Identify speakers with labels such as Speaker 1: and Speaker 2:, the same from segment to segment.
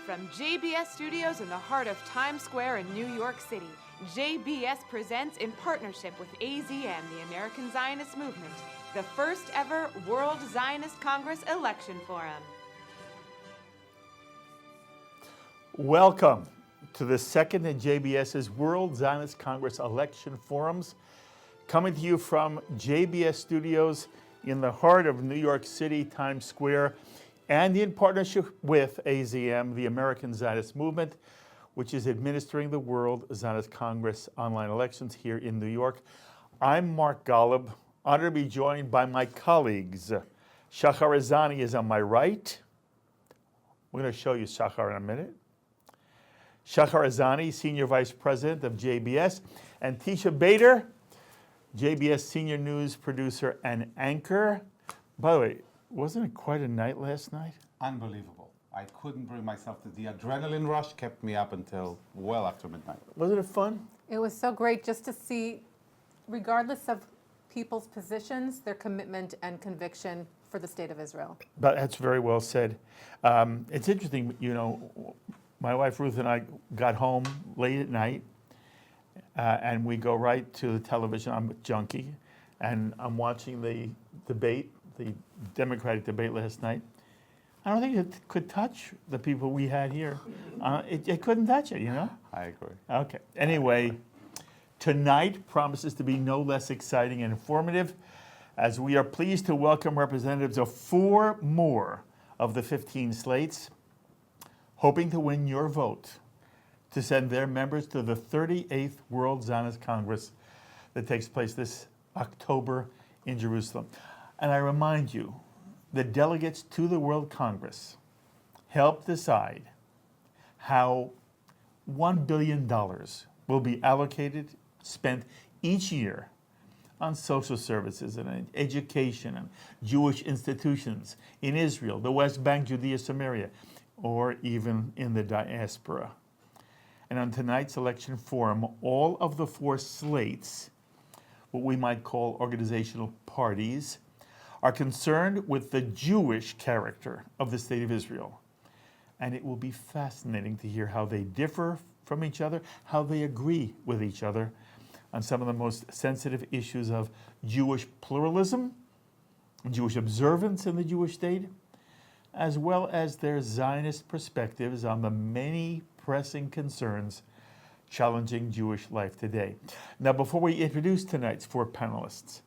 Speaker 1: From JBS Studios in the heart of Times Square in New York City, JBS presents in partnership with AZM, the American Zionist Movement, the first ever World Zionist Congress Election Forum.
Speaker 2: Welcome to the second in JBS's World Zionist Congress Election Forums, coming to you from JBS Studios in the heart of New York City, Times Square, and in partnership with AZM, the American Zionist Movement, which is administering the World Zionist Congress online elections here in New York. I'm Mark Golub, honored to be joined by my colleagues. Shahar is on my right. We're going to show you Shahar in a minute. Shahar, Senior Vice President of JBS, and Teisha Bader, JBS Senior News Producer and Anchor. By the way, wasn't it quite a night last night?
Speaker 3: Unbelievable. I couldn't bring myself to the adrenaline rush, kept me up until well after midnight.
Speaker 2: Wasn't it fun?
Speaker 4: It was so great just to see, regardless of people's positions, their commitment and conviction for the state of Israel.
Speaker 2: But that's very well said. It's interesting, you know, my wife Ruth and I got home late at night, and we go right to the television. I'm a junkie, and I'm watching the debate, the Democratic debate last night. I don't think it could touch the people we had here. It couldn't touch it, you know?
Speaker 3: I agree.
Speaker 2: Okay. Anyway, tonight promises to be no less exciting and informative, as we are pleased to welcome representatives of 4 more of the 15 slates, hoping to win your vote to send their members to the 38th World Zionist Congress that takes place this October in Jerusalem. And I remind you, the delegates to the World Congress help decide how $1 billion will be allocated, spent each year on social services and education and Jewish institutions in Israel, the West Bank, Judea, Samaria, or even in the diaspora. And on tonight's election forum, all of the 4 slates, what we might call organizational parties, are concerned with the Jewish character of the state of Israel. And it will be fascinating to hear how they differ from each other, how they agree with each other on some of the most sensitive issues of Jewish pluralism, Jewish observance in the Jewish state, as well as their Zionist perspectives on the many pressing concerns challenging Jewish life today. Now, before we introduce tonight's 4 panelists,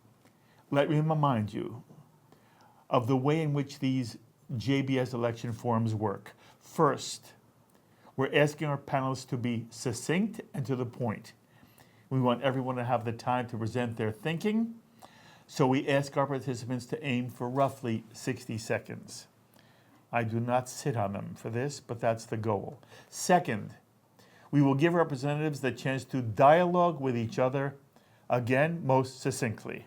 Speaker 2: let me remind you of the way in which these JBS election forums work. First, we're asking our panelists to be succinct and to the point. We want everyone to have the time to present their thinking, so we ask our participants to aim for roughly 60 seconds. I do not sit on them for this, but that's the goal. Second, we will give representatives the chance to dialogue with each other, again, most succinctly.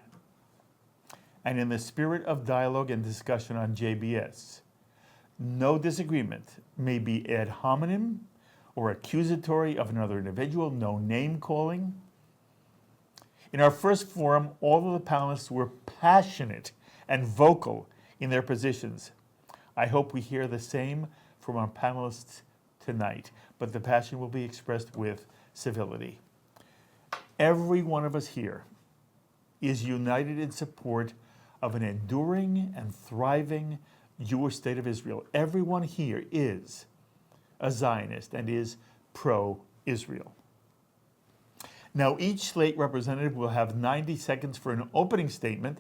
Speaker 2: And in the spirit of dialogue and discussion on JBS, no disagreement may be ad hominem or accusatory of another individual, no name calling. In our first forum, all of the panelists were passionate and vocal in their positions. I hope we hear the same from our panelists tonight, but the passion will be expressed with civility. Every one of us here is united in support of an enduring and thriving Jewish state of Israel. Everyone here is a Zionist and is pro-Israel. Now, each slate representative will have 90 seconds for an opening statement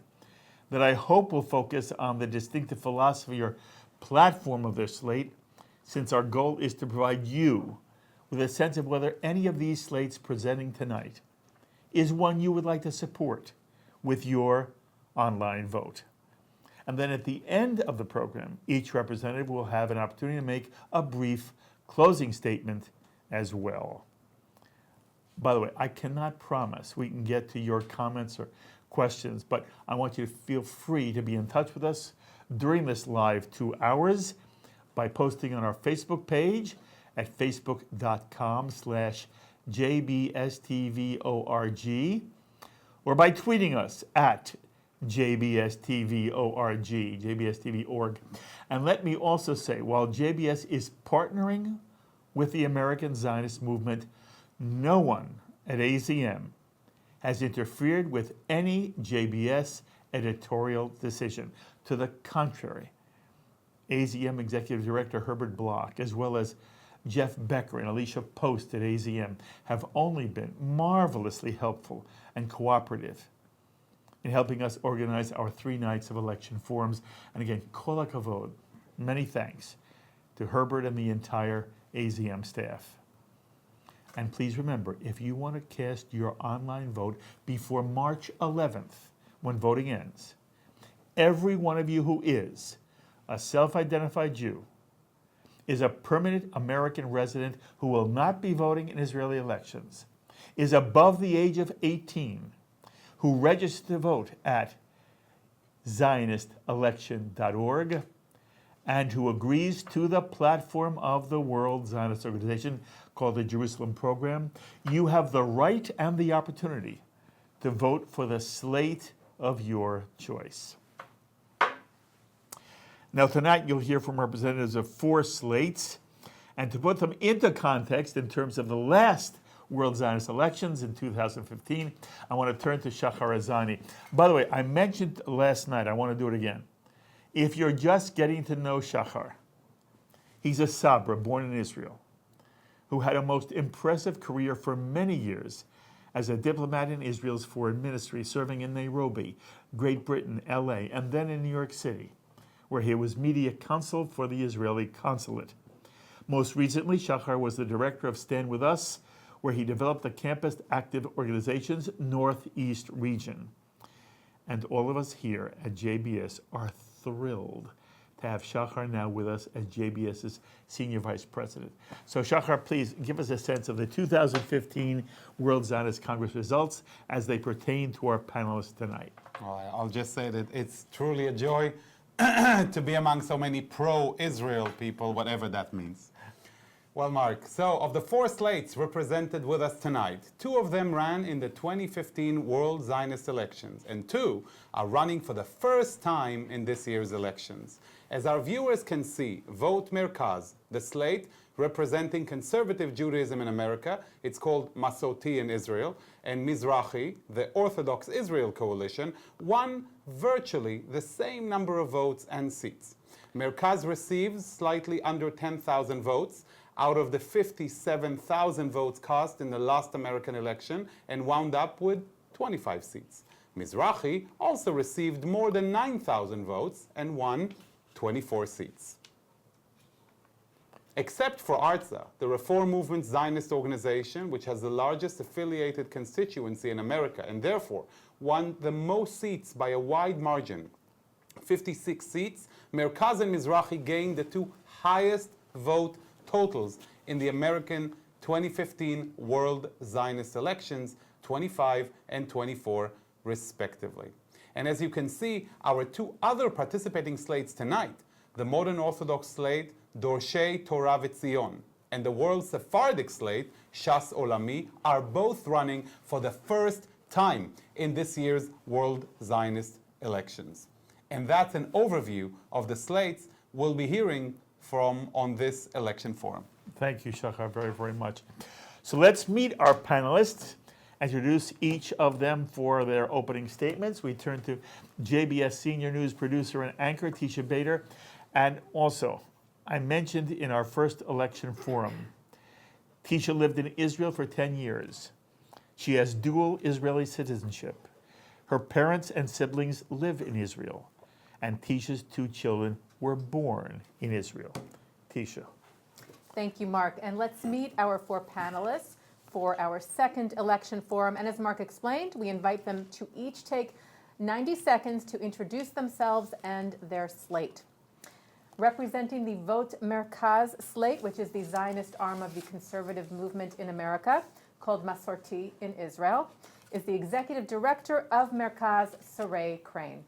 Speaker 2: that I hope will focus on the distinctive philosophy or platform of their slate, since our goal is to provide you with a sense of whether any of these slates presenting tonight is one you would like to support with your online vote. And then at the end of the program, each representative will have an opportunity to make a brief closing statement as well. By the way, I cannot promise we can get to your comments or questions, but I want you to feel free to be in touch with us during this live 2 hours by posting on our Facebook page at facebook.com/JBSTVORG, or by tweeting us at JBS TV ORG, JBS TV org. And let me also say, while JBS is partnering with the American Zionist movement, no one at AZM has interfered with any JBS editorial decision. To the contrary, AZM Executive Director Herbert Block, as well as Jeff Becker and Alicia Post at AZM, have only been marvelously helpful and cooperative in helping us organize our 3 nights of election forums. And again, kol hakavod, many thanks to Herbert and the entire AZM staff. And please remember, if you want to cast your online vote before March 11th, when voting ends, every one of you who is a self-identified Jew is a permanent American resident who will not be voting in Israeli elections, is above the age of 18, who registered to vote at ZionistElection.org, and who agrees to the platform of the World Zionist Organization called the Jerusalem Program, you have the right and the opportunity to vote for the slate of your choice. Now tonight you'll hear from representatives of 4 slates, and to put them into context in terms of the last World Zionist elections in 2015, I want to turn to Shahar Azanai. By the way, I mentioned last night, I want to do it again. If you're just getting to know Shahar, he's a Sabra born in Israel, who had a most impressive career for many years as a diplomat in Israel's foreign ministry, serving in Nairobi, Great Britain, LA, and then in New York City, where he was media counsel for the Israeli consulate. Most recently, Shahar was the director of Stand With Us, where he developed the Campus Active Organization's Northeast region. And all of us here at JBS are thrilled to have Shahar now with us as JBS's Senior Vice President. So Shahar, please give us a sense of the 2015 World Zionist Congress results as they pertain to our panelists tonight.
Speaker 3: Well, I'll just say that it's truly a joy to be among so many pro-Israel people, whatever that means. Well, Mark, so of the 4 slates represented with us tonight, 2 of them ran in the 2015 World Zionist elections, and 2 are running for the first time in this year's elections. As our viewers can see, vote Mercaz, the slate representing conservative Judaism in America, it's called Masoti in Israel, and Mizrachi, the Orthodox Israel coalition, won virtually the same number of votes and seats. Mercaz receives slightly under 10,000 votes, out of the 57,000 votes cast in the last American election, and wound up with 25 seats. Mizrachi also received more than 9,000 votes and won 24 seats. Except for Arza, the Reform Movement's Zionist organization, which has the largest affiliated constituency in America and therefore won the most seats by a wide margin, 56 seats, Mercaz and Mizrachi gained the 2 highest vote totals in the American 2015 World Zionist elections, 25 and 24 respectively. And as you can see, our 2 other participating slates tonight, the modern Orthodox slate, Dorshei Torah Zion, and the World Sephardic slate, Shas Olami, are both running for the first time in this year's World Zionist elections. And that's an overview of the slates we'll be hearing from on this election forum.
Speaker 2: Thank you, Shahar, very, very much. So let's meet our panelists, introduce each of them for their opening statements. We turn to JBS Senior News Producer and Anchor, Teisha Bader. And also, I mentioned in our first election forum, Teisha lived in Israel for 10 years. She has dual Israeli citizenship. Her parents and siblings live in Israel, and Teisha's 2 children were born in Israel. Teisha.
Speaker 4: Thank you, Mark. And let's meet our 4 panelists for our second election forum. And as Mark explained, we invite them to each take 90 seconds to introduce themselves and their slate. Representing the Vote Mercaz slate, which is the Zionist arm of the conservative movement in America, called Masorti in Israel, is the executive director of Mercaz, Saray Crane.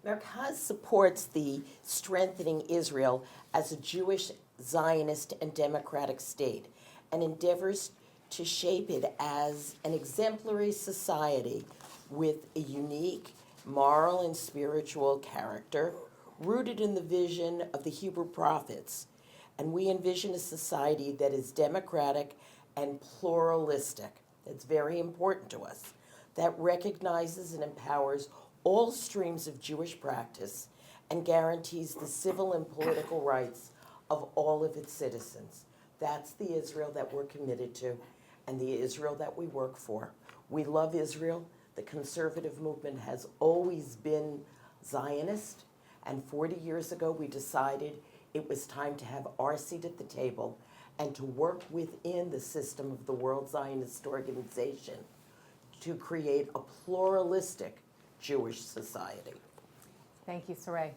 Speaker 5: Mercaz supports the strengthening Israel as a Jewish, Zionist, and democratic state, and endeavors to shape it as an exemplary society with a unique moral and spiritual character rooted in the vision of the Hebrew prophets. And we envision a society that is democratic and pluralistic. That's very important to us. That recognizes and empowers all streams of Jewish practice and guarantees the civil and political rights of all of its citizens. That's the Israel that we're committed to and the Israel that we work for. We love Israel. The conservative movement has always been Zionist, and 40 years ago we decided it was time to have our seat at the table and to work within the system of the World Zionist Organization to create a pluralistic Jewish society.
Speaker 4: Thank you, Saray.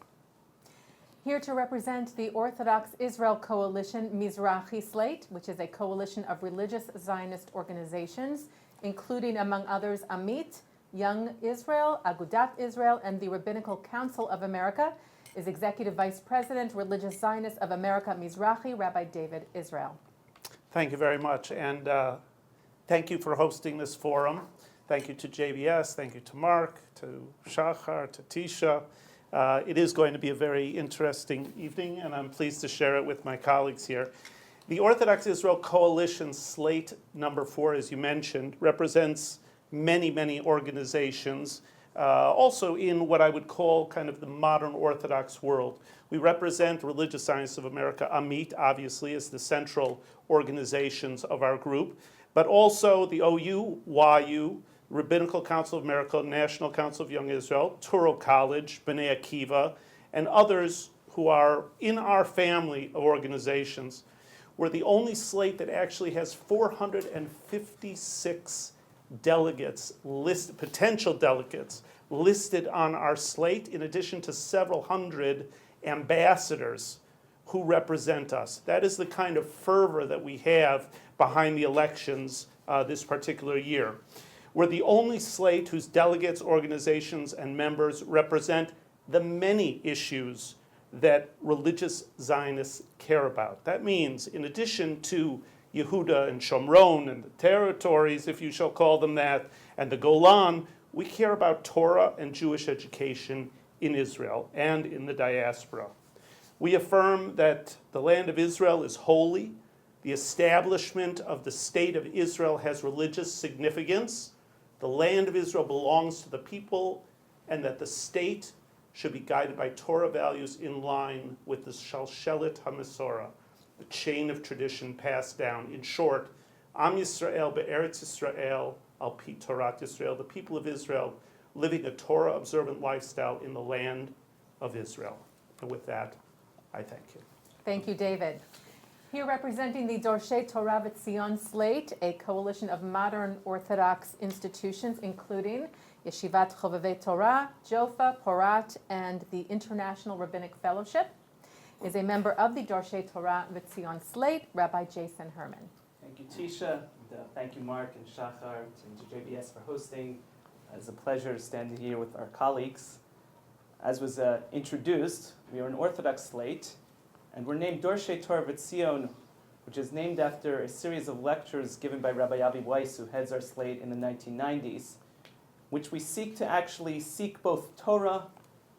Speaker 4: Here to represent the Orthodox Israel Coalition Mizrachi slate, which is a coalition of religious Zionist organizations, including, among others, Amit, Young Israel, Agudat Israel, and the Rabbinical Council of America, is Executive Vice President, Religious Zionist of America, Mizrachi, Rabbi David Israel.
Speaker 6: Thank you very much, and thank you for hosting this forum. Thank you to JBS, thank you to Mark, to Shahar, to Teisha. It is going to be a very interesting evening, and I'm pleased to share it with my colleagues here. The Orthodox Israel Coalition slate number 4, as you mentioned, represents many, many organizations, also in what I would call kind of the modern Orthodox world. We represent Religious Zionists of America, Amit, obviously, as the central organizations of our group, but also the OU, YU, Rabbinical Council of America, National Council of Young Israel, Touro College, B'nai Akiva, and others who are in our family of organizations. We're the only slate that actually has 456 delegates, potential delegates, listed on our slate, in addition to several hundred ambassadors who represent us. That is the kind of fervor that we have behind the elections this particular year. We're the only slate whose delegates, organizations, and members represent the many issues that religious Zionists care about. That means, in addition to Yehuda and Shomron and the territories, if you shall call them that, and the Golan, we care about Torah and Jewish education in Israel and in the diaspora. We affirm that the land of Israel is holy, the establishment of the state of Israel has religious significance, the land of Israel belongs to the people, and that the state should be guided by Torah values in line with the Shalshelet HaMesorah, the chain of tradition passed down. In short, Am Yisrael be'eretz Yisrael al pi Torat Yisrael, the people of Israel living a Torah-observant lifestyle in the land of Israel. And with that, I thank you.
Speaker 4: Thank you, David. Here representing the Dorshei Torah V'Tzion slate, a coalition of modern Orthodox institutions, including Yeshivat Chovevei Torah, Jofa, Porat, and the International Rabbinic Fellowship, is a member of the Dorshei Torah V'Tzion slate, Rabbi Jason Herman.
Speaker 7: Thank you, Teisha. And, thank you, Mark and Shahar, and to JBS for hosting. It's a pleasure standing here with our colleagues. As was introduced, we are an Orthodox slate, and we're named Dorshei Torah V'Tzion, which is named after a series of lectures given by Rabbi Avi Weiss, who heads our slate in the 1990s, which we seek to actually seek both Torah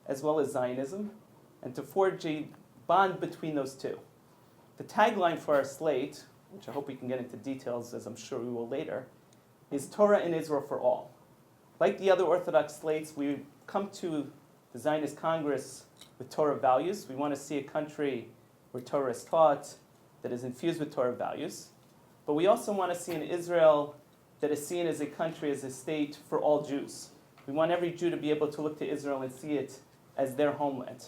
Speaker 7: as well as Zionism, and to forge a bond between those two. The tagline for our slate, which I hope we can get into details, as I'm sure we will later, is Torah in Israel for all. Like the other Orthodox slates, we come to the Zionist Congress with Torah values. We want to see a country where Torah is taught, that is infused with Torah values. But we also want to see an Israel that is seen as a country, as a state for all Jews. We want every Jew to be able to look to Israel and see it as their homeland.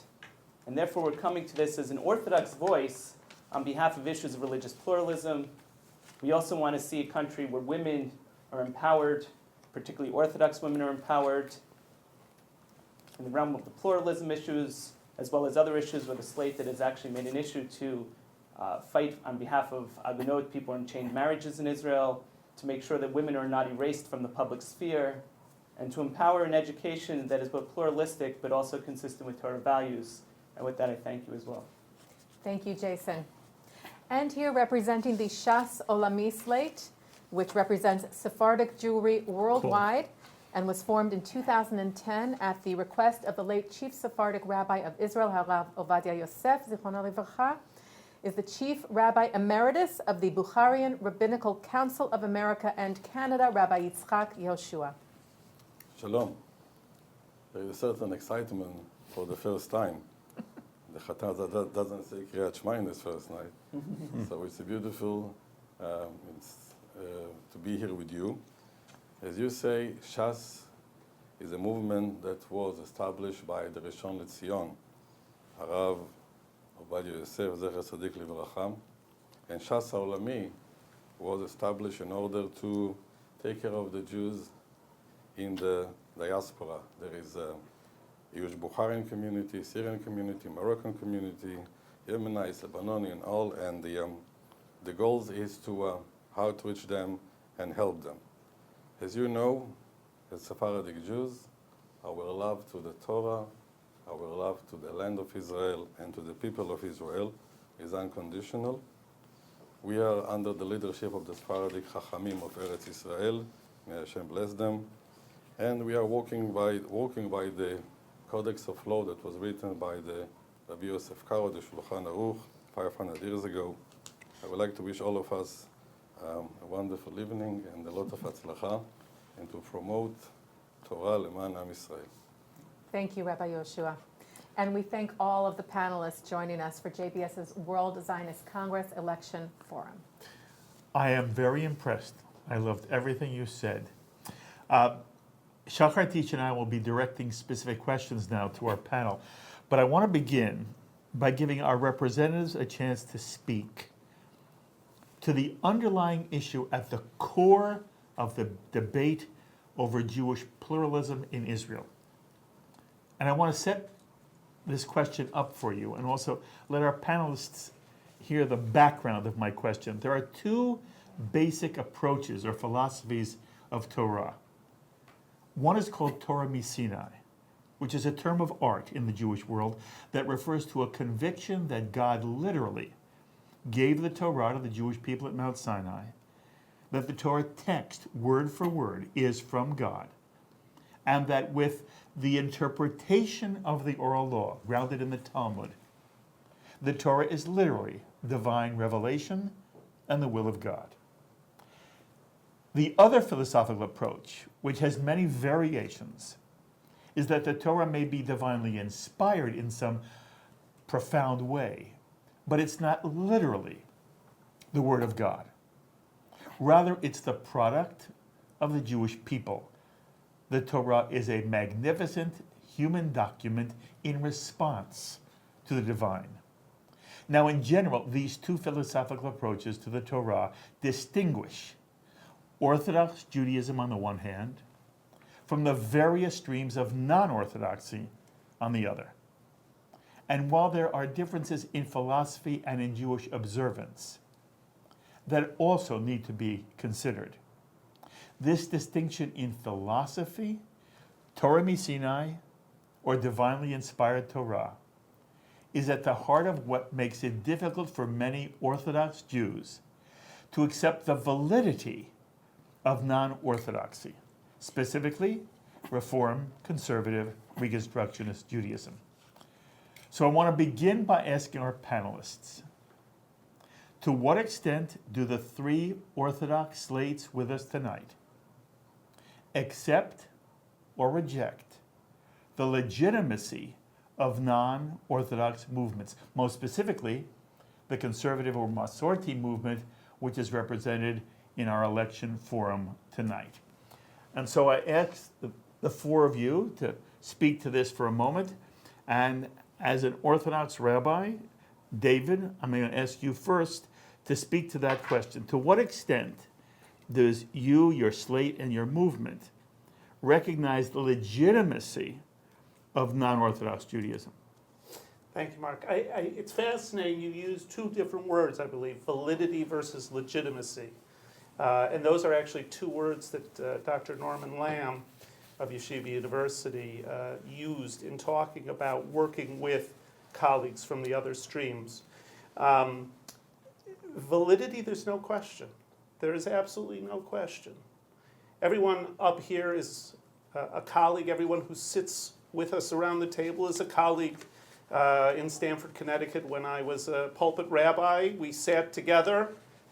Speaker 7: And therefore we're coming to this as an Orthodox voice on behalf of issues of religious pluralism. We also want to see a country where women are empowered, particularly Orthodox women are empowered, in the realm of the pluralism issues, as well as other issues where the slate that has actually made an issue to fight on behalf of Agunot, people in chained marriages in Israel, to make sure that women are not erased from the public sphere, and to empower an education that is both pluralistic but also consistent with Torah values. And with that, I thank you as well.
Speaker 4: Thank you, Jason. And here representing the Shas Olami slate, which represents Sephardic Jewry worldwide, and was formed in 2010 at the request of the late Chief Sephardic Rabbi of Israel, Harav Ovadia Yosef, Zichrono Livracha, is the Chief Rabbi Emeritus of the Bukharian Rabbinical Council of America and Canada, Rabbi Yitzchak Yehoshua.
Speaker 8: Shalom. There is a certain excitement for the first time. The Chataz doesn't say Kriyat Shema in this first night. So it's a beautiful to be here with you. As you say, Shas is a movement that was established by the Rishon LeZion, Harav Ovadia Yosef, Zecher Tzadik Livracha, and Shas Olami was established in order to take care of the Jews in the diaspora. There is a Jewish Bukharian community, Syrian community, Moroccan community, Yemenites, Lebanoni, and all. And the goal is to how to reach them and help them. As you know, as Sephardic Jews, our love to the Torah, our love to the land of Israel and to the people of Israel is unconditional. We are under the leadership of the Sephardic Chachamim of Eretz Israel. May Hashem bless them. And we are walking by the Codex of Law that was written by the Rabbi Yosef Karo, the Shulchan Aruch, 500 years ago. I would like to wish all of us a wonderful evening and a lot of Hatzlacha, and to promote Torah Leman Am Yisrael.
Speaker 4: Thank you, Rabbi Yehoshua. And we thank all of the panelists joining us for JBS's World Zionist Congress Election Forum.
Speaker 2: I am very impressed. I loved everything you said. Shahar, Teisha, and I will be directing specific questions now to our panel. But I want to begin by giving our representatives a chance to speak to the underlying issue at the core of the debate over Jewish pluralism in Israel. And I want to set this question up for you and also let our panelists hear the background of my question. There are two basic approaches or philosophies of Torah. One is called Torah Sinai, which is a term of art in the Jewish world that refers to a conviction that God literally gave the Torah to the Jewish people at Mount Sinai, that the Torah text, word for word, is from God, and that with the interpretation of the oral law, grounded in the Talmud, the Torah is literally divine revelation and the will of God. The other philosophical approach, which has many variations, is that the Torah may be divinely inspired in some profound way, but it's not literally the Word of God. Rather, it's the product of the Jewish people. The Torah is a magnificent human document in response to the divine. Now, in general, these two philosophical approaches to the Torah distinguish Orthodox Judaism on the one hand from the various streams of non-Orthodoxy on the other. And while there are differences in philosophy and in Jewish observance that also need to be considered, this distinction in philosophy, Torah Sinai, or divinely inspired Torah, is at the heart of what makes it difficult for many Orthodox Jews to accept the validity of non-Orthodoxy, specifically Reform, Conservative, Reconstructionist Judaism. So I want to begin by asking our panelists, to what extent do the three Orthodox slates with us tonight accept or reject the legitimacy of non-Orthodox movements, most specifically the conservative or Masorti movement, which is represented in our election forum tonight? And so I asked the four of you to speak to this for a moment. And as an Orthodox rabbi, David, I'm going to ask you first to speak to that question. To what extent does you, your slate, and your movement recognize the legitimacy of non-Orthodox Judaism?
Speaker 6: Thank you, Mark. It's fascinating. You use two different words, I believe, validity versus legitimacy. And those are actually two words that Dr. Norman Lamb of Yeshiva University used in talking about working with colleagues from the other streams. Validity, there's no question. There is absolutely no question. Everyone up here is a colleague. Everyone who sits with us around the table is a colleague. In Stamford, Connecticut, when I was a pulpit rabbi, we sat together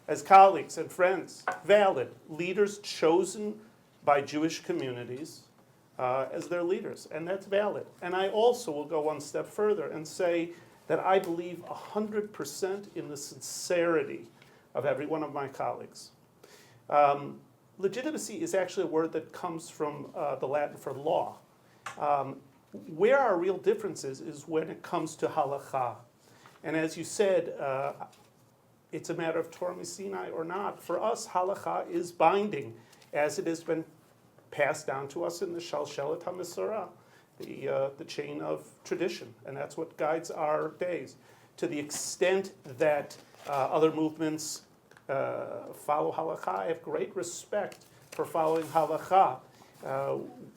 Speaker 6: as colleagues and friends, valid leaders chosen by Jewish communities as their leaders, and that's valid. And I also will go one step further and say that I believe 100% in the sincerity of every one of my colleagues. Legitimacy is actually a word that comes from the Latin for law. Where our real difference is when it comes to halakha. And as you said, it's a matter of Torah Sinai or not. For us, halakha is binding, as it has been passed down to us in the Shalshelet HaMesorah, the chain of tradition. And that's what guides our days. To the extent that other movements follow halakha, I have great respect for following halakha.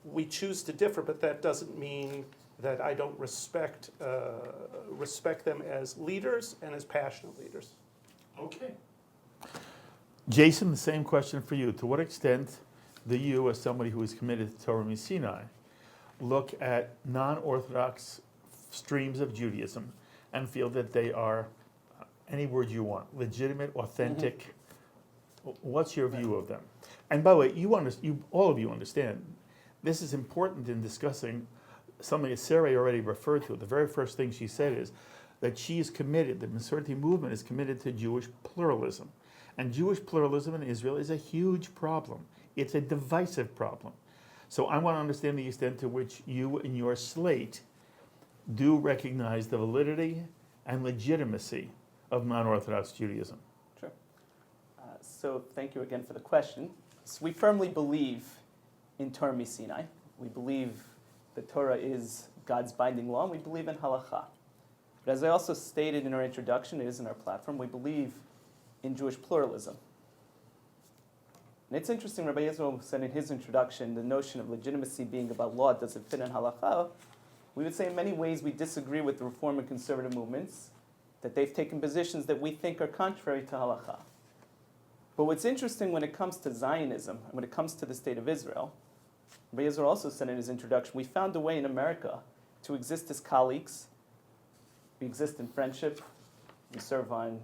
Speaker 6: We choose to differ, but that doesn't mean that I don't respect them as leaders and as passionate leaders.
Speaker 2: Okay. Jason, the same question for you. To what extent do you, as somebody who is committed to Torah Sinai, look at non-Orthodox streams of Judaism and feel that they are, any word you want, legitimate, authentic? What's your view of them? And by the way, all of you understand, this is important in discussing something that Sarah already referred to. The very first thing she said is that she is committed, the Mizrachi movement is committed to Jewish pluralism. And Jewish pluralism in Israel is a huge problem. It's a divisive problem. So I want to understand the extent to which you in your slate do recognize the validity and legitimacy of non-Orthodox Judaism.
Speaker 7: Sure. So thank you again for the question. So we firmly believe in Torah Sinai. We believe that Torah is God's binding law, and we believe in halakha. But as I also stated in our introduction, it is in our platform, we believe in Jewish pluralism. And it's interesting, Rabbi Israel said in his introduction, the notion of legitimacy being about law, does it fit in halakha? We would say in many ways we disagree with the Reform and Conservative movements, that they've taken positions that we think are contrary to halakha. But what's interesting when it comes to Zionism, and when it comes to the state of Israel, Rabbi Israel also said in his introduction, we found a way in America to exist as colleagues. We exist in friendship. We serve on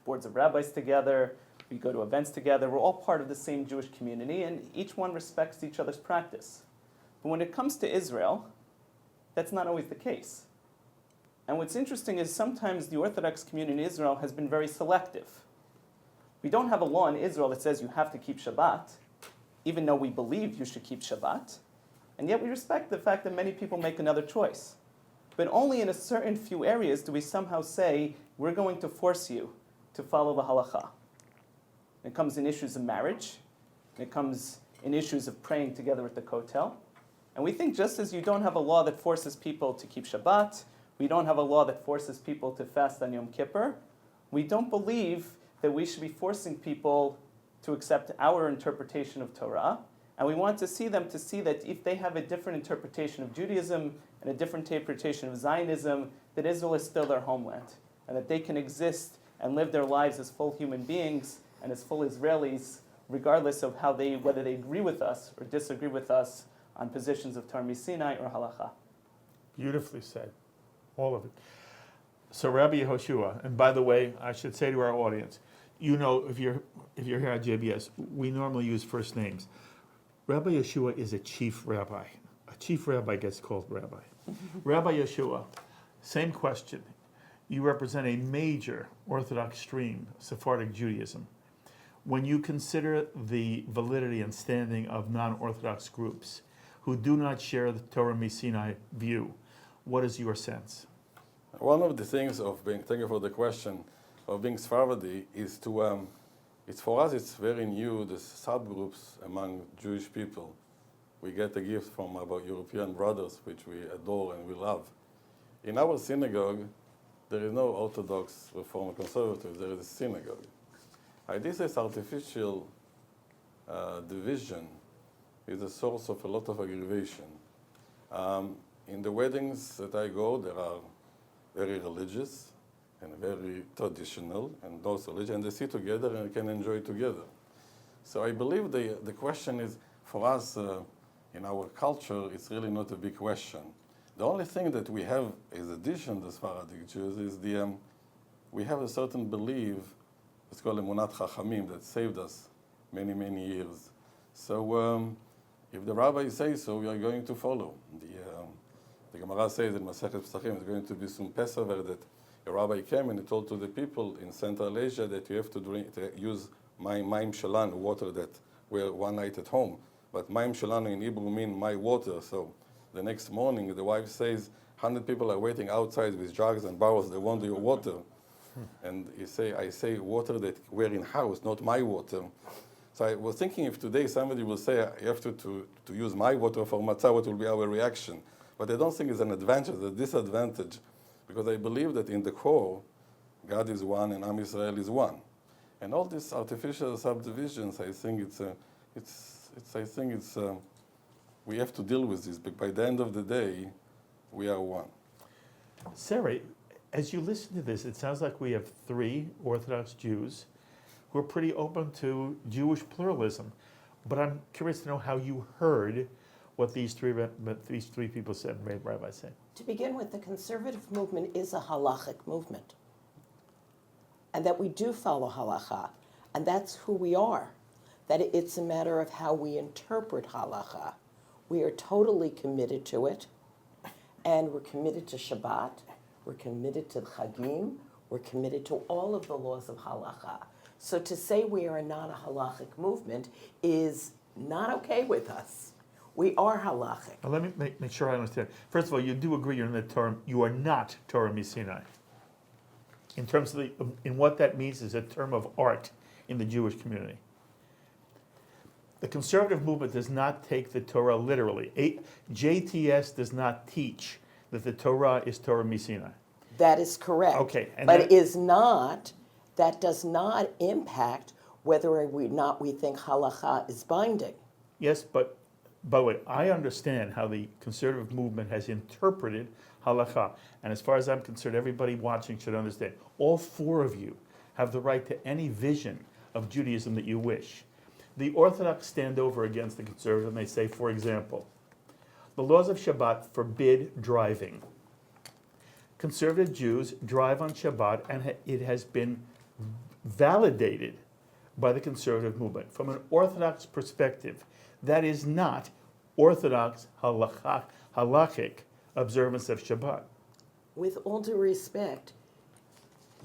Speaker 7: boards of rabbis together. We go to events together. We're all part of the same Jewish community, and each one respects each other's practice. But when it comes to Israel, that's not always the case. And what's interesting is sometimes the Orthodox community in Israel has been very selective. We don't have a law in Israel that says you have to keep Shabbat, even though we believe you should keep Shabbat. And yet we respect the fact that many people make another choice. But only in a certain few areas do we somehow say, we're going to force you to follow the halakha. It comes in issues of marriage. It comes in issues of praying together at the kotel. And we think just as you don't have a law that forces people to keep Shabbat, we don't have a law that forces people to fast on Yom Kippur, we don't believe that we should be forcing people to accept our interpretation of Torah. And we want to see them to see that if they have a different interpretation of Judaism and a different interpretation of Zionism, that Israel is still their homeland. And that they can exist and live their lives as full human beings and as full Israelis, regardless of whether they agree with us or disagree with us on positions of Torah Sinai or halakha.
Speaker 2: Beautifully said, all of it. So Rabbi Yehoshua, and by the way, I should say to our audience, you know, if you're here at JBS, we normally use first names. Rabbi Yehoshua is a chief rabbi. A chief rabbi gets called rabbi. Rabbi Yehoshua, same question. You represent a major Orthodox stream, Sephardic Judaism. When you consider the validity and standing of non-Orthodox groups who do not share the Torah Sinai view, what is your sense?
Speaker 8: One of the things of being, thank you for the question, of being Sephardi is to, it's for us, it's very new, the subgroups among Jewish people. We get a gift from our European brothers, which we adore and we love. In our synagogue, there is no Orthodox Reform Conservative, there is a synagogue. This artificial division is a source of a lot of aggravation. In the weddings that I go, there are very religious and very traditional, and those religious, and they sit together and can enjoy together. So I believe the question is, for us, in our culture, it's really not a big question. The only thing that we have as addition to Sephardic Jews is we have a certain belief, it's called Emunat Chachamim, that saved us many, many years. So if the rabbi says so, we are going to follow. The Gemara says in Masechet Pesachim, it's going to be soon Passover, that a rabbi came and he told to the people in Central Asia that you have to use Maim Shalanu, water that we're one night at home. But Maim Shalanu in Hebrew mean my water. So the next morning, the wife says, 100 people are waiting outside with jugs and barrels, they want your water. And I say, water that we're in house, not my water. So I was thinking if today somebody will say, you have to use my water for matzah, what will be our reaction? But I don't think it's an advantage, it's a disadvantage. Because I believe that in the core, God is one and Am Yisrael is one. And all these artificial subdivisions, I think we have to deal with this. But by the end of the day, we are one.
Speaker 2: Sarah, as you listen to this, it sounds like we have 3 Orthodox Jews who are pretty open to Jewish pluralism. But I'm curious to know how you heard what these three people said, Rabbi said.
Speaker 5: To begin with, the conservative movement is a halachic movement. And that we do follow halacha. And that's who we are. That it's a matter of how we interpret halacha. We are totally committed to it. And we're committed to Shabbat. We're committed to Chagim. We're committed to all of the laws of halacha. So to say we are not a halachic movement is not okay with us. We are halachic.
Speaker 2: Now let me make sure I understand. First of all, you do agree in the term, you are not Torah Misinai. In terms of in what that means is a term of art in the Jewish community. The conservative movement does not take the Torah literally. JTS does not teach that the Torah is Torah Misinai.
Speaker 5: That is correct.
Speaker 2: Okay.
Speaker 5: But that does not impact whether or not we think halacha is binding.
Speaker 2: Yes, but by the way, I understand how the conservative movement has interpreted halakha. And as far as I'm concerned, everybody watching should understand. All 4 of you have the right to any vision of Judaism that you wish. The Orthodox stand over against the conservative and they say, for example, the laws of Shabbat forbid driving. Conservative Jews drive on Shabbat, and it has been validated by the conservative movement. From an Orthodox perspective, that is not Orthodox halachic observance of Shabbat.
Speaker 5: With all due respect,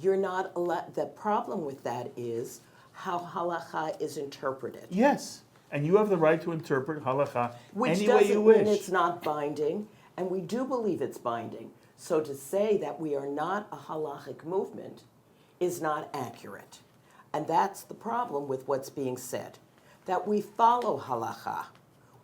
Speaker 5: you're not allowed. The problem with that is how halacha is interpreted.
Speaker 2: Yes, and you have the right to interpret halakha
Speaker 5: Which
Speaker 2: any way you
Speaker 5: doesn't
Speaker 2: wish.
Speaker 5: mean it's not binding, and we do believe it's binding. So to say that we are not a halachic movement is not accurate. And that's the problem with what's being said, that we follow halacha.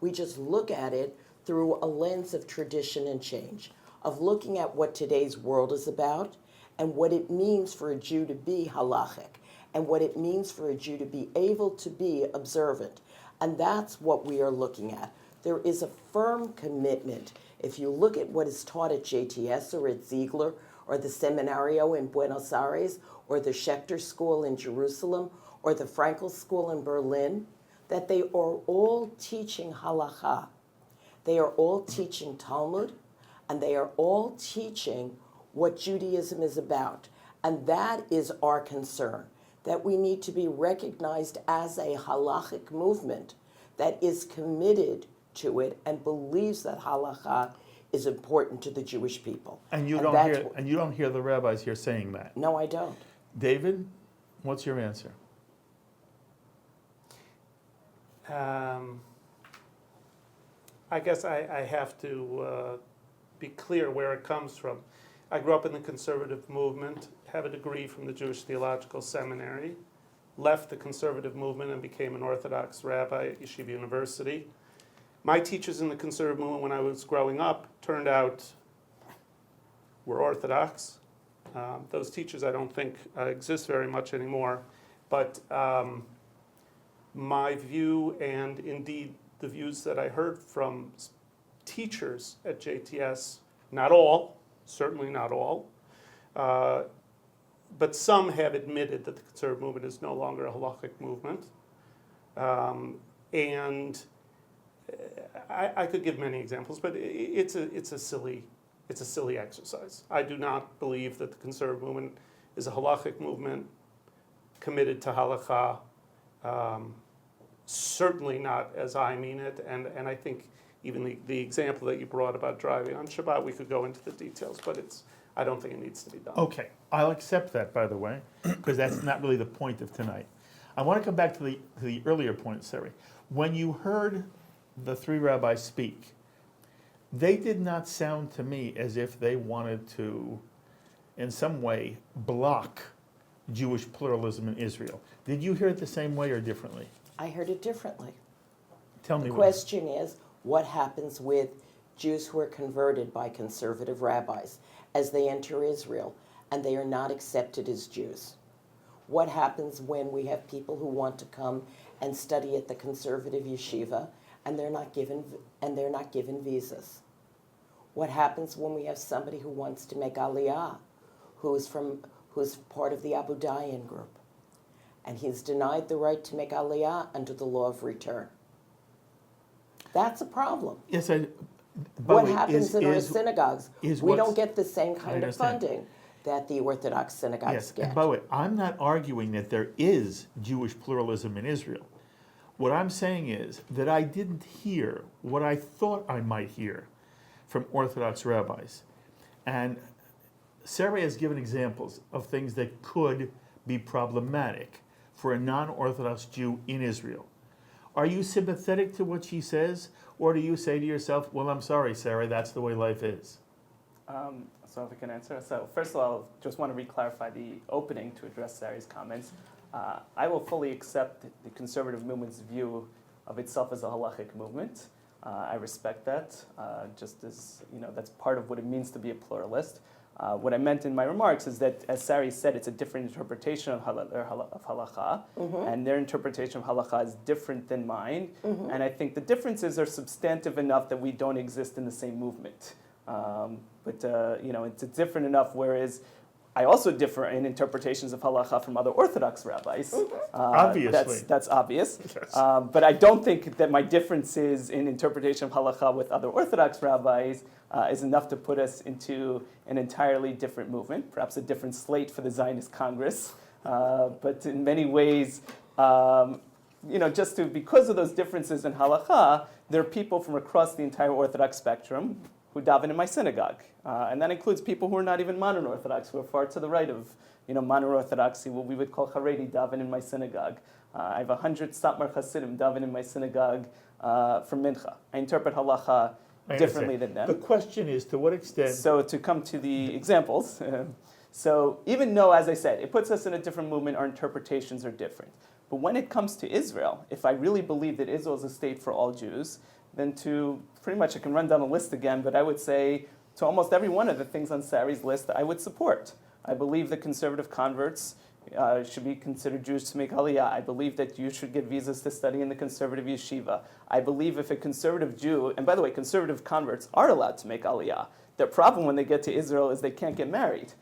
Speaker 5: We just look at it through a lens of tradition and change, of looking at what today's world is about and what it means for a Jew to be halachic and what it means for a Jew to be able to be observant. And that's what we are looking at. There is a firm commitment. If you look at what is taught at JTS or at Ziegler or the Seminario in Buenos Aires or the Schechter School in Jerusalem or the Frankel School in Berlin, that they are all teaching halakha. They are all teaching Talmud, and they are all teaching what Judaism is about. And that is our concern, that we need to be recognized as a halachic movement that is committed to it and believes that halakha is important to the Jewish people.
Speaker 2: And you don't hear the rabbis here saying that.
Speaker 5: No, I don't.
Speaker 2: David, what's your answer?
Speaker 6: I guess I have to be clear where it comes from. I grew up in the conservative movement, have a degree from the Jewish Theological Seminary, left the conservative movement and became an Orthodox rabbi at Yeshiva University. My teachers in the conservative movement when I was growing up turned out were Orthodox. Those teachers I don't think exist very much anymore, but my view, and indeed the views that I heard from teachers at JTS, not all, certainly not all, but some have admitted that the conservative movement is no longer a halachic movement. And I could give many examples, but it's a silly exercise. I do not believe that the conservative movement is a halachic movement committed to halakha. Certainly not as I mean it, and I think even the example that you brought about driving on Shabbat, we could go into the details, but I don't think it needs to be done.
Speaker 2: Okay, I'll accept that, by the way, because that's not really the point of tonight. I want to come back to the earlier point, Sari. When you heard the three rabbis speak, they did not sound to me as if they wanted to, in some way, block Jewish pluralism in Israel. Did you hear it the same way or differently?
Speaker 5: I heard it differently.
Speaker 2: Tell me
Speaker 5: The
Speaker 2: what.
Speaker 5: question is, what happens with Jews who are converted by conservative rabbis as they enter Israel and they are not accepted as Jews? What happens when we have people who want to come and study at the conservative yeshiva and they're not given visas? What happens when we have somebody who wants to make aliyah, who's part of the Abu Dayan group, and he's denied the right to make aliyah under the law of return? That's a problem.
Speaker 2: Yes,
Speaker 5: What happens in our synagogues?
Speaker 2: is
Speaker 5: We
Speaker 2: what's-
Speaker 5: don't get the same kind of
Speaker 2: understand.
Speaker 5: funding that the Orthodox synagogues
Speaker 2: Yes,
Speaker 5: get.
Speaker 2: and by the way, I'm not arguing that there is Jewish pluralism in Israel. What I'm saying is that I didn't hear what I thought I might hear from Orthodox rabbis. And Sarah has given examples of things that could be problematic for a non-Orthodox Jew in Israel. Are you sympathetic to what she says, or do you say to yourself, well, I'm sorry, Sarah, that's the way life is?
Speaker 7: So if I can answer. So first of all, just want to re-clarify the opening to address Sari's comments. I will fully accept the conservative movement's view of itself as a halachic movement. I respect that, just as, that's part of what it means to be a pluralist. What I meant in my remarks is that, as Sari said, it's a different interpretation of halakha, and their interpretation of halakha is different than mine. And I think the differences are substantive enough that we don't exist in the same movement. But it's different enough, whereas I also differ in interpretations of halakha from other Orthodox rabbis.
Speaker 2: Obviously.
Speaker 7: That's obvious.
Speaker 2: Yes.
Speaker 7: But I don't think that my differences in interpretation of halakha with other Orthodox rabbis is enough to put us into an entirely different movement, perhaps a different slate for the Zionist Congress. But in many ways, because of those differences in halakha, there are people from across the entire Orthodox spectrum who daven in my synagogue. And that includes people who are not even modern Orthodox, who are far to the right of modern Orthodoxy, what we would call Haredi, daven in my synagogue. I have 100 Satmar Hasidim daven in my synagogue for Mincha. I interpret halacha differently than them.
Speaker 2: The question is, to what extent...
Speaker 7: So to come to the examples, so even though, as I said, it puts us in a different movement, our interpretations are different. But when it comes to Israel, if I really believe that Israel is a state for all Jews, then to pretty much, I can run down the list again, but I would say to almost every one of the things on Sari's list, I would support. I believe that conservative converts should be considered Jews to make aliyah. I believe that you should get visas to study in the conservative yeshiva. I believe if a conservative Jew, and by the way, conservative converts are allowed to make aliyah. Their problem when they get to Israel is they can't get married.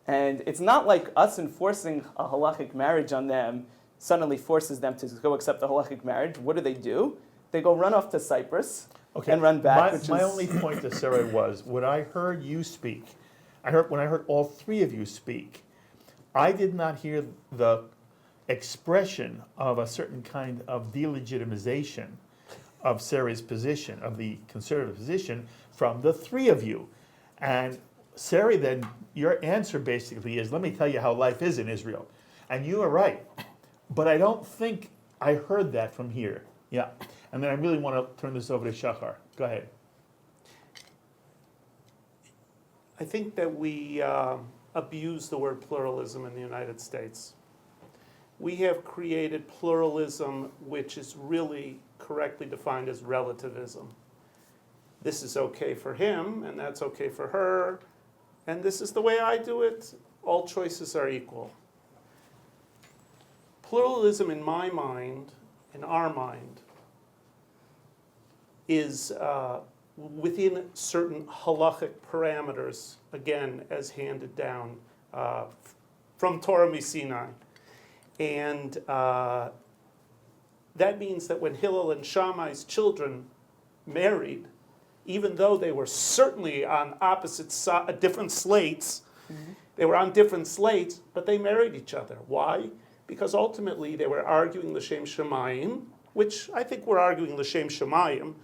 Speaker 7: And it's not like us enforcing a halachic marriage on them suddenly forces them to go accept a halachic marriage. What do? They go run off to Cyprus and run back.
Speaker 2: My only point to Sarah was, when I heard you speak, when I heard all three of you speak, I did not hear the expression of a certain kind of delegitimization of Sarah's position, of the conservative position, from the three of you. And Sarah, then, your answer basically is, let me tell you how life is in Israel. And you are right. But I don't think I heard that from here. Yeah. And then I really want to turn this over to Shahar. Go ahead.
Speaker 6: I think that we abuse the word pluralism in the United States. We have created pluralism which is really correctly defined as relativism. This is okay for him, and that's okay for her, and this is the way I do it. All choices are equal. Pluralism, in my mind, in our mind, is within certain halachic parameters, again, as handed down from Torah Sinai. And that means that when Hillel and Shammai's children married, even though they were certainly on different slates. They were on different slates, but they married each other. Why? Because ultimately they were arguing l'shem shamayim, which I think we're arguing l'shem shamayim,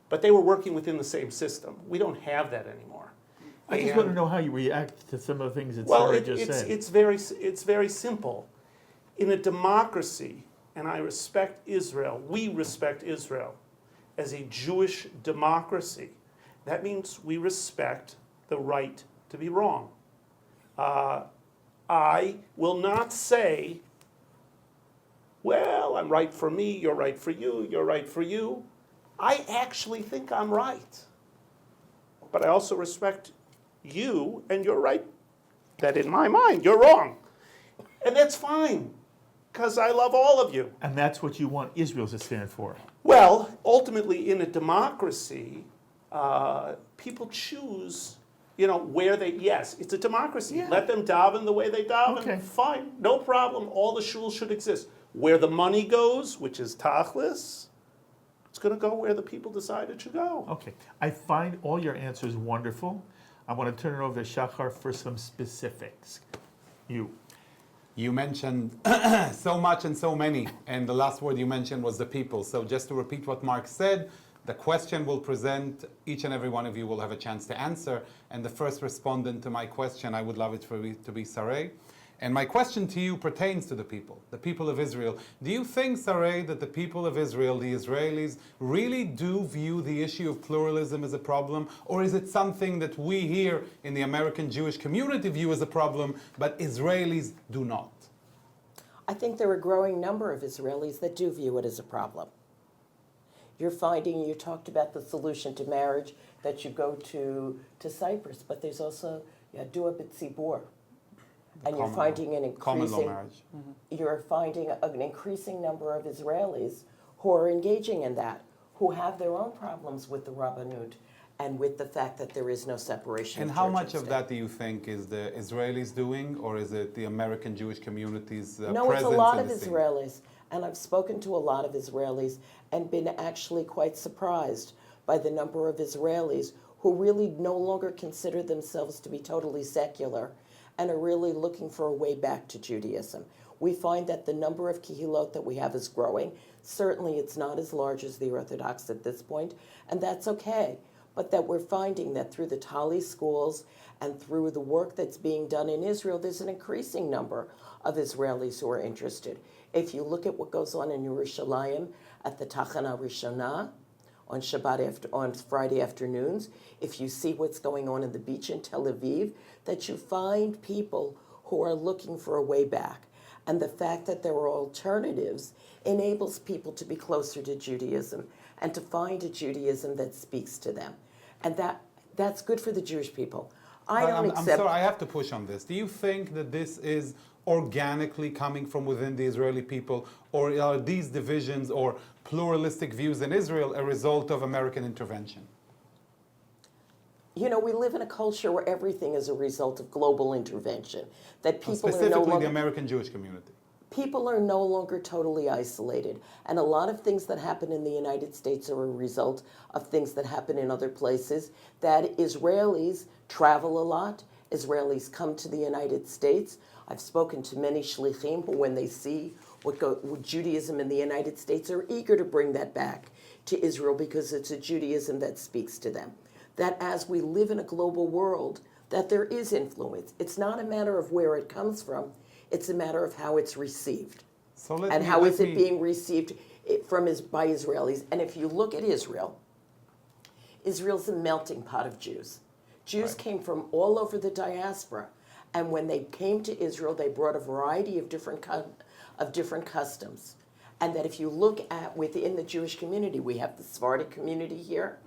Speaker 6: but they were working within the same system. We don't have that anymore.
Speaker 2: I just want to know how you react to some of the things that
Speaker 6: Well,
Speaker 2: Sarah just said.
Speaker 6: it's very simple. In a democracy, and I respect Israel, we respect Israel as a Jewish democracy. That means we respect the right to be wrong. I will not say, well, I'm right for me, you're right for you, you're right for you. I actually think I'm right. But I also respect you, and you're right, that in my mind, you're wrong. And that's fine, because I love all of you.
Speaker 2: And that's what you want Israel to stand for.
Speaker 6: Well, ultimately, in a democracy, people choose, where they, yes, it's a democracy.
Speaker 2: Yeah.
Speaker 6: Let them daven the way they daven,
Speaker 2: Okay.
Speaker 6: fine, no problem. All the shuls should exist. Where the money goes, which is tachlis, it's going to go where the people decide it should go.
Speaker 2: Okay. I find all your answers wonderful. I want to turn it over to Shahar for some specifics. You
Speaker 3: mentioned so much and so many, and the last word you mentioned was the people. So just to repeat what Mark said, the question will present, each and every one of you will have a chance to answer, and the first respondent to my question, I would love it to be Sarai. And my question to you pertains to the people of Israel. Do you think, Sarai, that the people of Israel, the Israelis, really do view the issue of pluralism as a problem? Or is it something that we here in the American Jewish community view as a problem, but Israelis do not?
Speaker 5: I think there are a growing number of Israelis that do view it as a problem. You're finding, you talked about the solution to marriage, that you go to Cyprus, but there's also Yadua B'tzibur. And you're finding
Speaker 3: common law marriage.
Speaker 5: You're finding an increasing number of Israelis who are engaging in that, who have their own problems with the Rabbanut and with the fact that there is no separation.
Speaker 3: And
Speaker 5: of
Speaker 3: how
Speaker 5: church
Speaker 3: much
Speaker 5: and
Speaker 3: of
Speaker 5: state.
Speaker 3: that do you think is the Israelis doing, or is it the American Jewish community's
Speaker 5: No, it's
Speaker 3: presence
Speaker 5: a lot
Speaker 3: in
Speaker 5: of
Speaker 3: the scene?
Speaker 5: Israelis, and I've spoken to a lot of Israelis and been actually quite surprised by the number of Israelis who really no longer consider themselves to be totally secular and are really looking for a way back to Judaism. We find that the number of kehilot that we have is growing. Certainly it's not as large as the Orthodox at this point, and that's okay. But that we're finding that through the Tali schools and through the work that's being done in Israel, there's an increasing number of Israelis who are interested. If you look at what goes on in Yerushalayim at the Tachana Rishonah, on Shabbat on Friday afternoons, if you see what's going on in the beach in Tel Aviv, that you find people who are looking for a way back. And the fact that there are alternatives enables people to be closer to Judaism and to find a Judaism that speaks to them. And that's good for the Jewish people.
Speaker 3: I'm sorry, I have to push on this. Do you think that this is organically coming from within the Israeli people, or are these divisions or pluralistic views in Israel a result of American intervention?
Speaker 5: You know, we live in a culture where everything is a result of global intervention. That people
Speaker 3: Specifically
Speaker 5: are no longer,
Speaker 3: the American Jewish community.
Speaker 5: people are no longer totally isolated. And a lot of things that happen in the United States are a result of things that happen in other places. That Israelis travel a lot. Israelis come to the United States. I've spoken to many shlichim who, when they see what Judaism in the United States, are eager to bring that back to Israel because it's a Judaism that speaks to them. That as we live in a global world, that there is influence. It's not a matter of where it comes from, it's a matter of how it's received. And how is it being received by Israelis? And if you look at Israel, Israel's a melting pot of Jews. Jews came from all over the diaspora. And when they came to Israel, they brought a variety of different customs. And that if you look at within the Jewish community, we have the Sephardic community here,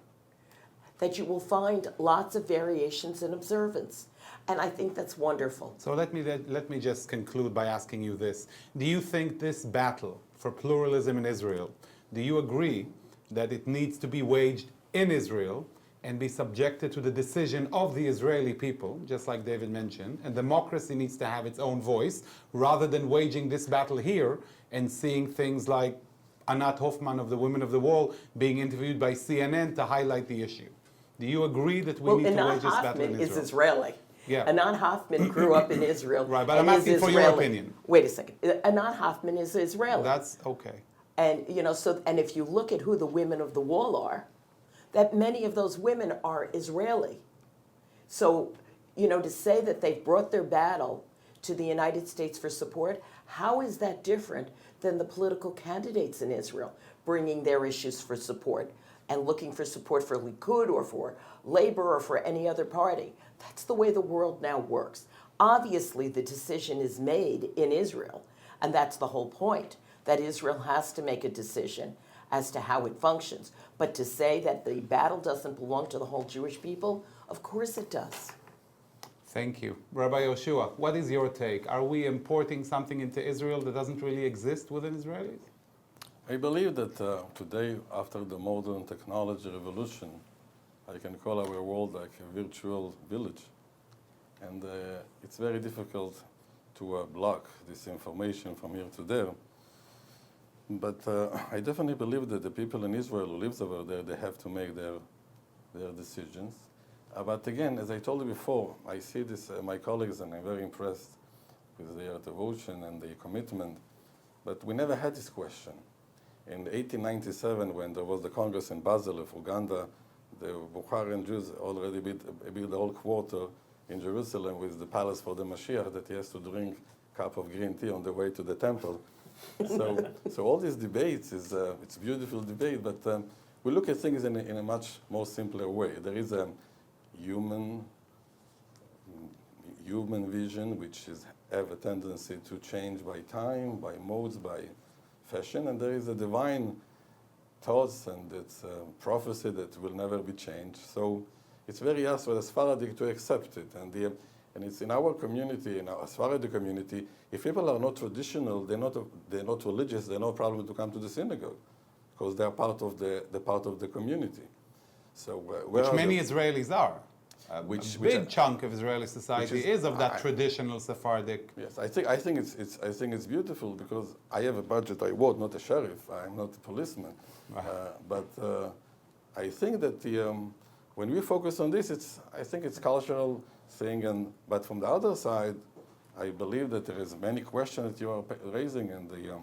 Speaker 5: that you will find lots of variations in observance. And I think that's wonderful.
Speaker 3: So let me just conclude by asking you this. Do you think this battle for pluralism in Israel, do you agree that it needs to be waged in Israel and be subjected to the decision of the Israeli people, just like David mentioned, and democracy needs to have its own voice, rather than waging this battle here and seeing things like Anat Hoffman of the Women of the Wall being interviewed by CNN to highlight the issue. Do you agree that we need to wage this battle in
Speaker 5: Hoffman
Speaker 3: Israel?
Speaker 5: is Israeli.
Speaker 3: Yeah.
Speaker 5: Anat Hoffman grew up in Israel.
Speaker 3: Right, but
Speaker 5: and
Speaker 3: I'm
Speaker 5: is
Speaker 3: asking for your
Speaker 5: Israeli.
Speaker 3: opinion.
Speaker 5: Wait a second. Anat Hoffman is Israeli.
Speaker 3: That's okay.
Speaker 5: And and if you look at who the women of the wall are, that many of those women are Israeli. So, to say that they've brought their battle to the United States for support, how is that different than the political candidates in Israel bringing their issues for support and looking for support for Likud or for Labor or for any other party? That's the way the world now works. Obviously, the decision is made in Israel, and that's the whole point, that Israel has to make a decision as to how it functions. But to say that the battle doesn't belong to the whole Jewish people, of course it does.
Speaker 3: Thank you. Rabbi Yoshua, what is your take? Are we importing something into Israel that doesn't really exist within Israelis?
Speaker 8: I believe that today, after the modern technology revolution, I can call our world like a virtual village. And it's very difficult to block this information from here to there. But I definitely believe that the people in Israel who live over there, they have to make their decisions. But again, as I told you before, I see this, my colleagues, and I'm very impressed with their devotion and their commitment. But we never had this question. In 1897, when there was the Congress in Basel of Uganda, the Bukharian Jews already built the whole quarter in Jerusalem with the palace for the Mashiach that he has to drink a cup of green tea on the way to the temple. So all these debates, it's a beautiful debate, but we look at things in a much more simpler way. There is a human vision, which have a tendency to change by time, by modes, by fashion, and there is a divine thoughts and it's a prophecy that will never be changed. So it's very hard for the Sephardic to accept it, and it's in our community, in our Sephardic community. If people are not traditional, they're not religious, they're no problem to come to the synagogue because they are part of the community. So
Speaker 3: which many Israelis are. A big chunk of Israeli society is of that traditional Sephardic.
Speaker 8: Yes, I think it's beautiful because I have a budget. I was not a sheriff. I'm not a policeman, but I think that when we focus on this, I think it's cultural thing. But from the other side, I believe that there is many questions that you are raising, and the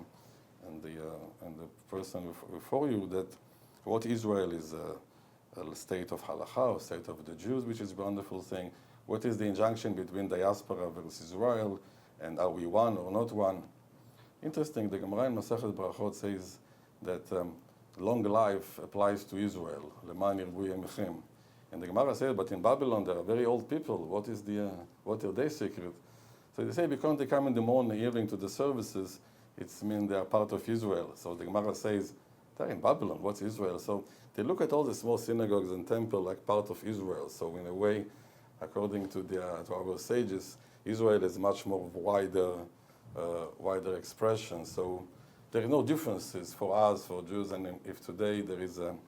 Speaker 8: person before you, that what Israel is. A state of halakha, state of the Jews, which is a wonderful thing. What is the injunction between diaspora versus Israel, and are we one or not one? Interesting, the Gemara in Masechet Brachot says that long life applies to Israel, leman yirbu yemechem. And the Gemara says, but in Babylon there are very old people. What are their secret? So they say because they come in the morning, evening to the services, it's mean they are part of Israel. So the Gemara says, they're in Babylon, what's Israel? So they look at all the small synagogues and temple like part of Israel. So in a way, according to our sages, Israel is much more wider expression. So there are no differences for us, for Jews, and if today there is an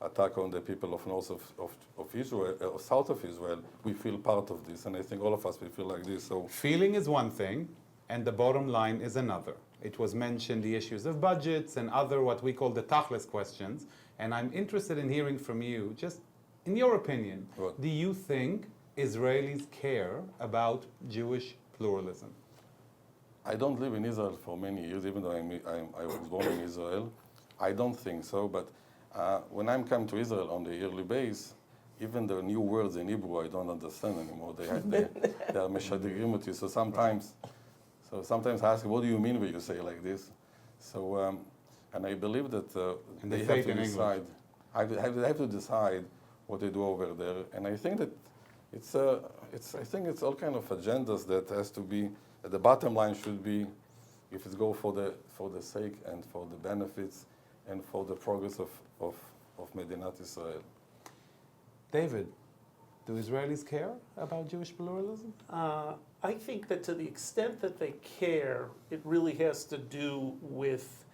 Speaker 8: attack on the people of north of Israel, or south of Israel, we feel part of this, and I think all of us will feel like this. So
Speaker 3: feeling is one thing, and the bottom line is another. It was mentioned the issues of budgets and other what we call the tachlis questions. And I'm interested in hearing from you, just in your opinion, do you think Israelis care about Jewish pluralism?
Speaker 8: I don't live in Israel for many years, even though I was born in Israel. I don't think so, but when I'm come to Israel on the yearly basis, even the new words in Hebrew I don't understand anymore. They are meshadegrim to you. So sometimes I ask, what do you mean when you say like this? So, and I believe that they have to decide. I have to decide what they do over there, and I think that I think it's all kind of agendas that has to be. The bottom line should be, if it's go for the sake and for the benefits and for the progress of Medinat Israel.
Speaker 3: David, do Israelis care about Jewish pluralism?
Speaker 6: I think that to the extent that they care, it really has to do with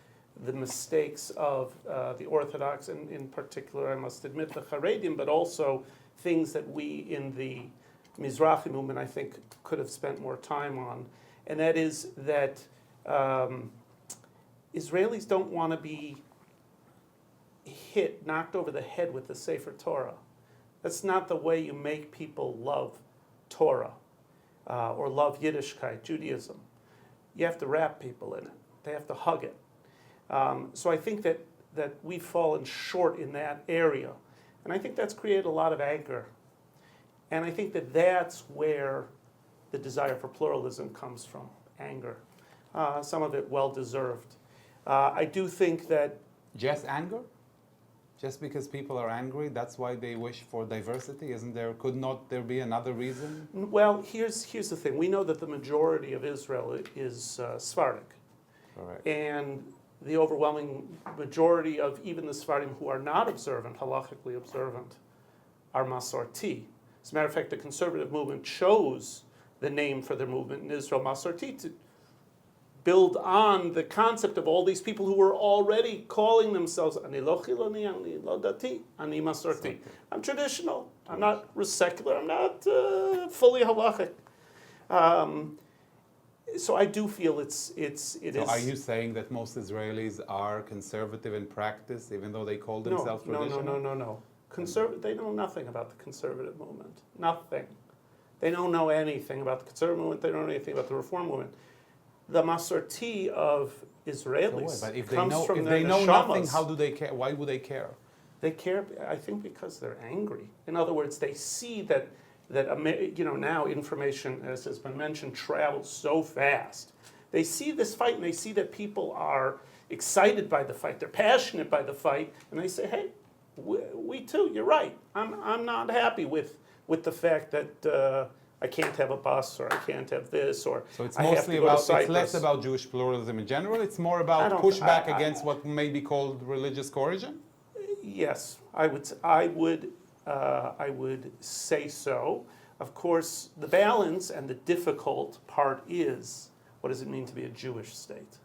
Speaker 6: the mistakes of the Orthodox, and in particular, I must admit, the Haredim, but also things that we in the Mizrachi movement, I think, could have spent more time on. And that is that Israelis don't want to be knocked over the head with the Sefer Torah. That's not the way you make people love Torah or love Yiddishkeit, Judaism. You have to wrap people in it. They have to hug it. So I think that we've fallen short in that area. And I think that's created a lot of anger. And I think that that's where the desire for pluralism comes from, anger. Some of it well-deserved. I do think that...
Speaker 3: Just anger? Just because people are angry, that's why they wish for diversity? Could not there be another reason?
Speaker 6: Well, here's the thing. We know that the majority of Israel is Sephardic.
Speaker 3: Correct.
Speaker 6: And the overwhelming majority of even the Sephardim who are not observant, halachically observant, are Masorti. As a matter of fact, the conservative movement chose the name for their movement in Israel, Masorti, to build on the concept of all these people who were already calling themselves Ani lo chiloni, Ani lo dati, Ani Masorti. I'm traditional. I'm not secular. I'm not fully halachic. So I do feel it is.
Speaker 3: Are you saying that most Israelis are conservative in practice, even though they call themselves traditional?
Speaker 6: No. They know nothing about the conservative movement. Nothing. They don't know anything about the conservative movement. They don't know anything about the reform movement. The Masorti of Israelis
Speaker 3: but if
Speaker 6: comes from
Speaker 3: if
Speaker 6: their
Speaker 3: they know
Speaker 6: neshamas.
Speaker 3: nothing, how do they care? Why would they care?
Speaker 6: They care, I think, because they're angry. In other words, they see that now information, as has been mentioned, travels so fast. They see this fight, and they see that people are excited by the fight. They're passionate by the fight, and they say, "Hey, we too. You're right. I'm not happy with the fact that I can't have a bus, or I can't have this, or
Speaker 3: so it's
Speaker 6: I have
Speaker 3: mostly
Speaker 6: to go to
Speaker 3: about. It's
Speaker 6: Cyprus."
Speaker 3: less about Jewish pluralism in general. It's more about pushback against what may be called religious coercion.
Speaker 6: Yes, I would say so. Of course, the balance and the difficult part is, what does it mean to be a Jewish state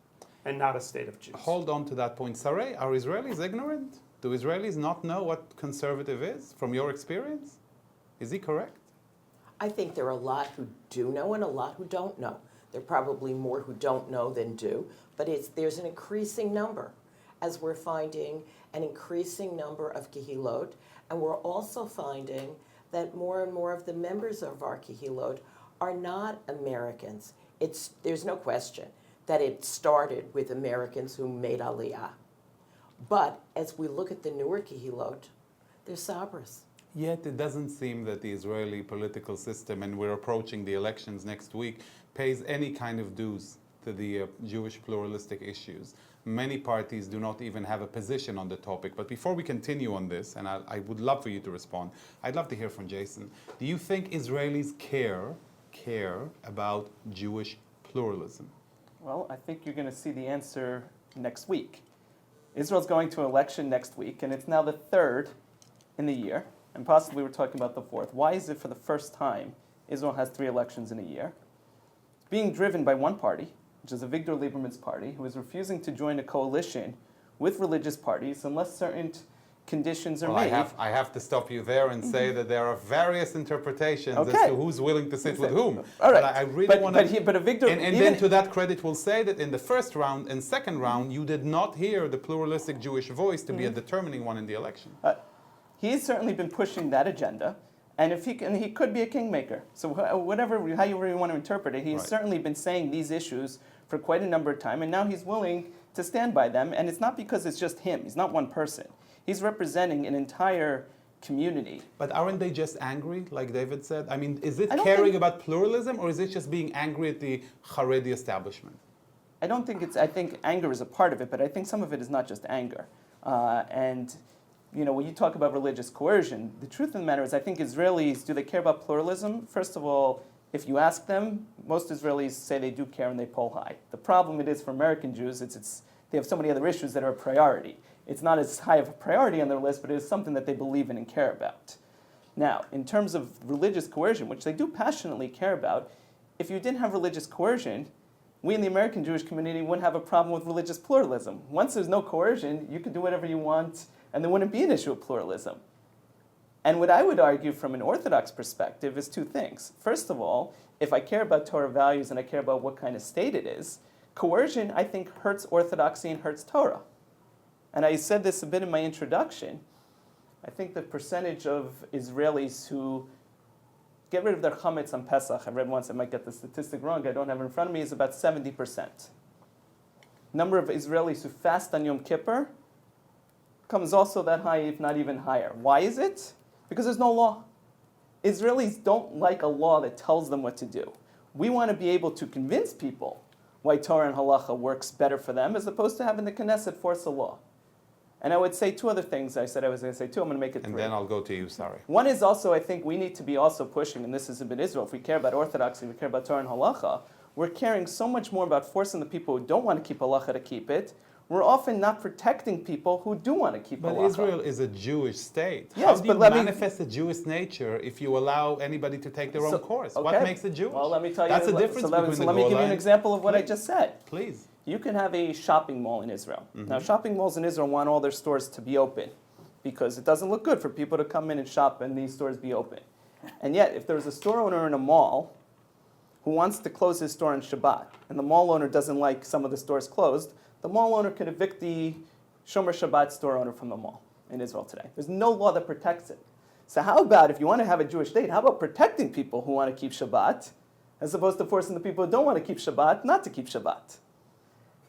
Speaker 6: and not a state of Jews?
Speaker 3: Hold on to that point. Saray, are Israelis ignorant? Do Israelis not know what conservative is, from your experience? Is he correct?
Speaker 5: I think there are a lot who do know and a lot who don't know. There are probably more who don't know than do, but there's an increasing number, as we're finding an increasing number of kehilot, and we're also finding that more and more of the members of our kehilot are not Americans. There's no question that it started with Americans who made Aliyah. But as we look at the newer kehilot, they're Sabras.
Speaker 3: Yet it doesn't seem that the Israeli political system, and we're approaching the elections next week, pays any kind of dues to the Jewish pluralistic issues. Many parties do not even have a position on the topic. But before we continue on this, and I would love for you to respond, I'd love to hear from Jason. Do you think Israelis care about Jewish pluralism?
Speaker 7: Well, I think you're going to see the answer next week. Israel's going to election next week, and it's now the third in the year, and possibly we're talking about the fourth. Why is it for the first time Israel has 3 elections in a year? It's being driven by one party, which is Avigdor Lieberman's party, who is refusing to join a coalition with religious parties unless certain conditions are made.
Speaker 3: I have to stop you there and say that there are various interpretations as to who's willing to sit with whom.
Speaker 7: All right.
Speaker 3: But I really want to...
Speaker 7: But Avigdor...
Speaker 3: And then to that credit, we'll say that in the first round and second round, you did not hear the pluralistic Jewish voice to be a determining one in the election.
Speaker 7: He's certainly been pushing that agenda, and he could be a kingmaker. So however you want to interpret it, he's certainly been saying these issues for quite a number of time, and now he's willing to stand by them. And it's not because it's just him. He's not one person. He's representing an entire community.
Speaker 3: But aren't they just angry, like David said? I mean, is it caring about pluralism, or is it just being angry at the Haredi establishment?
Speaker 7: I don't think I think anger is a part of it, but I think some of it is not just anger. And when you talk about religious coercion, the truth of the matter is I think Israelis, do they care about pluralism? First of all, if you ask them, most Israelis say they do care and they poll high. The problem it is for American Jews, they have so many other issues that are a priority. It's not as high of a priority on their list, but it is something that they believe in and care about. Now, in terms of religious coercion, which they do passionately care about, if you didn't have religious coercion, we in the American Jewish community wouldn't have a problem with religious pluralism. Once there's no coercion, you could do whatever you want, and there wouldn't be an issue of pluralism. And what I would argue from an Orthodox perspective is 2 things. First of all, if I care about Torah values and I care about what kind of state it is, Coercion, I think, hurts orthodoxy and hurts Torah. And I said this a bit in my introduction. I think the percentage of Israelis who get rid of their chametz on Pesach, I read once, I might get the statistic wrong, I don't have it in front of me, is about 70%. Number of Israelis who fast on Yom Kippur comes also that high, if not even higher. Why is it? Because there's no law. Israelis don't like a law that tells them what to do. We want to be able to convince people why Torah and Halacha works better for them, as opposed to having the Knesset force a law. And I would say two other things. I said I was going to say two, I'm going to make it three.
Speaker 3: And then I'll go to you, sorry.
Speaker 7: One is also, I think we need to be also pushing, and this is a bit Israel, if we care about Orthodoxy, we care about Torah and Halacha, we're caring so much more about forcing the people who don't want to keep Halacha to keep it. We're often not protecting people who do want to keep
Speaker 3: But
Speaker 7: Halacha.
Speaker 3: Israel is a Jewish state.
Speaker 7: Yes,
Speaker 3: How do you
Speaker 7: but let me-
Speaker 3: manifest the Jewish nature if you allow anybody to take their own course? What
Speaker 7: okay.
Speaker 3: makes it Jewish?
Speaker 7: Well, let me tell you.
Speaker 3: That's the difference
Speaker 7: let
Speaker 3: between
Speaker 7: me
Speaker 3: the
Speaker 7: give you an
Speaker 3: Golan-
Speaker 7: example of what I
Speaker 3: Please.
Speaker 7: just said.
Speaker 3: Please.
Speaker 7: You can have a shopping mall in Israel. Now, shopping malls in Israel want all their stores to be open because it doesn't look good for people to come in and shop and these stores be open. And yet, if there's a store owner in a mall who wants to close his store on Shabbat, and the mall owner doesn't like some of the stores closed, the mall owner can evict the Shomer Shabbat store owner from the mall in Israel today. There's no law that protects it. So how about, if you want to have a Jewish state, how about protecting people who want to keep Shabbat, as opposed to forcing the people who don't want to keep Shabbat not to keep Shabbat?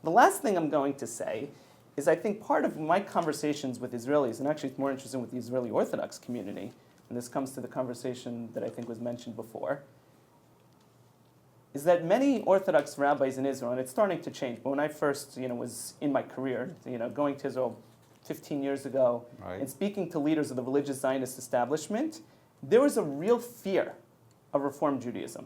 Speaker 7: The last thing I'm going to say is I think part of my conversations with Israelis, and actually it's more interesting with the Israeli Orthodox community, and this comes to the conversation that I think was mentioned before, is that many Orthodox rabbis in Israel, and it's starting to change, but when I first was in my career, going to Israel 15 years ago,
Speaker 3: Right.
Speaker 7: and speaking to leaders of the religious Zionist establishment, there was a real fear of Reform Judaism.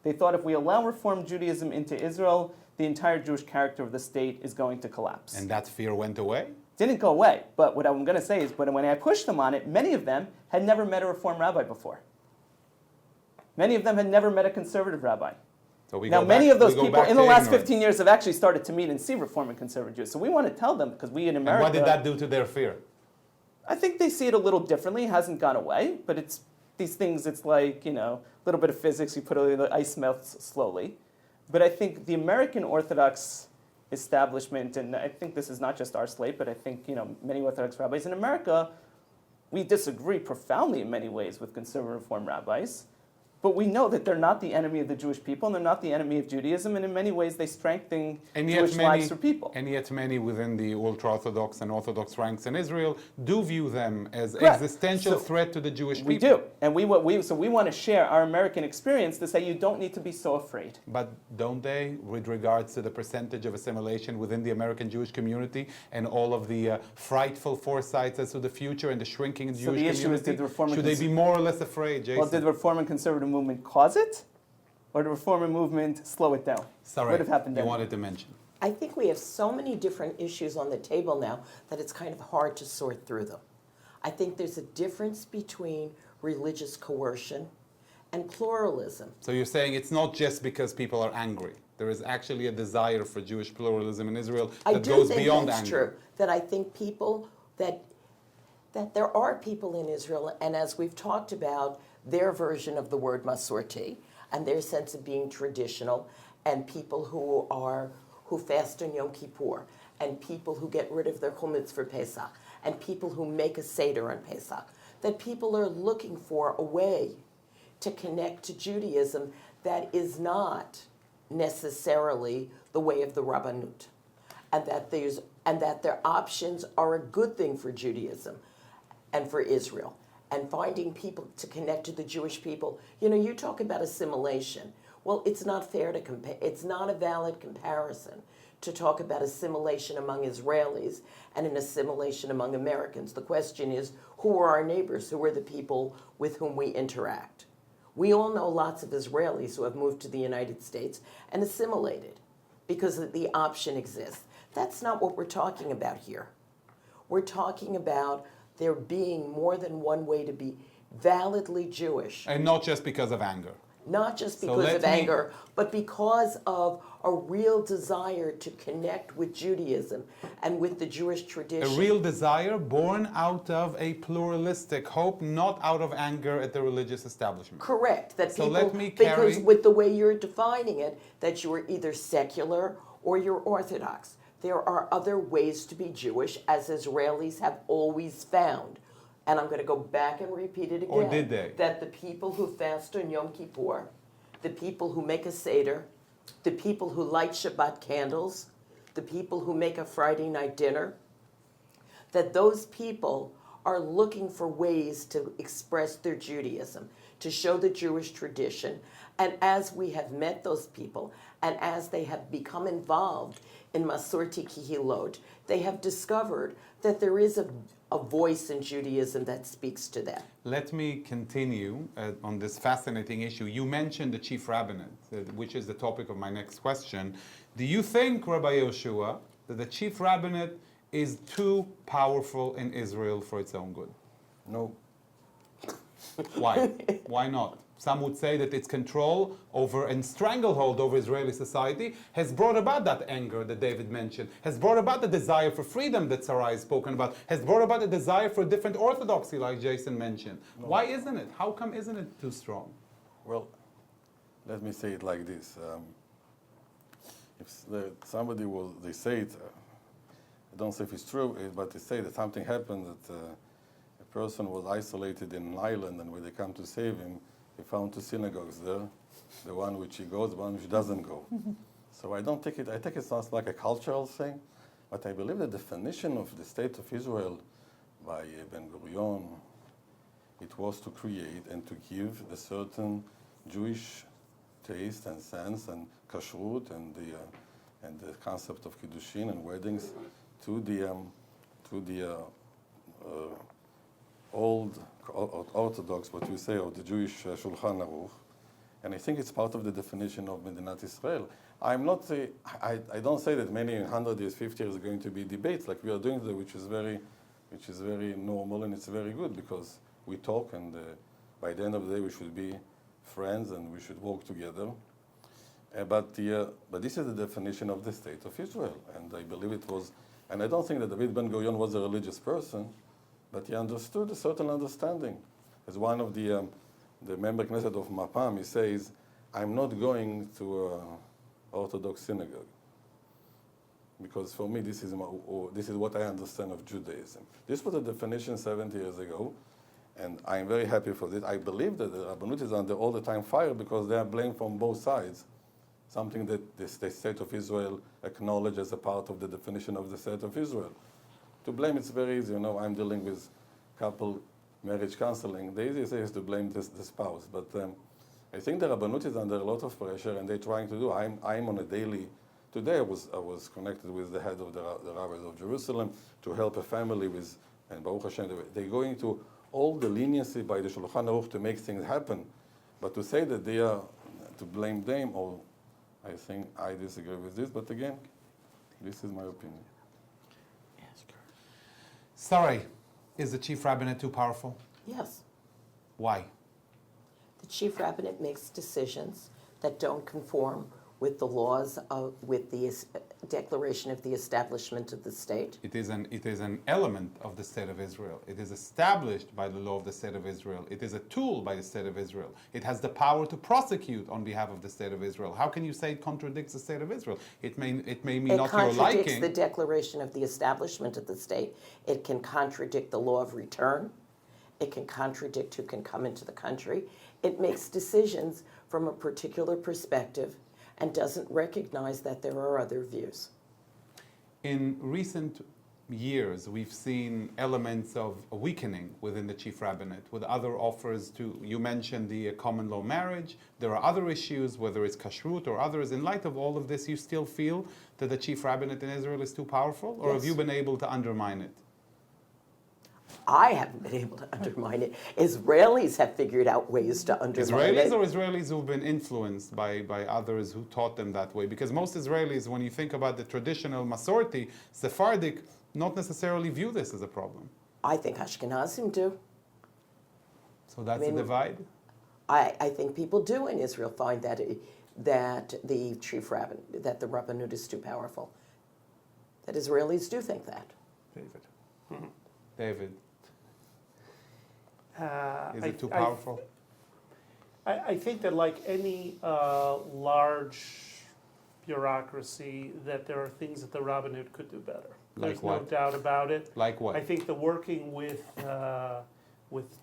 Speaker 7: They thought if we allow Reform Judaism into Israel, the entire Jewish character of the state is going to collapse.
Speaker 3: And that fear went away?
Speaker 7: Didn't go away, but what I'm going to say is, but when I pushed them on it, many of them had never met a Reform rabbi before. Many of them had never met a conservative rabbi.
Speaker 3: So we
Speaker 7: Now,
Speaker 3: go
Speaker 7: many
Speaker 3: back-
Speaker 7: of those
Speaker 3: we go
Speaker 7: people
Speaker 3: back
Speaker 7: in the
Speaker 3: to
Speaker 7: last
Speaker 3: ignorance.
Speaker 7: 15 years have actually started to meet and see Reform and conservative Jews. So we want to tell them, because we in
Speaker 3: And
Speaker 7: America...
Speaker 3: what did that do to their fear?
Speaker 7: I think they see it a little differently. It hasn't gone away, but it's these things, it's like, a little bit of physics, you put the ice melts slowly. But I think the American Orthodox establishment, and I think this is not just our slate, but I think, many Orthodox rabbis in America, we disagree profoundly in many ways with conservative Reform rabbis. But we know that they're not the enemy of the Jewish people, and they're not the enemy of Judaism, and in many ways they strengthen Jewish lives for people.
Speaker 3: And yet many within the ultra-Orthodox and Orthodox ranks in Israel do view them as
Speaker 7: Correct.
Speaker 3: existential
Speaker 7: So
Speaker 3: threat to the Jewish people.
Speaker 7: We do, and we want to share our American experience to say you don't need to be so afraid.
Speaker 3: But don't they, with regards to the percentage of assimilation within the American Jewish community and all of the frightful foresights as to the future and the shrinking in the
Speaker 7: So
Speaker 3: Jewish
Speaker 7: the issue is,
Speaker 3: community,
Speaker 7: did the Reform and
Speaker 3: should they be more or less afraid, Jason?
Speaker 7: Well, did the Reform and Conservative movement cause it, or did the Reform and movement slow it down?
Speaker 3: Sorry,
Speaker 7: What would have happened
Speaker 3: you
Speaker 7: then?
Speaker 3: wanted to mention.
Speaker 5: I think we have so many different issues on the table now that it's kind of hard to sort through them. I think there's a difference between religious coercion and pluralism.
Speaker 3: So you're saying it's not just because people are angry. There is actually a desire for Jewish pluralism in Israel
Speaker 5: I
Speaker 3: that
Speaker 5: do
Speaker 3: goes
Speaker 5: think
Speaker 3: beyond
Speaker 5: that's
Speaker 3: anger.
Speaker 5: true. That I think people that there are people in Israel, and as we've talked about, their version of the word masorti and their sense of being traditional, and people who fast on Yom Kippur, and people who get rid of their chumetz for Pesach, and people who make a seder on Pesach, that people are looking for a way to connect to Judaism that is not necessarily the way of the Rabbinate, and that their options are a good thing for Judaism and for Israel, and finding people to connect to the Jewish people. You talk about assimilation. Well, it's not fair to compare. It's not a valid comparison to talk about assimilation among Israelis and an assimilation among Americans. The question is, who are our neighbors? Who are the people with whom we interact? We all know lots of Israelis who have moved to the United States and assimilated because the option exists. That's not what we're talking about here. We're talking about there being more than one way to be validly Jewish.
Speaker 3: And not just because of anger.
Speaker 5: Not just
Speaker 3: So
Speaker 5: because
Speaker 3: let
Speaker 5: of
Speaker 3: me-
Speaker 5: anger, but because of a real desire to connect with Judaism and with the Jewish
Speaker 3: A
Speaker 5: tradition.
Speaker 3: real desire born out of a pluralistic hope, not out of anger at the religious establishment.
Speaker 5: Correct. That
Speaker 3: So
Speaker 5: people,
Speaker 3: let me
Speaker 5: because
Speaker 3: carry-
Speaker 5: with the way you're defining it, that you are either secular or you're Orthodox. There are other ways to be Jewish, as Israelis have always found. And I'm going to go back and repeat it again.
Speaker 3: Or did they?
Speaker 5: That the people who fast on Yom Kippur, the people who make a Seder, the people who light Shabbat candles, the people who make a Friday night dinner, that those people are looking for ways to express their Judaism, to show the Jewish tradition. And as we have met those people, and as they have become involved in Masorti Kihilot, they have discovered that there is a voice in Judaism that speaks to them.
Speaker 3: Let me continue on this fascinating issue. You mentioned the chief rabbinate, which is the topic of my next question. Do you think, Rabbi Yehoshua, that the chief rabbinate is too powerful in Israel for its own good?
Speaker 8: No.
Speaker 3: Why? Why not? Some would say that its control over and stranglehold over Israeli society has brought about that anger that David mentioned, has brought about the desire for freedom that Sarai has spoken about, has brought about the desire for a different orthodoxy like Jason mentioned. No. Why isn't it? How come isn't it too strong?
Speaker 8: Well, let me say it like this. Somebody will, they say it, I don't say if it's true, but they say that something happened, that a person was isolated in an island, and when they come to save him, he found 2 synagogues there, the one which he goes, the one which doesn't go. So I don't take it, I take it sounds like a cultural thing, but I believe the definition of the state of Israel by Ben Gurion, it was to create and to give a certain Jewish taste and sense and kashrut and the concept of kiddushin and weddings to the old Orthodox, what we say, or the Jewish Shulchan Aruch, and I think it's part of the definition of Medinat Israel. I'm not, I don't say that many 100 years, 50 years are going to be debates like we are doing today, which is very normal and it's very good because we talk and by the end of the day we should be friends and we should work together. But this is the definition of the state of Israel, and I believe it was, and I don't think that David Ben Gurion was a religious person, but he understood a certain understanding. As one of the member Knesset of Mapam, he says, I'm not going to an Orthodox synagogue, because for me this is what I understand of Judaism. This was a definition 70 years ago, and I'm very happy for this. I believe that the Rabbanut is under all the time fire because they are blamed from both sides, something that the state of Israel acknowledged as a part of the definition of the state of Israel. To blame, it's very easy. I'm dealing with couple marriage counseling. The easiest is to blame the spouse. But I think the Rabbanut is under a lot of pressure, and they're trying to do. I'm on a daily. Today I was connected with the head of the rabbis of Jerusalem to help a family with, and Baruch Hashem, they're going to all the leniency by the Shulchan Aruch to make things happen. But to say that they are to blame them, or I think I disagree with this. But again, this is my opinion.
Speaker 3: Sarai, is the chief rabbinate too powerful?
Speaker 5: Yes.
Speaker 3: Why?
Speaker 5: The chief rabbinate makes decisions that don't conform with the laws with the declaration of the establishment of the state.
Speaker 3: It is an element of the state of Israel. It is established by the law of the state of Israel. It is a tool by the state of Israel. It has the power to prosecute on behalf of the state of Israel. How can you say it contradicts the state of Israel? It may be not your liking.
Speaker 5: It contradicts the declaration of the establishment of the state. It can contradict the law of return. It can contradict who can come into the country. It makes decisions from a particular perspective and doesn't recognize that there are other views.
Speaker 3: In recent years, we've seen elements of a weakening within the chief rabbinate with other offers to, you mentioned the common law marriage, there are other issues, whether it's kashrut or others. In light of all of this, you still feel that the chief rabbinate in Israel is too powerful, or
Speaker 5: Yes.
Speaker 3: have you been able to undermine it?
Speaker 5: I haven't been able to undermine it. Israelis have figured out ways to undermine
Speaker 3: Israelis
Speaker 5: it.
Speaker 3: or Israelis who've been influenced by others who taught them that way? Because most Israelis, when you think about the traditional Masorti, Sephardic, not necessarily view this as a problem.
Speaker 5: I think Ashkenazim do.
Speaker 3: So that's
Speaker 5: I mean,
Speaker 3: a divide?
Speaker 5: I think people do in Israel find that the chief rabbinate, that the Rabbanut is too powerful. That Israelis do think that.
Speaker 3: David. David. Is
Speaker 6: I-
Speaker 3: it too
Speaker 6: I-
Speaker 3: powerful?
Speaker 6: I think that like any large bureaucracy that there are things that the Rabbinate could do better.
Speaker 3: Like
Speaker 6: There's
Speaker 3: what?
Speaker 6: no doubt about it.
Speaker 3: Like what?
Speaker 6: I think the working with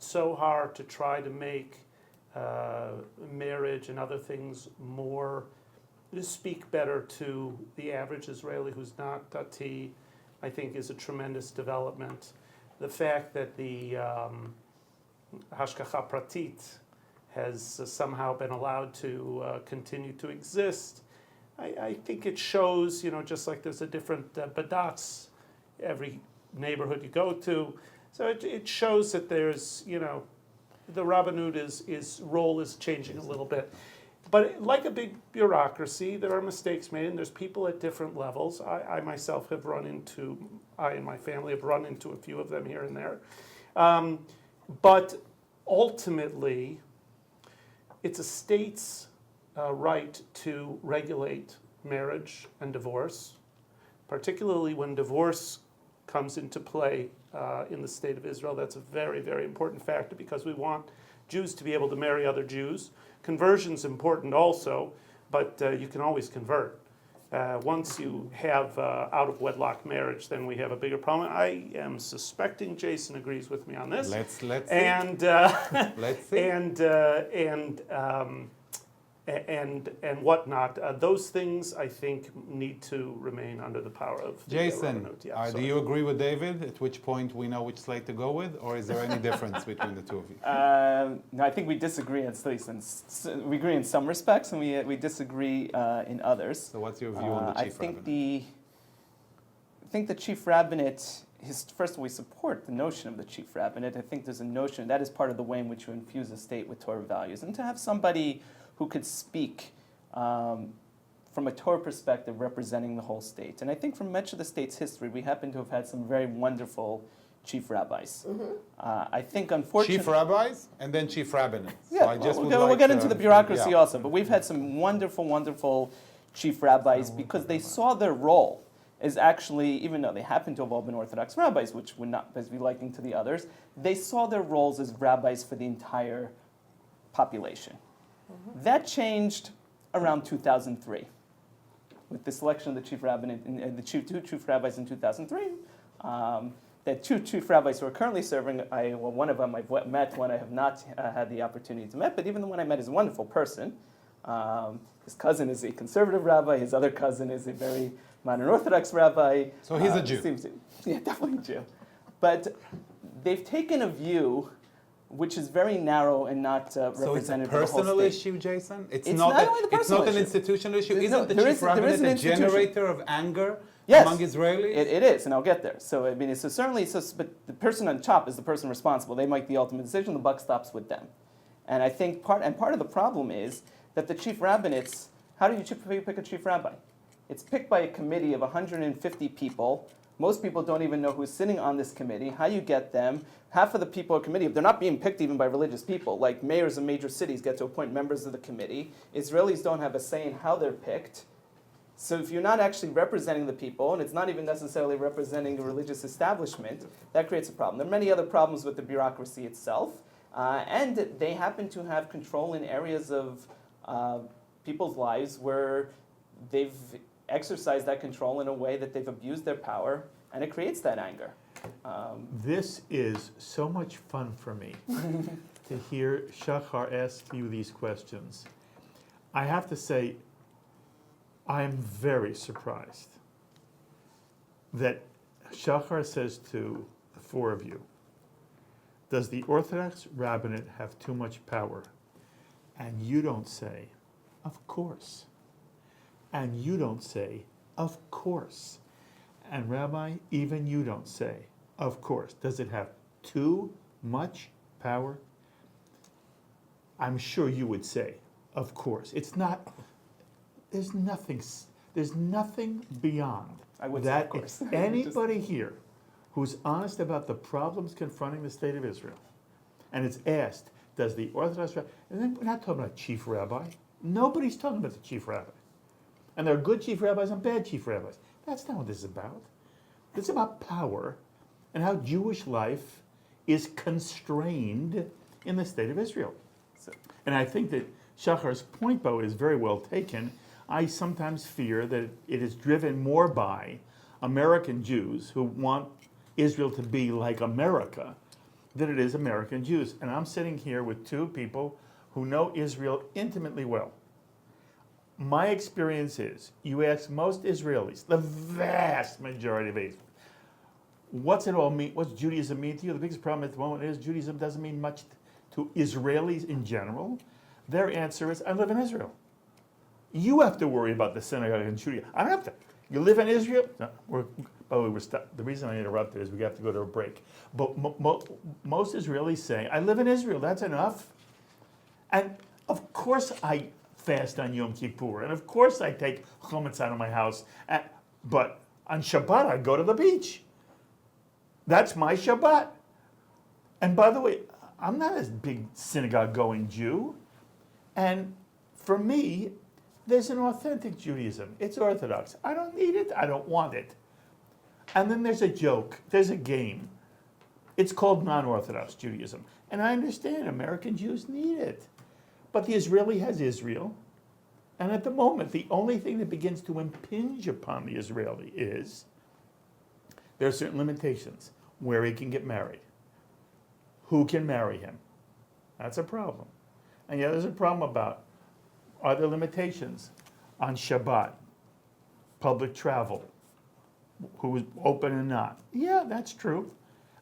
Speaker 6: Shahar to try to make marriage and other things more, to speak better to the average Israeli who's not Dati, I think is a tremendous development. The fact that the Hashgacha Pratit has somehow been allowed to continue to exist, I think it shows, just like there's a different badats every neighborhood you go to. So it shows that there's, the Rabbinate is role is changing a little bit. But like a big bureaucracy, there are mistakes made, and there's people at different levels. I myself have I and my family have run into a few of them here and there. But ultimately, it's a state's right to regulate marriage and divorce, particularly when divorce comes into play in the state of Israel. That's a very, very important factor because we want Jews to be able to marry other Jews. Conversion's important also, but you can always convert. Once you have out-of-wedlock marriage, then we have a bigger problem. I am suspecting Jason agrees with me on this.
Speaker 3: Let's see.
Speaker 6: And
Speaker 3: Let's see.
Speaker 6: and whatnot. Those things I think need to remain under the power of the
Speaker 3: Jason,
Speaker 6: Rabbinate. Yeah,
Speaker 3: do you agree with David? At which point we know which slate to go with, or is there any difference between the two of you?
Speaker 7: No, I think we disagree at least. We agree in some respects, and we disagree in others.
Speaker 3: So what's your view on the chief rabbinate?
Speaker 7: I think the chief rabbinate. First of all, we support the notion of the chief rabbinate. I think there's a notion that is part of the way in which you infuse a state with Torah values, and to have somebody who could speak from a Torah perspective representing the whole state. And I think from much of the state's history, we happen to have had some very wonderful chief rabbis. I think, unfortunately...
Speaker 3: Chief rabbis and then chief rabbinates.
Speaker 7: Yeah,
Speaker 3: So
Speaker 7: we'll get into the bureaucracy also, but we've had some wonderful, wonderful chief rabbis because they saw their role as actually, even though they happen to have all been Orthodox rabbis, which would not be liking to the others, they saw their roles as rabbis for the entire population. That changed around 2003 with the selection of the chief rabbinate and the two chief rabbis in 2003. The two chief rabbis who are currently serving, one of them I've met, one I have not had the opportunity to meet, but even the one I met is a wonderful person. His cousin is a conservative rabbi, his other cousin is a very modern Orthodox rabbi.
Speaker 3: So he's a Jew.
Speaker 7: Yeah, definitely a Jew. But they've taken a view which is very narrow and not representative of the whole state.
Speaker 3: So it's a personal issue, Jason? It's
Speaker 7: not only the
Speaker 3: it's not
Speaker 7: personal
Speaker 3: an
Speaker 7: issue.
Speaker 3: institutional issue? Isn't the
Speaker 7: there
Speaker 3: chief
Speaker 7: is an
Speaker 3: rabbinate a
Speaker 7: institution.
Speaker 3: generator of anger
Speaker 7: Yes,
Speaker 3: among Israelis?
Speaker 7: It is, and I'll get there. So I mean, it's certainly, but the person on top is the person responsible. They make the ultimate decision. The buck stops with them. And I think part of the problem is that the chief rabbinates. How do you pick a chief rabbi? It's picked by a committee of 150 people. Most people don't even know who's sitting on this committee, how you get them. Half of the people in the committee, they're not being picked even by religious people. Like mayors of major cities get to appoint members of the committee. Israelis don't have a say in how they're picked. So if you're not actually representing the people, and it's not even necessarily representing the religious establishment, that creates a problem. There are many other problems with the bureaucracy itself, and they happen to have control in areas of people's lives where they've exercised that control in a way that they've abused their power, and it creates that anger.
Speaker 2: This is so much fun for me to hear Shahar ask you these questions. I have to say, I'm very surprised that Shahar says to the four of you, does the Orthodox rabbinate have too much power? And you don't say, of course. And you don't say, of course. And Rabbi, even you don't say, of course. Does it have too much power? I'm sure you would say, of course. It's not, there's nothing beyond
Speaker 7: I would say,
Speaker 2: that.
Speaker 7: of course.
Speaker 2: If anybody here who's honest about the problems confronting the state of Israel, and it's asked, does the Orthodox rabbi, and then we're not talking about chief rabbi. Nobody's talking about the chief rabbi. And there are good chief rabbis and bad chief rabbis. That's not what this is about. It's about power and how Jewish life is constrained in the state of Israel. And I think that Shahar's point, Bo, is very well taken. I sometimes fear that it is driven more by American Jews who want Israel to be like America than it is American Jews. And I'm sitting here with two people who know Israel intimately well. My experience is, you ask most Israelis, the vast majority of Israelis, what's it all mean? What's Judaism mean to you? The biggest problem at the moment is Judaism doesn't mean much to Israelis in general. Their answer is, I live in Israel. You have to worry about the synagogue in Judea. I don't have to. You live in Israel? No, by the way, the reason I interrupted is we have to go to a break. But most Israelis say, I live in Israel, that's enough. And of course I fast on Yom Kippur, and of course I take chametz out of my house. But on Shabbat I go to the beach. That's my Shabbat. And by the way, I'm not a big synagogue-going Jew. And for me, there's an authentic Judaism. It's Orthodox. I don't need it. I don't want it. And then there's a joke. There's a game. It's called non-Orthodox Judaism. And I understand American Jews need it. But the Israeli has Israel. And at the moment, the only thing that begins to impinge upon the Israeli is there are certain limitations. Where he can get married. Who can marry him? That's a problem. And yet there's a problem about, are there limitations on Shabbat, public travel, who is open and not? Yeah, that's true.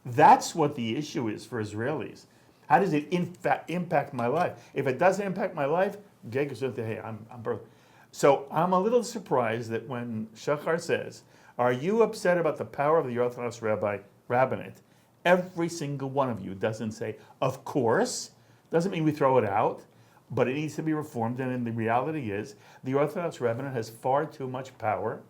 Speaker 2: That's what the issue is for Israelis. How does it impact my life? If it doesn't impact my life, hey, I'm birth. So I'm a little surprised that when Shahar says, are you upset about the power of the Orthodox Rabbinate? Every single one of you doesn't say, of course. Doesn't mean we throw it out, but it needs to be reformed. And the reality is, the Orthodox Rabbinate has far too much power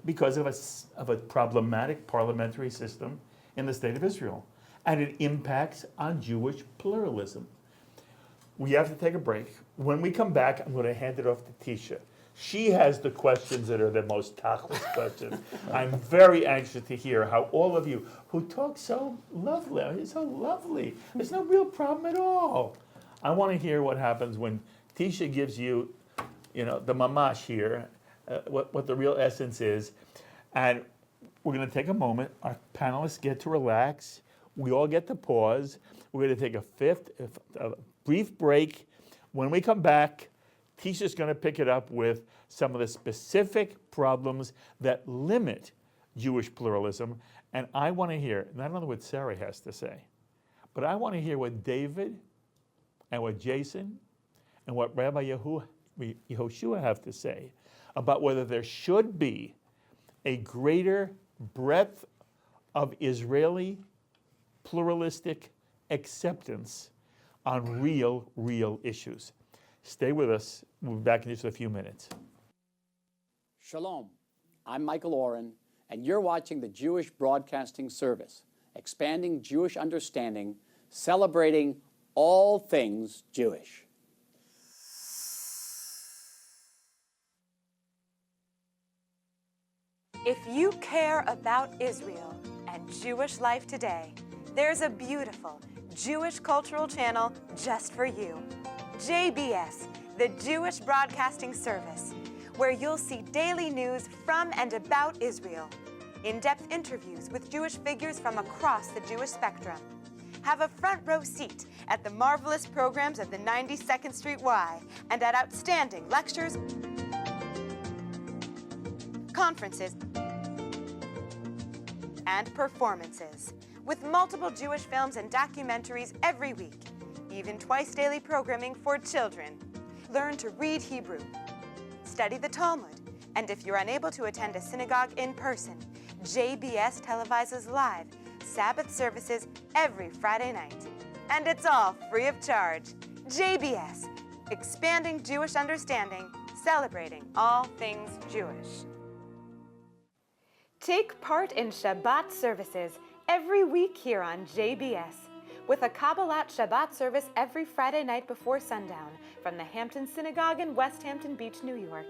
Speaker 2: because of a problematic parliamentary system in the state of Israel. And it impacts on Jewish pluralism. We have to take a break. When we come back, I'm going to hand it off to Teisha. She has the questions that are the most tachlis questions. I'm very anxious to hear how all of you who talk so lovely, there's no real problem at all. I want to hear what happens when Teisha gives you, the mamash here, what the real essence is. And we're going to take a moment. Our panelists get to relax. We all get to pause. We're going to take a brief break. When we come back, Teisha's going to pick it up with some of the specific problems that limit Jewish pluralism. And I want to hear, not only what Sarah has to say, but I want to hear what David and what Jason and what Rabbi Yehoshua have to say about whether there should be a greater breadth of Israeli pluralistic acceptance on real issues. Stay with us. We'll be back in just a few minutes.
Speaker 9: Shalom. I'm Michael Oren, and you're watching the Jewish Broadcasting Service, expanding Jewish understanding, celebrating all things Jewish.
Speaker 1: If you care about Israel and Jewish life today, there's a beautiful Jewish cultural channel just for you. JBS, the Jewish Broadcasting Service, where you'll see daily news from and about Israel, in-depth interviews with Jewish figures from across the Jewish spectrum. Have a front row seat at the marvelous programs of the 92nd Street Y and at outstanding lectures, conferences, and performances, with multiple Jewish films and documentaries every week, even twice daily programming for children. Learn to read Hebrew, study the Talmud, and if you're unable to attend a synagogue in person, JBS televises live Sabbath services every Friday night. And it's all free of charge. JBS, expanding Jewish understanding, celebrating all things Jewish. Take part in Shabbat services every week here on JBS, with a Kabbalat Shabbat service every Friday night before sundown from the Hampton Synagogue in West Hampton Beach, New York,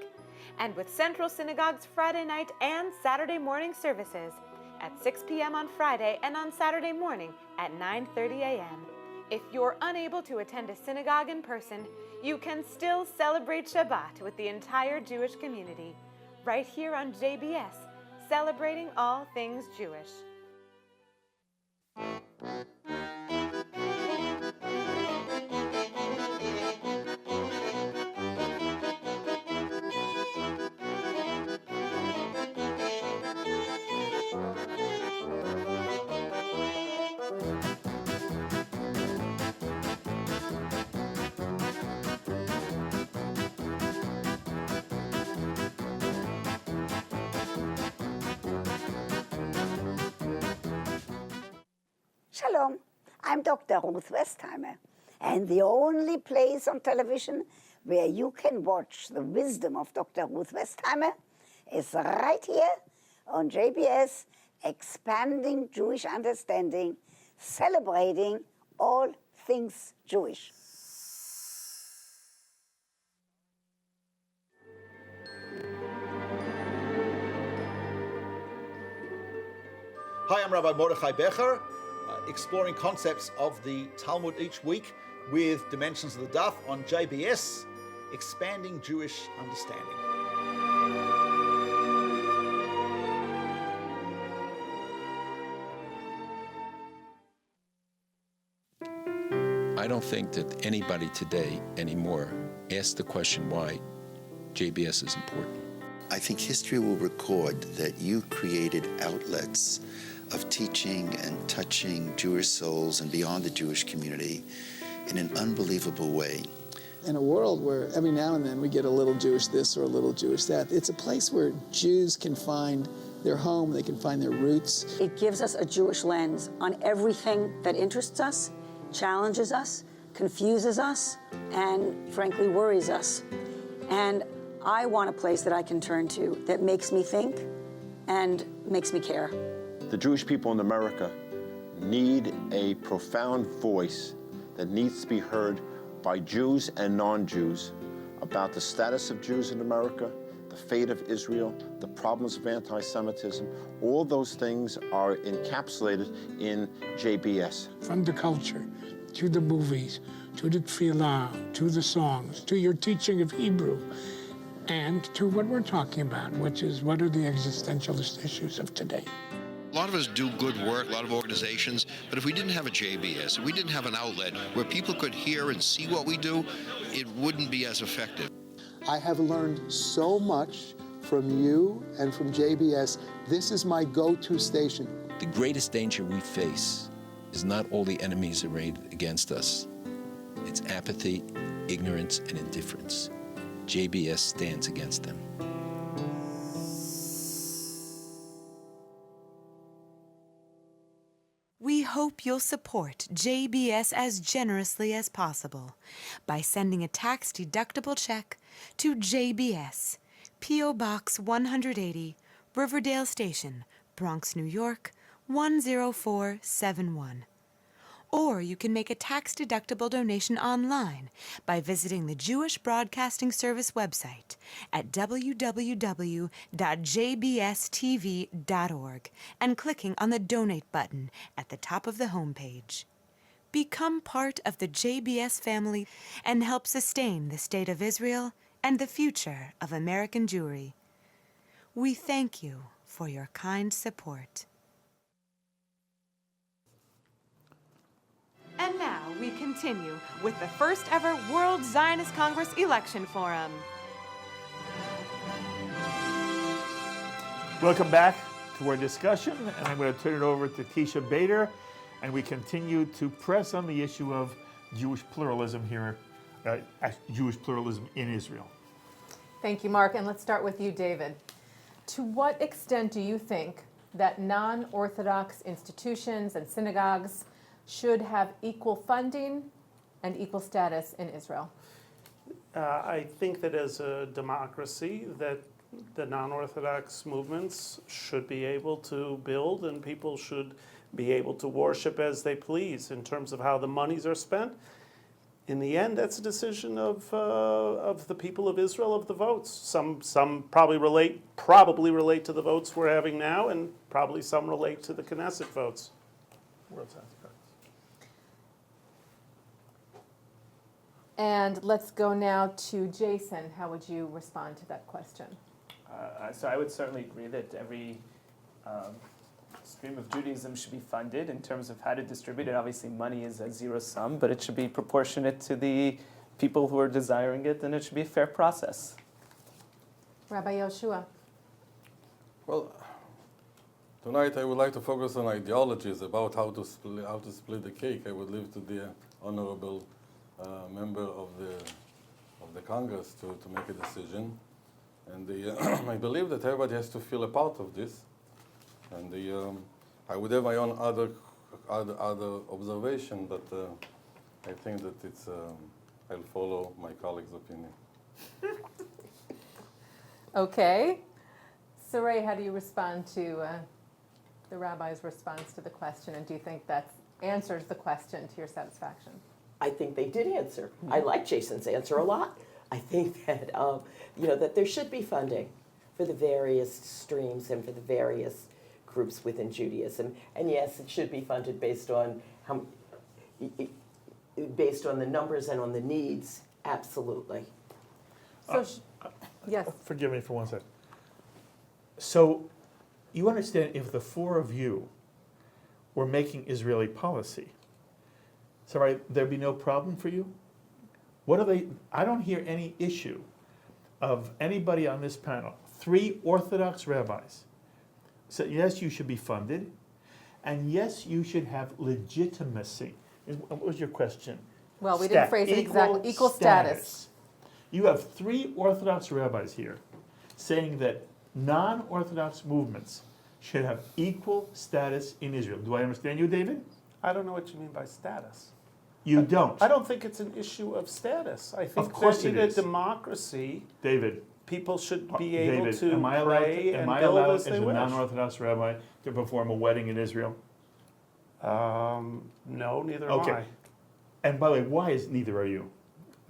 Speaker 1: and with Central Synagogue's Friday night and Saturday morning services at 6 p.m. on Friday and on Saturday morning at 9:30 a.m. If you're unable to attend a synagogue in person, you can still celebrate Shabbat with the entire Jewish community, right here on JBS, celebrating all things Jewish.
Speaker 10: Shalom, I'm Dr. Ruth Westheimer, and the only place on television where you can watch the wisdom of Dr. Ruth Westheimer is right here on JBS, expanding Jewish understanding, celebrating all things Jewish.
Speaker 11: Hi, I'm Rabbi Mordechai Becher, exploring concepts of the Talmud each week with Dimensions of the Daf on JBS, expanding Jewish understanding.
Speaker 12: I don't think that anybody today anymore asks the question why JBS is important.
Speaker 13: I think history will record that you created outlets of teaching and touching Jewish souls and beyond the Jewish community in an unbelievable way.
Speaker 14: In a world where every now and then we get a little Jewish this or a little Jewish that, it's a place where Jews can find their home, they can find their roots.
Speaker 15: It gives us a Jewish lens on everything that interests us, challenges us, confuses us, and frankly worries us. And I want a place that I can turn to that makes me think and makes me care.
Speaker 16: The Jewish people in America need a profound voice that needs to be heard by Jews and non-Jews about the status of Jews in America, the fate of Israel, the problems of anti-Semitism. All those things are encapsulated in JBS.
Speaker 17: From the culture, to the movies, to the tefillah, to the songs, to your teaching of Hebrew, and to what we're talking about, which is what are the existentialist issues of today.
Speaker 18: A lot of us do good work, a lot of organizations, but if we didn't have a JBS, if we didn't have an outlet where people could hear and see what we do, it wouldn't be as effective.
Speaker 19: I have learned so much from you and from JBS. This is my go-to station.
Speaker 12: The greatest danger we face is not all the enemies arrayed against us. It's apathy, ignorance, and indifference. JBS stands against them.
Speaker 1: We hope you'll support JBS as generously as possible by sending a tax-deductible check to JBS, P.O. Box 180, Riverdale Station, Bronx, New York, 10471. Or you can make a tax-deductible donation online by visiting the Jewish Broadcasting Service website at www.jbstv.org and clicking on the Donate button at the top of the homepage. Become part of the JBS family and help sustain the state of Israel and the future of American Jewry. We thank you for your kind support. And now we continue with the first ever World Zionist Congress Election Forum.
Speaker 2: Welcome back to our discussion, and I'm going to turn it over to Teisha Bader, and we continue to press on the issue of Jewish pluralism here, Jewish pluralism in Israel.
Speaker 4: Thank you, Mark, and let's start with you, David. To what extent do you think that non-Orthodox institutions and synagogues should have equal funding and equal status in Israel?
Speaker 6: I think that as a democracy, that the non-Orthodox movements should be able to build, and people should be able to worship as they please in terms of how the monies are spent. In the end, that's a decision of the people of Israel, of the votes. Some probably relate to the votes we're having now, and probably some relate to the Knesset votes.
Speaker 4: And let's go now to Jason. How would you respond to that question?
Speaker 7: So I would certainly agree that every stream of Judaism should be funded in terms of how to distribute it. Obviously, money is a zero sum, but it should be proportionate to the people who are desiring it, and it should be a fair process.
Speaker 4: Rabbi Yoshua.
Speaker 8: Well, tonight I would like to focus on ideologies about how to split the cake. I would leave to the honorable member of the Congress to make a decision. And I believe that everybody has to feel a part of this. And I would have my own other observation, but I think that I'll follow my colleague's opinion.
Speaker 4: Okay. Saray, how do you respond to the rabbi's response to the question, and do you think that answers the question to your satisfaction?
Speaker 5: I think they did answer. I like Jason's answer a lot. I think that that there should be funding for the various streams and for the various groups within Judaism, and yes, it should be funded based on the numbers and on the needs. Absolutely.
Speaker 4: So, yes.
Speaker 2: Forgive me for one second. So, you understand if the four of you were making Israeli policy, so right, there'd be no problem for you? What are they? I don't hear any issue of anybody on this panel. 3 Orthodox rabbis said, yes, you should be funded, and yes, you should have legitimacy. What was your question?
Speaker 4: Well, we didn't phrase it exactly. Equal status.
Speaker 2: You have 3 Orthodox rabbis here saying that non-Orthodox movements should have equal status in Israel. Do I understand you, David?
Speaker 6: I don't know what you mean by status.
Speaker 2: You don't.
Speaker 6: I don't think it's an issue of status. I think
Speaker 2: Of course
Speaker 6: that
Speaker 2: it
Speaker 6: in
Speaker 2: is.
Speaker 6: a democracy,
Speaker 2: David,
Speaker 6: people should be able
Speaker 2: David,
Speaker 6: to
Speaker 2: am I allowed
Speaker 6: pray
Speaker 2: to,
Speaker 6: and
Speaker 2: am I
Speaker 6: build
Speaker 2: allowed
Speaker 6: as
Speaker 2: as
Speaker 6: they
Speaker 2: a
Speaker 6: wish.
Speaker 2: non-Orthodox rabbi to perform a wedding in Israel?
Speaker 6: No, neither
Speaker 2: Okay.
Speaker 6: am I.
Speaker 2: And by the way, why is neither are you?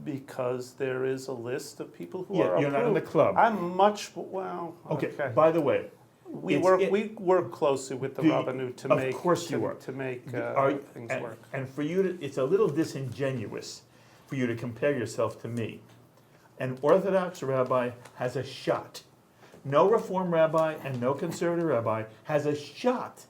Speaker 6: Because there is a list of people who
Speaker 2: Yeah,
Speaker 6: are
Speaker 2: you're not in the
Speaker 6: approved.
Speaker 2: club.
Speaker 6: I'm much, well,
Speaker 2: Okay. By the way,
Speaker 6: We
Speaker 2: it's-
Speaker 6: work closely with the Rabbinate to
Speaker 2: of
Speaker 6: make
Speaker 2: course you are.
Speaker 6: to make things
Speaker 2: and,
Speaker 6: work.
Speaker 2: And for you to, it's a little disingenuous for you to compare yourself to me. An Orthodox rabbi has a shot. No Reform rabbi and no Conservative rabbi has a shot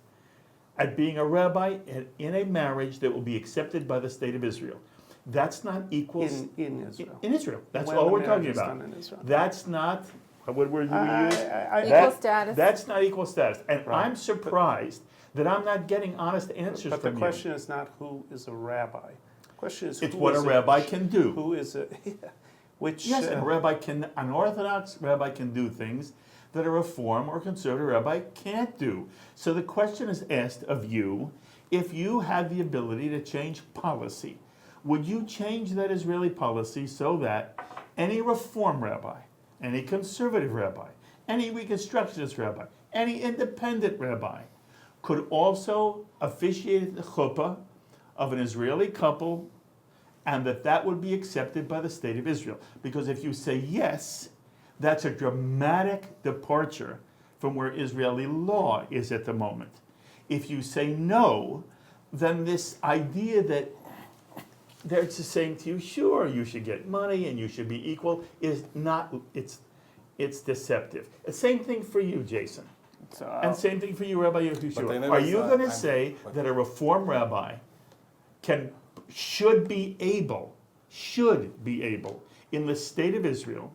Speaker 2: at being a rabbi in a marriage that will be accepted by the state of Israel. That's not equal.
Speaker 6: In Israel.
Speaker 2: In Israel. That's
Speaker 6: When
Speaker 2: all
Speaker 6: the
Speaker 2: we're talking
Speaker 6: marriage is
Speaker 2: about.
Speaker 6: done in Israel.
Speaker 2: That's not, what word you use?
Speaker 4: Equal status.
Speaker 2: That's not equal status. And
Speaker 6: Right.
Speaker 2: I'm surprised that I'm not getting honest answers
Speaker 6: But
Speaker 2: from
Speaker 6: the
Speaker 2: you.
Speaker 6: question is not who is a rabbi. The question is
Speaker 2: It's
Speaker 6: who
Speaker 2: what a
Speaker 6: is
Speaker 2: rabbi can do.
Speaker 6: Who is a which
Speaker 2: Yes, and an Orthodox rabbi can do things that a Reform or Conservative rabbi can't do. So the question is asked of you, if you had the ability to change policy, would you change that Israeli policy so that any Reform rabbi, any Conservative rabbi, any Reconstructionist rabbi, any independent rabbi could also officiate at the chuppah of an Israeli couple, and that would be accepted by the state of Israel? Because if you say yes, that's a dramatic departure from where Israeli law is at the moment. If you say no, then this idea that they're just saying to you, sure, you should get money and you should be equal, is not, it's deceptive. The same thing for you, Jason. And same thing for you, Rabbi Yehoshua. Are you going to say that a Reform rabbi should be able in the state of Israel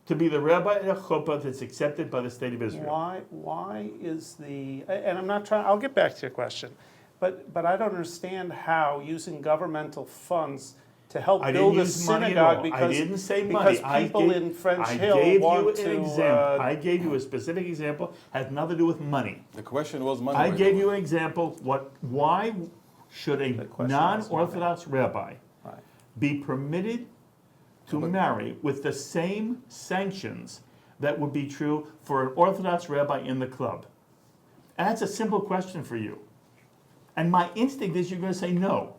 Speaker 2: to be the rabbi at a chuppah that's accepted by the state of Israel?
Speaker 6: Why is the, and I'm not trying, I'll get back to your question, but I don't understand how using governmental funds to help build a synagogue
Speaker 2: I didn't say money.
Speaker 6: because people in French Hill want to.
Speaker 2: I gave you a specific example, has nothing to do with money.
Speaker 8: The question was money.
Speaker 2: I gave you an example, why should a non-Orthodox rabbi be permitted to marry with the same sanctions that would be true for an Orthodox rabbi in the club? And that's a simple question for you. And my instinct is you're going to say no.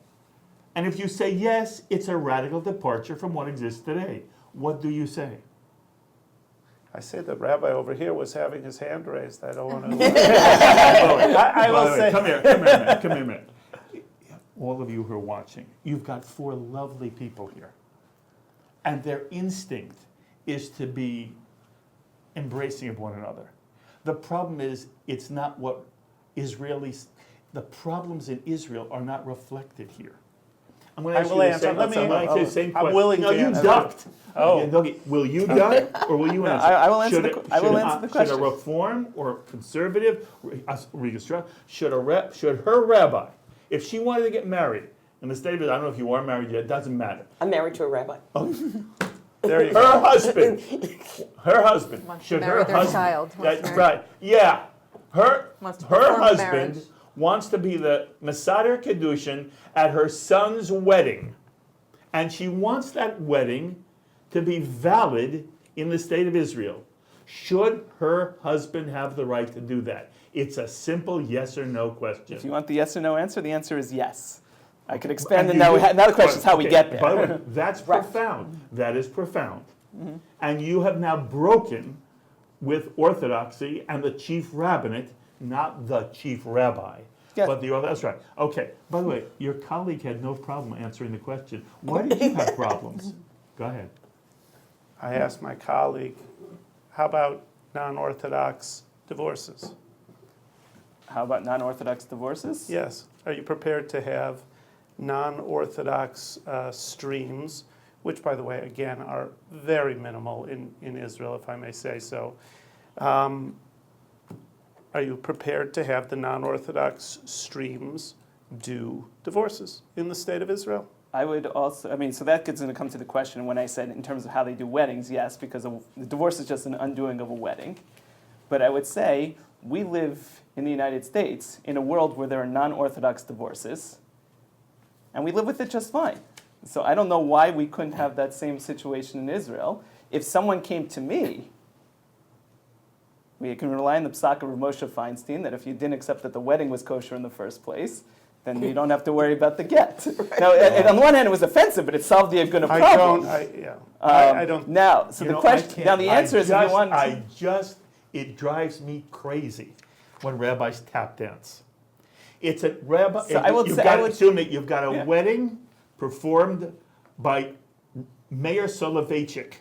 Speaker 2: And if you say yes, it's a radical departure from what exists today. What do you say?
Speaker 6: I say the rabbi over here was having his hand raised. I don't want to. I will say.
Speaker 2: Come here a minute. All of you who are watching, you've got 4 lovely people here. and their instinct is to be embracing of one another. The problem is, it's not what Israelis, the problems in Israel are not reflected here. I'm going to ask you the same,
Speaker 6: Let me
Speaker 2: ask you the same question.
Speaker 6: I'm willing
Speaker 2: no,
Speaker 6: to
Speaker 2: you
Speaker 6: answer.
Speaker 2: ducked.
Speaker 6: Oh.
Speaker 2: Yeah, okay. Will you duck or will you answer?
Speaker 7: I will answer
Speaker 2: Should
Speaker 7: I will answer the question.
Speaker 2: Should a reform or conservative reconstruct, should her rabbi, if she wanted to get married in the state of Israel, I don't know if you are married yet, it doesn't matter.
Speaker 5: I'm married to a rabbi.
Speaker 2: There you go. Her husband
Speaker 4: Wants to
Speaker 2: should
Speaker 4: marry
Speaker 2: her
Speaker 4: their
Speaker 2: husband,
Speaker 4: child. Wants to marry-
Speaker 2: right, yeah. Her
Speaker 4: Wants to
Speaker 2: her
Speaker 4: perform the
Speaker 2: husband
Speaker 4: marriage.
Speaker 2: wants to be the Mesader Kedushin at her son's wedding. And she wants that wedding to be valid in the state of Israel. Should her husband have the right to do that? It's a simple yes or no question.
Speaker 7: If you want the yes or no answer, the answer is yes. I could expand
Speaker 2: And
Speaker 7: it
Speaker 2: you
Speaker 7: now.
Speaker 2: do-
Speaker 7: Now the question is how we
Speaker 2: okay,
Speaker 7: get there.
Speaker 2: By the way, that's profound. That is profound. And you have now broken with Orthodoxy and the chief rabbinate, not the chief rabbi,
Speaker 7: Yes.
Speaker 2: but the Orthodox. That's right. Okay. By the way, your colleague had no problem answering the question. Why did you have problems? Go ahead.
Speaker 6: I asked my colleague, how about non-Orthodox divorces?
Speaker 7: How about non-Orthodox divorces?
Speaker 6: Yes. Are you prepared to have non-Orthodox streams, which, by the way, again, are very minimal in Israel, if I may say so? Are you prepared to have the non-Orthodox streams do divorces in the state of Israel?
Speaker 7: I would also, so that gets going to come to the question when I said in terms of how they do weddings, yes, because the divorce is just an undoing of a wedding. But I would say we live in the United States in a world where there are non-Orthodox divorces, and we live with it just fine. So I don't know why we couldn't have that same situation in Israel. If someone came to me, we can rely on the psak of Moshe Feinstein that if you didn't accept that the wedding was kosher in the first place, then you don't have to worry about the get. Now, on the one hand, it was offensive, but it solved the Aguna problem.
Speaker 6: I don't.
Speaker 7: Now, so the question. Now, the answer is, if you want.
Speaker 2: It drives me crazy when rabbis tap dance. It's a rabbi.
Speaker 7: So I would
Speaker 2: you've
Speaker 7: say,
Speaker 2: got,
Speaker 7: I would,
Speaker 2: assume that you've got a
Speaker 7: yeah.
Speaker 2: wedding performed by Mayor Soloveitchik.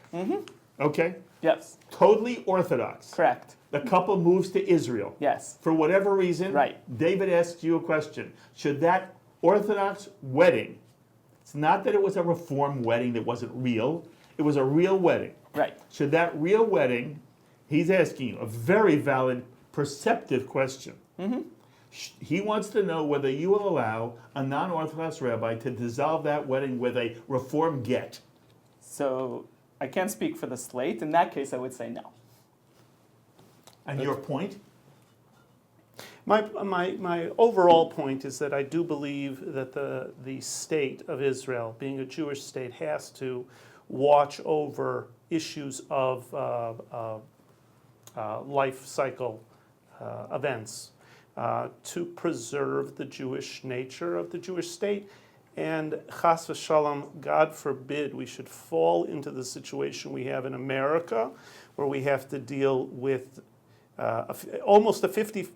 Speaker 2: Okay.
Speaker 7: Yes.
Speaker 2: Totally Orthodox.
Speaker 7: Correct.
Speaker 2: The couple moves to Israel.
Speaker 7: Yes.
Speaker 2: For whatever reason,
Speaker 7: right.
Speaker 2: David asks you a question. Should that Orthodox wedding, it's not that it was a reform wedding that wasn't real, it was a real wedding.
Speaker 7: Right.
Speaker 2: Should that real wedding, he's asking you a very valid, perceptive question. He wants to know whether you will allow a non-Orthodox rabbi to dissolve that wedding with a reform get.
Speaker 7: So I can't speak for the slate. In that case, I would say no.
Speaker 2: And your point?
Speaker 6: My overall point is that I do believe that the state of Israel, being a Jewish state, has to watch over issues of life cycle events to preserve the Jewish nature of the Jewish state. And chas v'shalom, God forbid, we should fall into the situation we have in America, where we have to deal with almost a 50%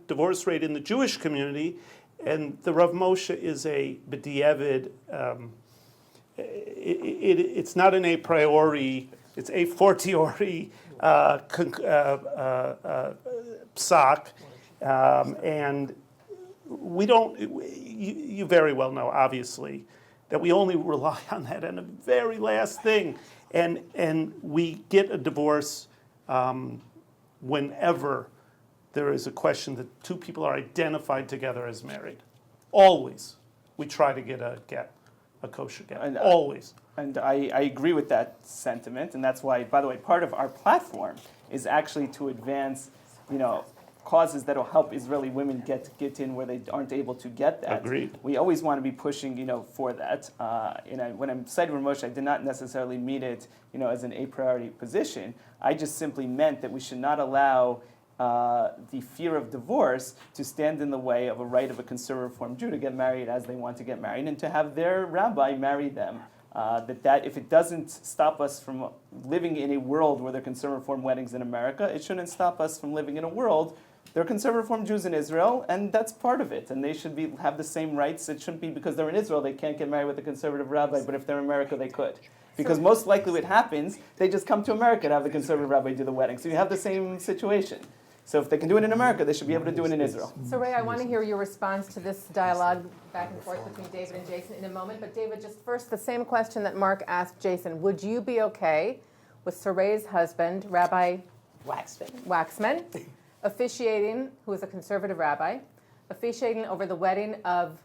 Speaker 6: divorce rate in the Jewish community, and the Rav Moshe is a b'diavad. It's not an a priori, it's a fortiori psak, and we don't. You very well know, obviously, that we only rely on that and a very last thing, and we get a divorce whenever there is a question that two people are identified together as married. Always, we try to get a kosher get.
Speaker 7: And,
Speaker 6: always.
Speaker 7: And I agree with that sentiment, and that's why, by the way, part of our platform is actually to advance, causes that will help Israeli women get in where they aren't able to get that.
Speaker 6: Agreed.
Speaker 7: We always want to be pushing, for that. When I'm citing Rav Moshe, I did not necessarily mean it, as an a priori position. I just simply meant that we should not allow the fear of divorce to stand in the way of a right of a conservative Reform Jew to get married as they want to get married and to have their rabbi marry them. That if it doesn't stop us from living in a world where there are conservative Reform weddings in America, it shouldn't stop us from living in a world there are conservative Reform Jews in Israel, and that's part of it. And they should have the same rights. It shouldn't be because they're in Israel they can't get married with a conservative rabbi, but if they're in America they could. Because most likely what happens, they just come to America to have the conservative rabbi do the wedding. So you have the same situation. So if they can do it in America, they should be able to do it in Israel.
Speaker 4: So Ray, I want to hear your response to this dialogue back and forth between David and Jason in a moment. But David, just first, the same question that Mark asked Jason. Would you be okay with Sir Ray's husband, Rabbi Waxman, officiating, who is a conservative rabbi, officiating over the wedding of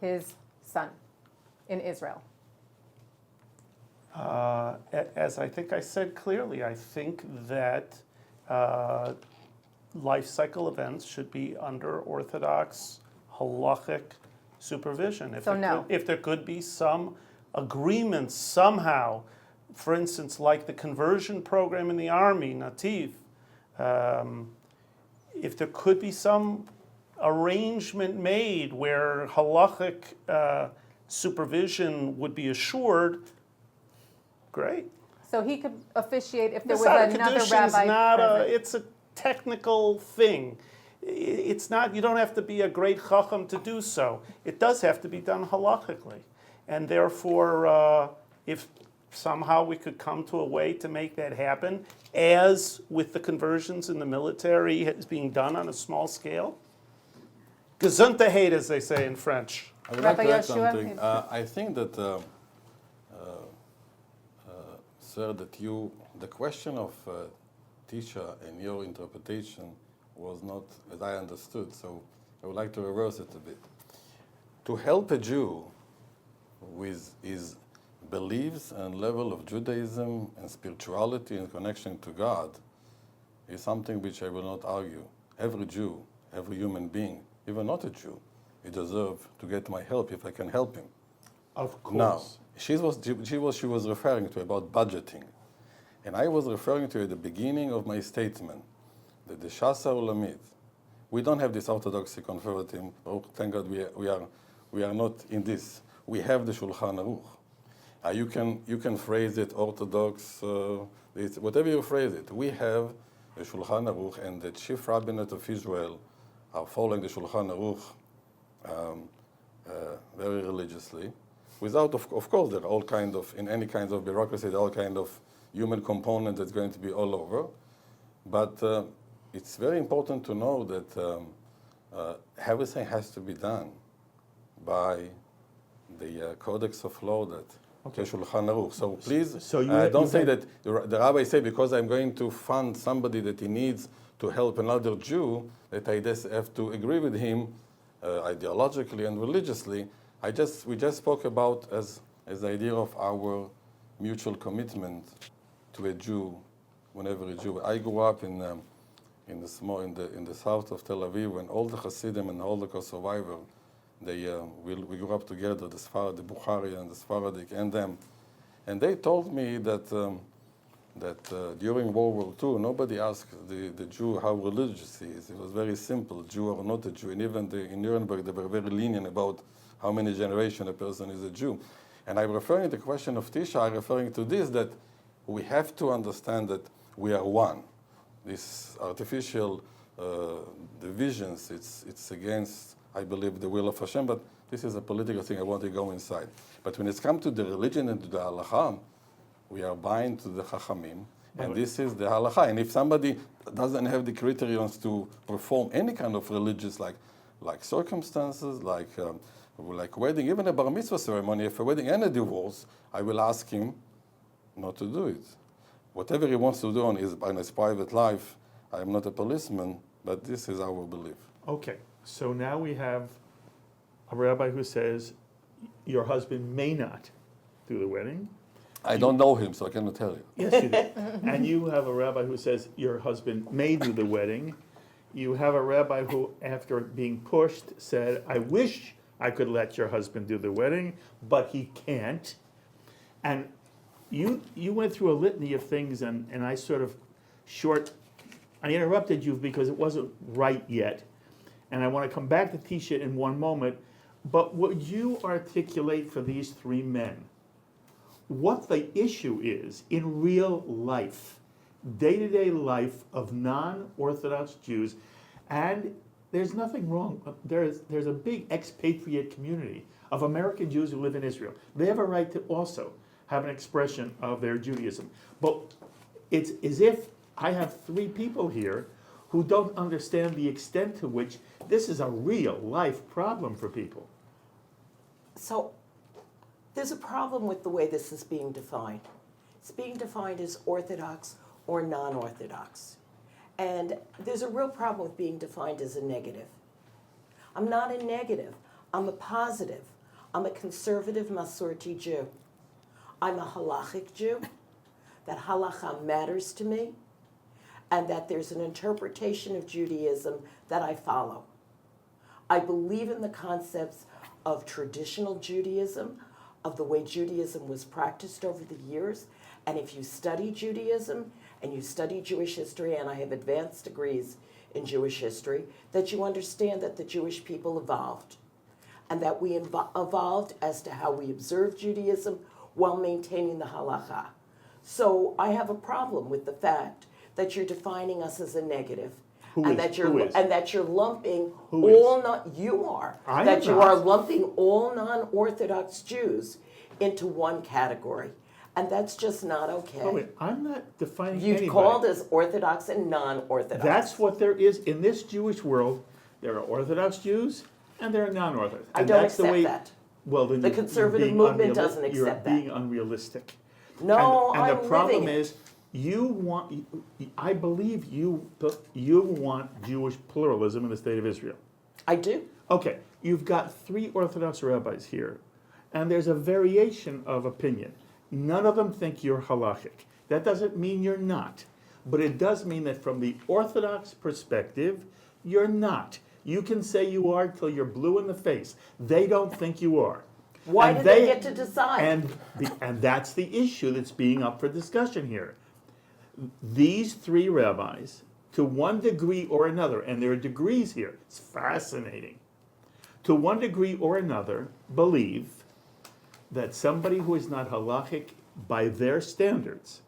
Speaker 4: his son in Israel?
Speaker 6: As I think I said clearly, I think that life cycle events should be under Orthodox halachic supervision. If there could be some agreement somehow, for instance, like the conversion program in the army, Nativ, if there could be some arrangement made where halachic supervision would be assured, great.
Speaker 4: So he could officiate if there was another rabbi.
Speaker 6: It's a technical thing. It's not. You don't have to be a great chacham to do so. It does have to be done halachically, and therefore, if somehow we could come to a way to make that happen, as with the conversions in the military is being done on a small scale. Gesundheit, as they say in French.
Speaker 8: I would like to add something. I think that, sir, that the question of Teisha and your interpretation was not as I understood, so I would like to reverse it a bit. To help a Jew with his beliefs and level of Judaism and spirituality and connection to God is something which I will not argue. Every Jew, every human being, even not a Jew, he deserves to get my help if I can help him.
Speaker 2: Of course.
Speaker 8: Now, she was referring to about budgeting. And I was referring to at the beginning of my statement that the Shas Olami, we don't have this orthodoxy conservative. Oh, thank God we are not in this. We have the Shulchan Aruch. You can phrase it Orthodox, whatever you phrase it. We have the Shulchan Aruch, and the chief rabbinate of Israel are following the Shulchan Aruch very religiously. Without, of course, there are all kind of, in any kind of bureaucracy, there are all kind of human component that's going to be all over. But it's very important to know that everything has to be done by the Codex of Law that Shulchan Aruch. So please, don't say that the rabbi say because I'm going to fund somebody that he needs to help another Jew, that I just have to agree with him ideologically and religiously. We just spoke about as the idea of our mutual commitment to a Jew, whenever a Jew. I grew up in the south of Tel Aviv, when all the Hasidim and all the Kosoviver, we grew up together, the Bukhari and the Sephardic and them, and they told me that during World War II, nobody asked the Jew how religious he is. It was very simple, Jew or not a Jew, and even in Nuremberg they were very lenient about how many generations a person is a Jew. And I'm referring to the question of Teisha, I'm referring to this, that we have to understand that we are one. This artificial divisions, it's against, I believe, the will of Hashem, but this is a political thing, I want to go inside. But when it's come to the religion and to the halakha, we are bound to the chachamim, and this is the halakha. And if somebody doesn't have the criterions to perform any kind of religious, like circumstances, like wedding, even a bar mitzvah ceremony, if a wedding and a divorce, I will ask him not to do it. Whatever he wants to do in his private life, I am not a policeman, but this is our belief.
Speaker 2: Okay, so now we have a rabbi who says your husband may not do the wedding.
Speaker 8: I don't know him, so I cannot tell you.
Speaker 2: Yes, you do. And you have a rabbi who says your husband may do the wedding. You have a rabbi who, after being pushed, said, I wish I could let your husband do the wedding, but he can't. And you went through a litany of things, and I sort of I interrupted you because it wasn't right yet. And I want to come back to Teisha in one moment. But would you articulate for these three men what the issue is in real life, day-to-day life of non-Orthodox Jews? And there's nothing wrong. There's a big expatriate community of American Jews who live in Israel. They have a right to also have an expression of their Judaism. But it's as if I have three people here who don't understand the extent to which this is a real life problem for people.
Speaker 5: So there's a problem with the way this is being defined. It's being defined as Orthodox or non-Orthodox. And there's a real problem with being defined as a negative. I'm not a negative, I'm a positive. I'm a conservative Masorti Jew. I'm a halachic Jew, that halacha matters to me, and that there's an interpretation of Judaism that I follow. I believe in the concepts of traditional Judaism, of the way Judaism was practiced over the years. And if you study Judaism and you study Jewish history, and I have advanced degrees in Jewish history, that you understand that the Jewish people evolved, and that we evolved as to how we observe Judaism while maintaining the halacha. So I have a problem with the fact that you're defining us as a negative. And that you're lumping lumping all non-Orthodox Jews into one category. And that's just not okay.
Speaker 2: Oh, wait, I'm not defining
Speaker 5: You've
Speaker 2: anybody.
Speaker 5: called as Orthodox and non-Orthodox.
Speaker 2: That's what there is in this Jewish world. There are Orthodox Jews and there are non-Orthodox.
Speaker 5: I
Speaker 2: And
Speaker 5: don't
Speaker 2: that's the
Speaker 5: accept
Speaker 2: way,
Speaker 5: that.
Speaker 2: Well, then
Speaker 5: The
Speaker 2: you're
Speaker 5: conservative
Speaker 2: being
Speaker 5: movement doesn't accept
Speaker 2: You're
Speaker 5: that.
Speaker 2: being unrealistic.
Speaker 5: No,
Speaker 2: and
Speaker 5: I'm
Speaker 2: the problem
Speaker 5: living it.
Speaker 2: is, I believe you want Jewish pluralism in the state of Israel.
Speaker 5: I do.
Speaker 2: Okay, you've got three Orthodox rabbis here, and there's a variation of opinion. None of them think you're halachic. That doesn't mean you're not, but it does mean that from the Orthodox perspective, you're not. You can say you are till you're blue in the face. They don't think you are.
Speaker 5: Why do they get to decide?
Speaker 2: And that's the issue that's being up for discussion here. These three rabbis, to one degree or another, and there are degrees here, it's fascinating, to one degree or another, believe that somebody who is not halachic by their standards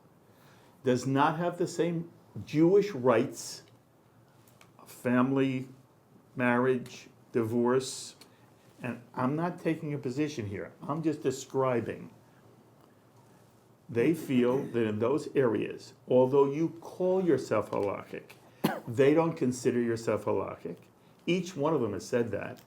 Speaker 2: does not have the same Jewish rights, family, marriage, divorce, and I'm not taking a position here, I'm just describing. They feel that in those areas, although you call yourself halachic, they don't consider yourself halachic. Each one of them has said that.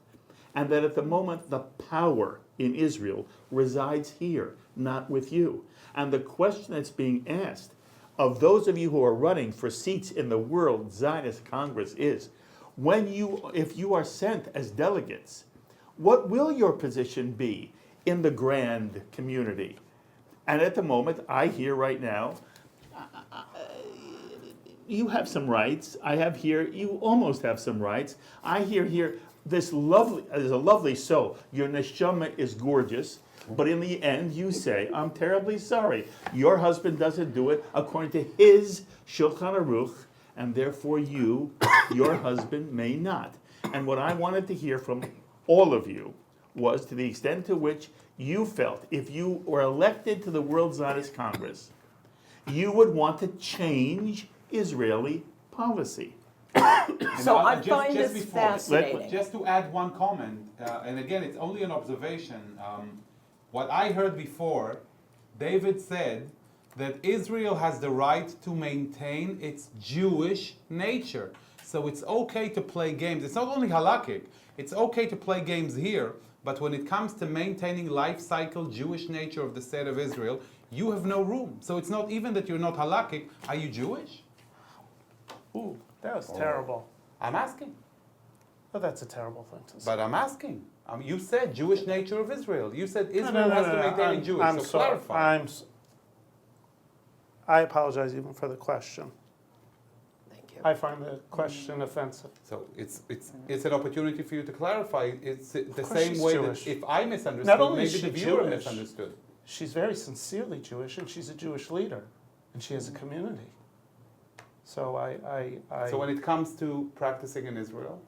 Speaker 2: And that at the moment, the power in Israel resides here, not with you. And the question that's being asked of those of you who are running for seats in the World Zionist Congress is, if you are sent as delegates, what will your position be in the grand community? And at the moment, I hear right now, you have some rights. I have here, you almost have some rights. I hear here, there's a lovely soul. Your neshama is gorgeous, but in the end, you say, I'm terribly sorry. Your husband doesn't do it according to his Shulchan Aruch, and therefore your husband may not. And what I wanted to hear from all of you was to the extent to which you felt if you were elected to the World Zionist Congress, you would want to change Israeli policy.
Speaker 5: So I find this fascinating.
Speaker 3: Just to add one comment, and again, it's only an observation. What I heard before, David said that Israel has the right to maintain its Jewish nature. So it's okay to play games. It's not only halakhic. It's okay to play games here, but when it comes to maintaining life cycle Jewish nature of the state of Israel, you have no room. So it's not even that you're not halakhic. Are you Jewish?
Speaker 6: Ooh, that was terrible.
Speaker 3: I'm asking.
Speaker 6: Well, that's a terrible thing to say.
Speaker 3: But I'm asking. You said Jewish nature of Israel. You said Israel has to maintain Jewish.
Speaker 6: I'm
Speaker 3: so
Speaker 6: sorry.
Speaker 3: clarify.
Speaker 6: I apologize even for the question. Thank you. I find the question offensive.
Speaker 3: So it's an opportunity for you to clarify. It's the same
Speaker 6: she's
Speaker 3: way
Speaker 6: Jewish.
Speaker 3: that if I misunderstood,
Speaker 6: Not only
Speaker 3: maybe
Speaker 6: is
Speaker 3: the
Speaker 6: she
Speaker 3: viewer
Speaker 6: Jewish,
Speaker 3: misunderstood.
Speaker 6: She's very sincerely Jewish, and she's a Jewish leader, and she has a community. So
Speaker 3: So when it comes to practicing in Israel,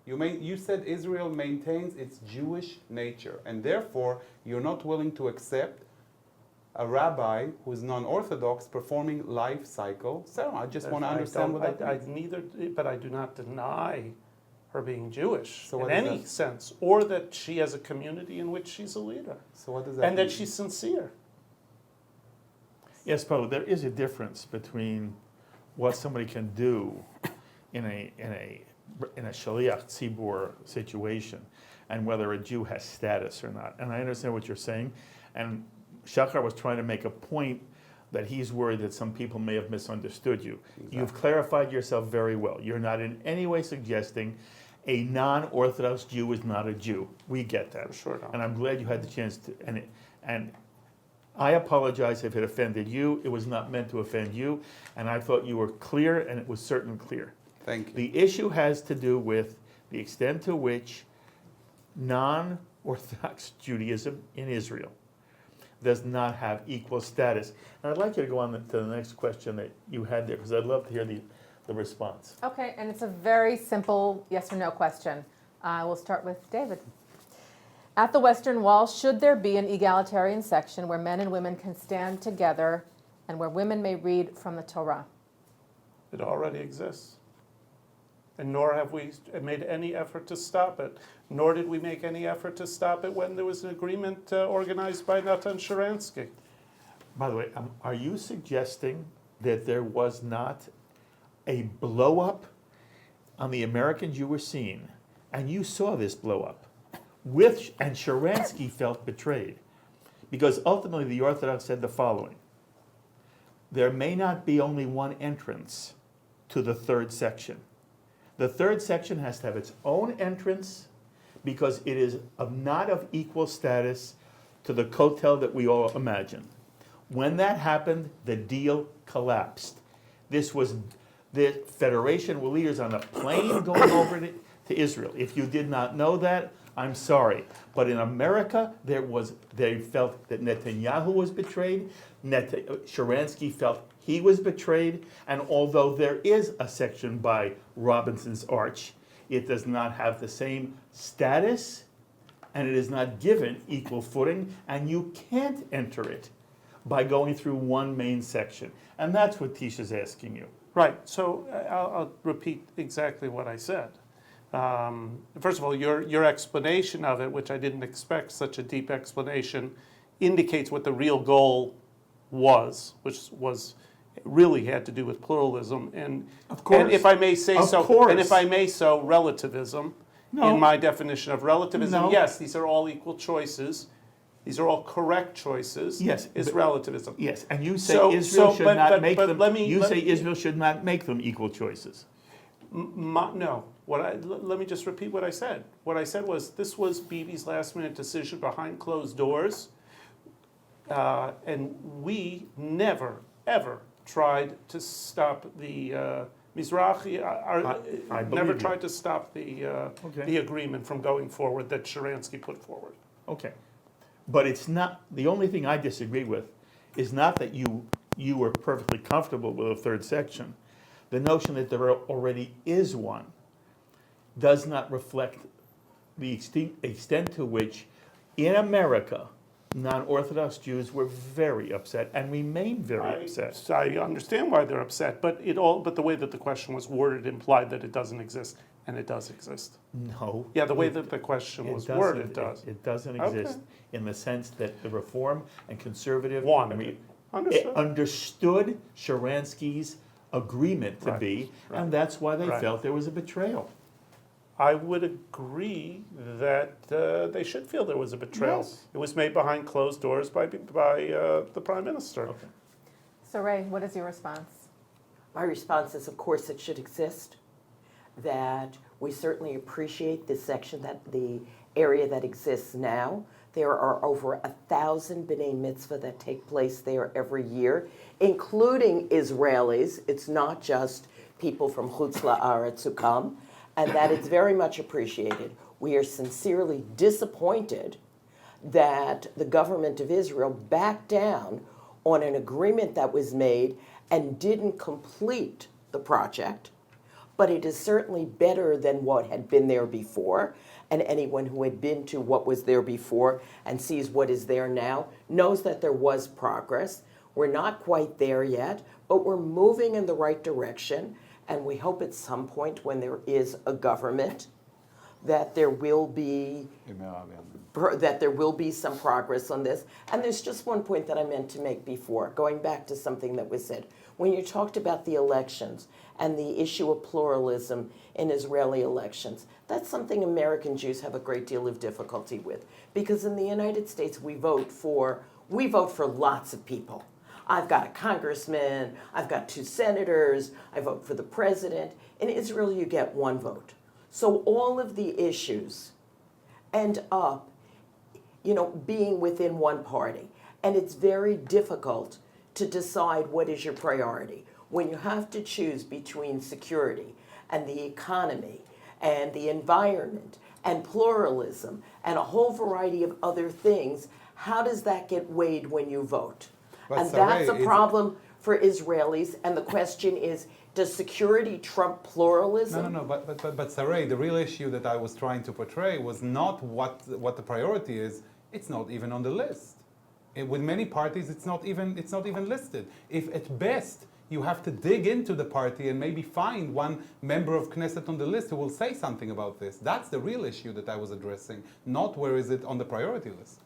Speaker 3: you said Israel maintains its Jewish nature, and therefore you're not willing to accept a rabbi who is non-Orthodox performing life cycle ceremony. I just want to understand what that means.
Speaker 6: But I do not deny her being Jewish
Speaker 3: So
Speaker 6: in
Speaker 3: what is
Speaker 6: any
Speaker 3: that?
Speaker 6: sense, or that she has a community in which she's a leader.
Speaker 3: So what does that
Speaker 6: And
Speaker 3: mean?
Speaker 6: that she's sincere.
Speaker 2: Yes, Paul, there is a difference between what somebody can do in a shaliach tzibur situation and whether a Jew has status or not. And I understand what you're saying. And Shahar was trying to make a point that he's worried that some people may have misunderstood you. Exactly. You've clarified yourself very well. You're not in any way suggesting a non-Orthodox Jew is not a Jew. We get that.
Speaker 6: Sure not.
Speaker 2: And I'm glad you had the chance to, and I apologize if it offended you. It was not meant to offend you. And I thought you were clear, and it was certainly clear.
Speaker 3: Thank you.
Speaker 2: The issue has to do with the extent to which non-Orthodox Judaism in Israel does not have equal status. And I'd like you to go on to the next question that you had there, because I'd love to hear the response.
Speaker 4: Okay, and it's a very simple yes or no question. We'll start with David. At the Western Wall, should there be an egalitarian section where men and women can stand together and where women may read from the Torah?
Speaker 6: It already exists. And nor have we made any effort to stop it. Nor did we make any effort to stop it when there was an agreement organized by Natan Sharansky.
Speaker 2: By the way, are you suggesting that there was not a blow-up on the American Jewish scene, and you saw this blow-up, and Sharansky felt betrayed? Because ultimately the Orthodox said the following: there may not be only one entrance to the third section. The third section has to have its own entrance because it is not of equal status to the kotel that we all imagine. When that happened, the deal collapsed. This was the Federation were leaders on a plane going over to Israel. If you did not know that, I'm sorry. But in America, they felt that Netanyahu was betrayed. Sharansky felt he was betrayed. And although there is a section by Robinson's Arch, it does not have the same status, and it is not given equal footing, and you can't enter it by going through one main section. And that's what Teisha's asking you.
Speaker 6: Right, so I'll repeat exactly what I said. First of all, your explanation of it, which I didn't expect such a deep explanation, indicates what the real goal was, which was really had to do with pluralism and,
Speaker 2: of course,
Speaker 6: and if I may say
Speaker 2: of
Speaker 6: so,
Speaker 2: course.
Speaker 6: And if I may so, relativism.
Speaker 2: No.
Speaker 6: In my definition of relativism,
Speaker 2: No.
Speaker 6: yes, these are all equal choices. These are all correct choice.
Speaker 2: Yes,
Speaker 6: is relativism.
Speaker 2: Yes, and you say Israel should not make them. You say Israel should not make them equal choices.
Speaker 6: No. Let me just repeat what I said. What I said was this was Bibi's last-minute decision behind closed doors, and we never ever tried to stop the Mizrachi.
Speaker 2: I
Speaker 6: never
Speaker 2: believe
Speaker 6: tried
Speaker 2: you.
Speaker 6: to stop the agreement from going forward that Sharansky put forward.
Speaker 2: Okay. But it's not, the only thing I disagree with is not that you were perfectly comfortable with a third section. The notion that there already is one does not reflect the extent to which, in America, non-Orthodox Jews were very upset and remain very upset.
Speaker 6: I understand why they're upset, but the way that the question was worded implied that it doesn't exist, and it does exist.
Speaker 2: No.
Speaker 6: Yeah, the way that the question was worded, it does.
Speaker 2: It doesn't
Speaker 6: Okay.
Speaker 2: exist in the sense that the Reform and Conservative
Speaker 6: Understood.
Speaker 2: understood Sharansky's agreement to be,
Speaker 6: right,
Speaker 2: and that's why they
Speaker 6: right.
Speaker 2: felt there was a betrayal.
Speaker 6: I would agree that they should feel there was a betrayal.
Speaker 2: Yes.
Speaker 6: It was made behind closed doors by the Prime Minister.
Speaker 2: Okay.
Speaker 4: So Ray, what is your response?
Speaker 5: My response is, of course, it should exist. That we certainly appreciate this section, that the area that exists now. There are over 1,000 B'nai Mitzvah that take place there every year, including Israelis. It's not just people from Chutz La'aretz who come, and that it's very much appreciated. We are sincerely disappointed that the government of Israel backed down on an agreement that was made and didn't complete the project. But it is certainly better than what had been there before. And anyone who had been to what was there before and sees what is there now knows that there was progress. We're not quite there yet, but we're moving in the right direction. And we hope at some point when there is a government that there will be some progress on this. And there's just one point that I meant to make before, going back to something that was said. When you talked about the elections and the issue of pluralism in Israeli elections, that's something American Jews have a great deal of difficulty with. Because in the United States, we vote for lots of people. I've got a congressman, I've got 2 senators, I vote for the president. In Israel, you get 1 vote. So all of the issues end up, being within one party. And it's very difficult to decide what is your priority. When you have to choose between security and the economy and the environment and pluralism and a whole variety of other things, how does that get weighed when you vote? And that's a problem for Israelis. And the question is, does security trump pluralism?
Speaker 3: No. But Sarai, the real issue that I was trying to portray was not what the priority is. It's not even on the list. With many parties, it's not even listed. If at best you have to dig into the party and maybe find one member of Knesset on the list who will say something about this. That's the real issue that I was addressing, not where is it on the priority list.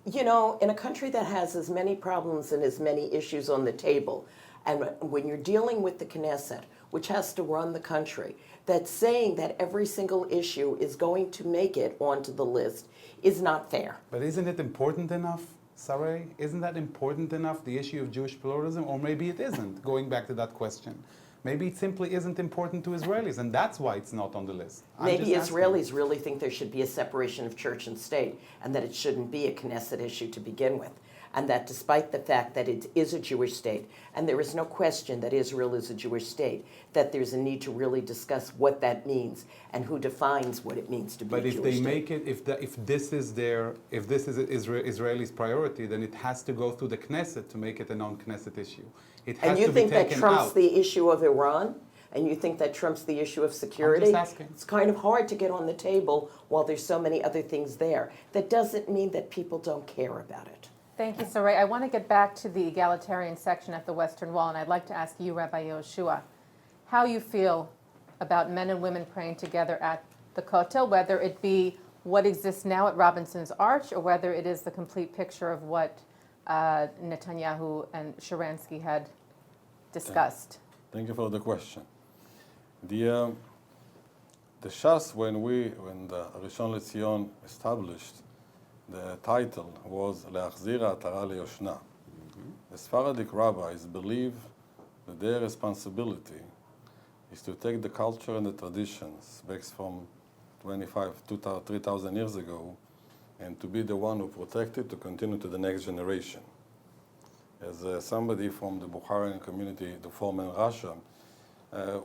Speaker 5: In a country that has as many problems and as many issues on the table, and when you're dealing with the Knesset, which has to run the country, that saying that every single issue is going to make it onto the list is not fair.
Speaker 3: But isn't it important enough, Sarai? Isn't that important enough, the issue of Jewish pluralism? Or maybe it isn't, going back to that question. Maybe it simply isn't important to Israelis, and that's why it's not on the list.
Speaker 5: Maybe Israelis really think there should be a separation of church and state, and that it shouldn't be a Knesset issue to begin with. And that despite the fact that it is a Jewish state, and there is no question that Israel is a Jewish state, that there's a need to really discuss what that means and who defines what it means to be a Jewish state.
Speaker 3: But if they make it, if this is Israelis' priority, then it has to go through the Knesset to make it a non-Knesset issue. It has
Speaker 5: and you
Speaker 3: to
Speaker 5: think
Speaker 3: be
Speaker 5: that
Speaker 3: taken
Speaker 5: trumps
Speaker 3: out.
Speaker 5: the issue of Iran? And you think that trumps the issue of security?
Speaker 3: I'm just asking.
Speaker 5: It's kind of hard to get on the table while there's so many other things there. That doesn't mean that people don't care about it.
Speaker 4: Thank you, Sarai. I want to get back to the egalitarian section at the Western Wall, and I'd like to ask you, Rabbi Yehoshua, how you feel about men and women praying together at the Kotel, whether it be what exists now at Robinson's Arch or whether it is the complete picture of what Netanyahu and Sharansky had discussed.
Speaker 8: Thank you for the question. The Shas, when the Rishon LeZion established, the title was Le'achzir Atara Le'yoshna. The Sephardic rabbis believe that their responsibility is to take the culture and the traditions back from 3,000 years ago, and to be the one who protect it to continue to the next generation. As somebody from the Bukharian community, the former Russia,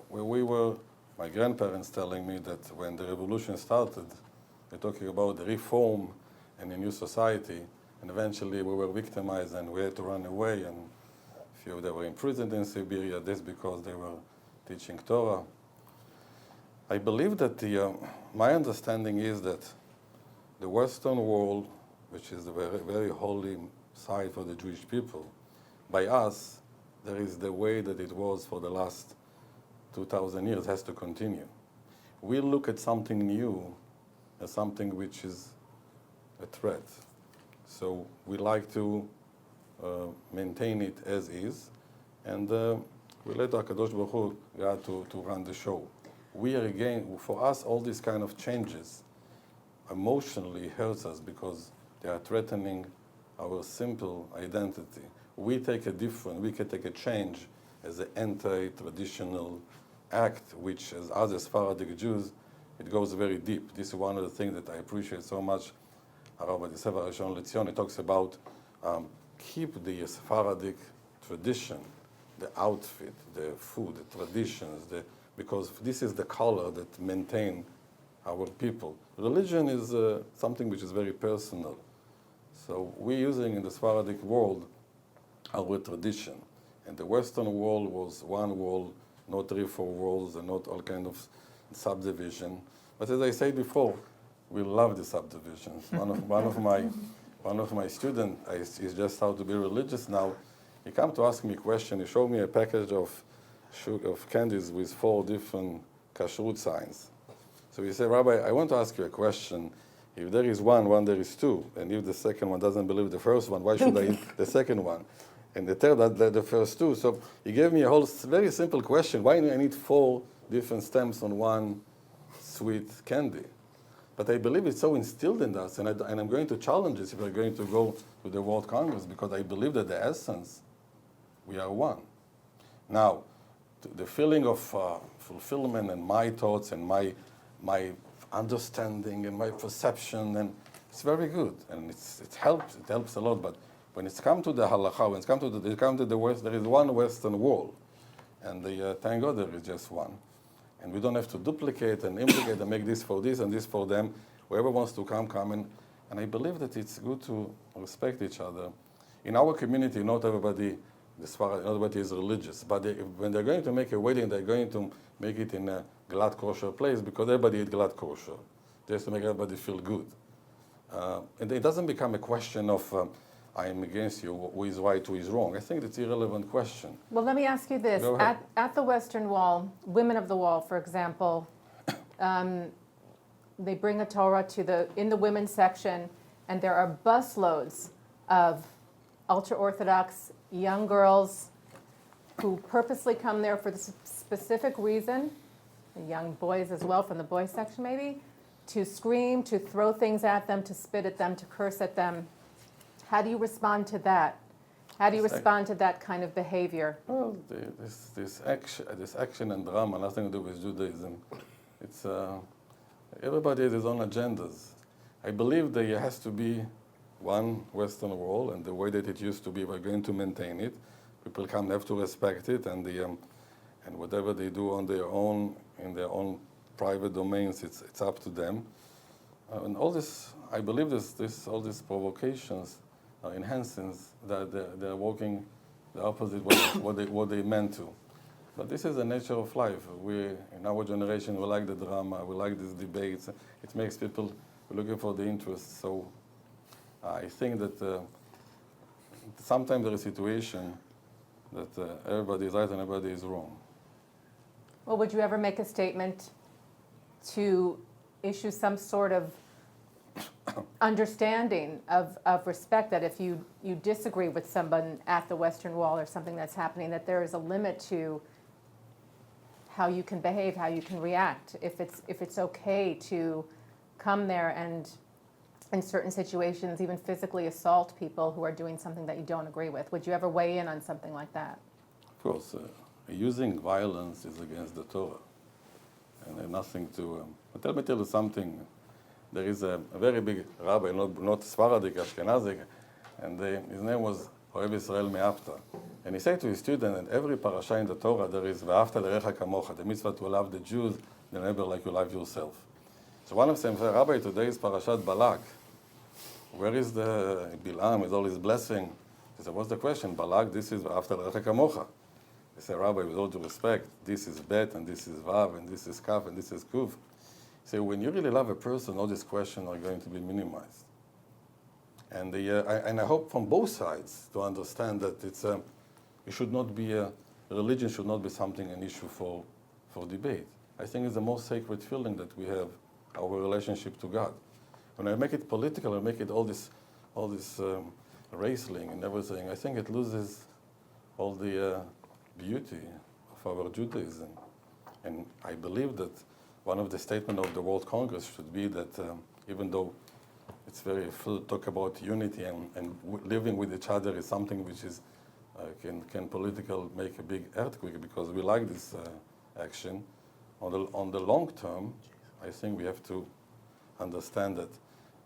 Speaker 8: where my grandparents telling me that when the revolution started, they're talking about the reform and a new society, and eventually we were victimized and we had to run away, and a few they were imprisoned in Siberia, this because they were teaching Torah. I believe that my understanding is that the Western world, which is a very, very holy site for the Jewish people, by us, there is the way that it was for the last 2,000 years, has to continue. We look at something new as something which is a threat. So we like to maintain it as is, and we let HaKadosh Baruch Hu, God, to run the show. We are again, for us, all these kind of changes emotionally hurts us because they are threatening our simple identity. We can take a change as an anti-traditional act, which as other Sephardic Jews, it goes very deep. This is one of the things that I appreciate so much about the Sefer Rishon LeZion. It talks about keep the Sephardic tradition, the outfit, the food, the traditions, because this is the color that maintain our people. Religion is something which is very personal. So we're using in the Sephardic world our tradition. And the Western world was one world, not 3, 4 worlds, and not all kind of subdivision. But as I said before, we love the subdivisions. One of my students is just how to be religious now. He come to ask me a question. He showed me a package of candies with 4 different kashrut signs. So we say, Rabbi, I want to ask you a question. If there is one, there is two. And if the second one doesn't believe the first one, why should I eat the second one? And the third, the first two. So he gave me a whole very simple question. Why do I need 4 different stems on one sweet candy? But I believe it's so instilled in us, and I'm going to challenge this if we're going to go to the World Congress, because I believe that the essence, we are one. Now, the feeling of fulfillment and my thoughts and my understanding and my perception, and it's very good, and it helps a lot. But when it's come to the halakha, when it's come to the West, there is one Western wall, and thank God there is just one. And we don't have to duplicate and implicate and make this for this and this for them. Whoever wants to come. And I believe that it's good to respect each other. In our community, not everybody is religious. But when they're going to make a wedding, they're going to make it in a glad kosher place, because everybody eats glad kosher, just to make everybody feel good. And it doesn't become a question of I am against you, who is right, who is wrong. I think it's an irrelevant question.
Speaker 4: Well, let me ask you this. At the Western Wall, Women of the Wall, for example, they bring a Torah in the women's section, and there are busloads of ultra-Orthodox young girls who purposely come there for the specific reason, and young boys as well from the boys section maybe, to scream, to throw things at them, to spit at them, to curse at them. How do you respond to that? How do you respond to that kind of behavior?
Speaker 8: Well, this action and drama, nothing to do with Judaism. It's everybody has his own agendas. I believe there has to be one Western wall, and the way that it used to be, we're going to maintain it. People have to respect it, and whatever they do on their own, in their own private domains, it's up to them. And all this, I believe all these provocations enhances that they're working the opposite way what they meant to. But this is the nature of life. In our generation, we like the drama, we like these debates. It makes people looking for the interest. So I think that sometimes there is a situation that everybody is right and everybody is wrong.
Speaker 4: Well, would you ever make a statement to issue some sort of understanding of respect, that if you disagree with someone at the Western Wall or something that's happening, that there is a limit to how you can behave, how you can react, if it's okay to come there and in certain situations even physically assault people who are doing something that you don't agree with? Would you ever weigh in on something like that?
Speaker 8: Of course, using violence is against the Torah, and nothing to. But let me tell you something. There is a very big rabbi, not Sephardic, Ashkenazic, and his name was Ohev Israel Me'apta. And he said to his student, in every parasha in the Torah there is Ve'afta l'recha kamocha, the mitzvah to love the Jews, the neighbor like you love yourself. So one of them said, Rabbi, today is Parashat Balak. Where is the Bilam with all his blessing? He said, what's the question? Balak, this is Ve'afta l'recha kamocha. He said, Rabbi, with all due respect, this is Bet, and this is Vav, and this is Kaf, and this is Kuv. So when you really love a person, all these questions are going to be minimized. And I hope from both sides to understand that it should not be religion should not be an issue for debate. I think it's the most sacred feeling that we have, our relationship to God. When I make it political, I make it all this wrestling and everything, I think it loses all the beauty of our Judaism. And I believe that one of the statements of the World Congress should be that even though it's very full talk about unity and living with each other is something which is can political make a big earthquake, because we like this action. On the long term, I think we have to understand that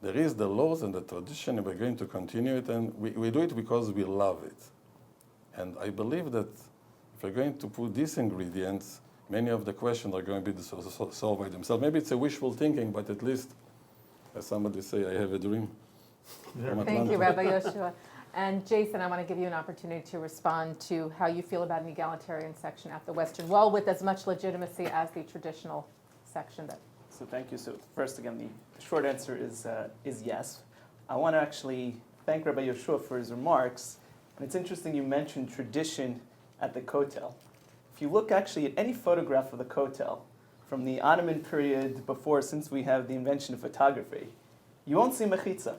Speaker 8: there is the laws and the tradition, and we're going to continue it, and we do it because we love it. And I believe that if we're going to put these ingredients, many of the questions are going to be solved by themselves. Maybe it's a wishful thinking, but at least, as somebody say, I have a dream.
Speaker 4: Yeah. Thank you, Rabbi Yoshua. And Jason, I want to give you an opportunity to respond to how you feel about an egalitarian section at the Western Wall with as much legitimacy as the traditional section.
Speaker 7: So thank you. So first, again, the short answer is yes. I want to actually thank Rabbi Yoshua for his remarks. And it's interesting you mentioned tradition at the Kotel. If you look actually at any photograph of the Kotel from the Ottoman period before, since we have the invention of photography, you won't see mechitza.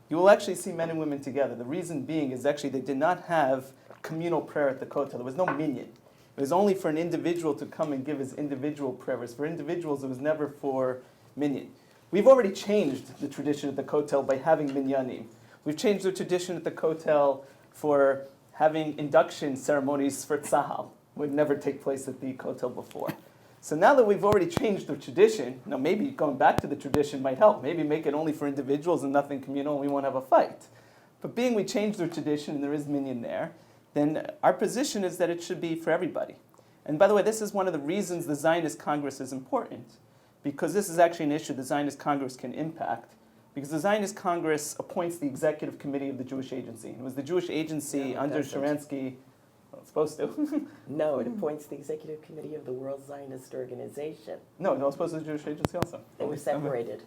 Speaker 7: You will actually see men and women together. The reason being is actually they did not have communal prayer at the kotel. There was no minyan. It was only for an individual to come and give his individual prayers. For individuals, it was never for minyan. We've already changed the tradition at the kotel by having minyanim. We've changed the tradition at the kotel for having induction ceremonies for tzahal. Would never take place at the kotel before. So now that we've already changed the tradition, now maybe going back to the tradition might help. Maybe make it only for individuals and nothing communal, and we won't have a fight. But being we changed the tradition and there is minyan there, then our position is that it should be for everybody. And by the way, this is one of the reasons the Zionist Congress is important, because this is actually an issue the Zionist Congress can impact, because the Zionist Congress appoints the executive committee of the Jewish Agency. It was the Jewish Agency under Sharansky. Well, it's supposed to.
Speaker 5: No, it appoints the executive committee of the World Zionist Organization.
Speaker 7: No, it's supposed to be the Jewish Agency also.
Speaker 5: They were separated.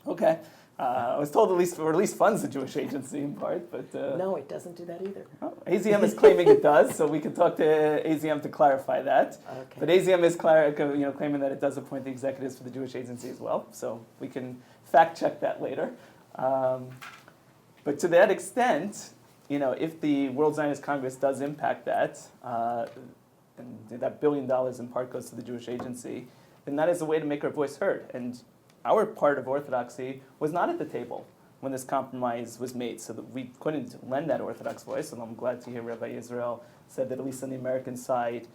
Speaker 7: Okay. I was told at least funds the Jewish Agency in part, but...
Speaker 5: No, it doesn't do that either.
Speaker 7: AZM is claiming it does, so we can talk to AZM to clarify that.
Speaker 5: Okay.
Speaker 7: But AZM is claiming that it does appoint the executives for the Jewish Agency as well, so we can fact check that later. But to that extent, if the World Zionist Congress does impact that, and that $1 billion in part goes to the Jewish Agency, then that is a way to make our voice heard. And our part of Orthodoxy was not at the table when this compromise was made, so that we couldn't lend that Orthodox voice. And I'm glad to hear Rabbi Israel said that at least on the American side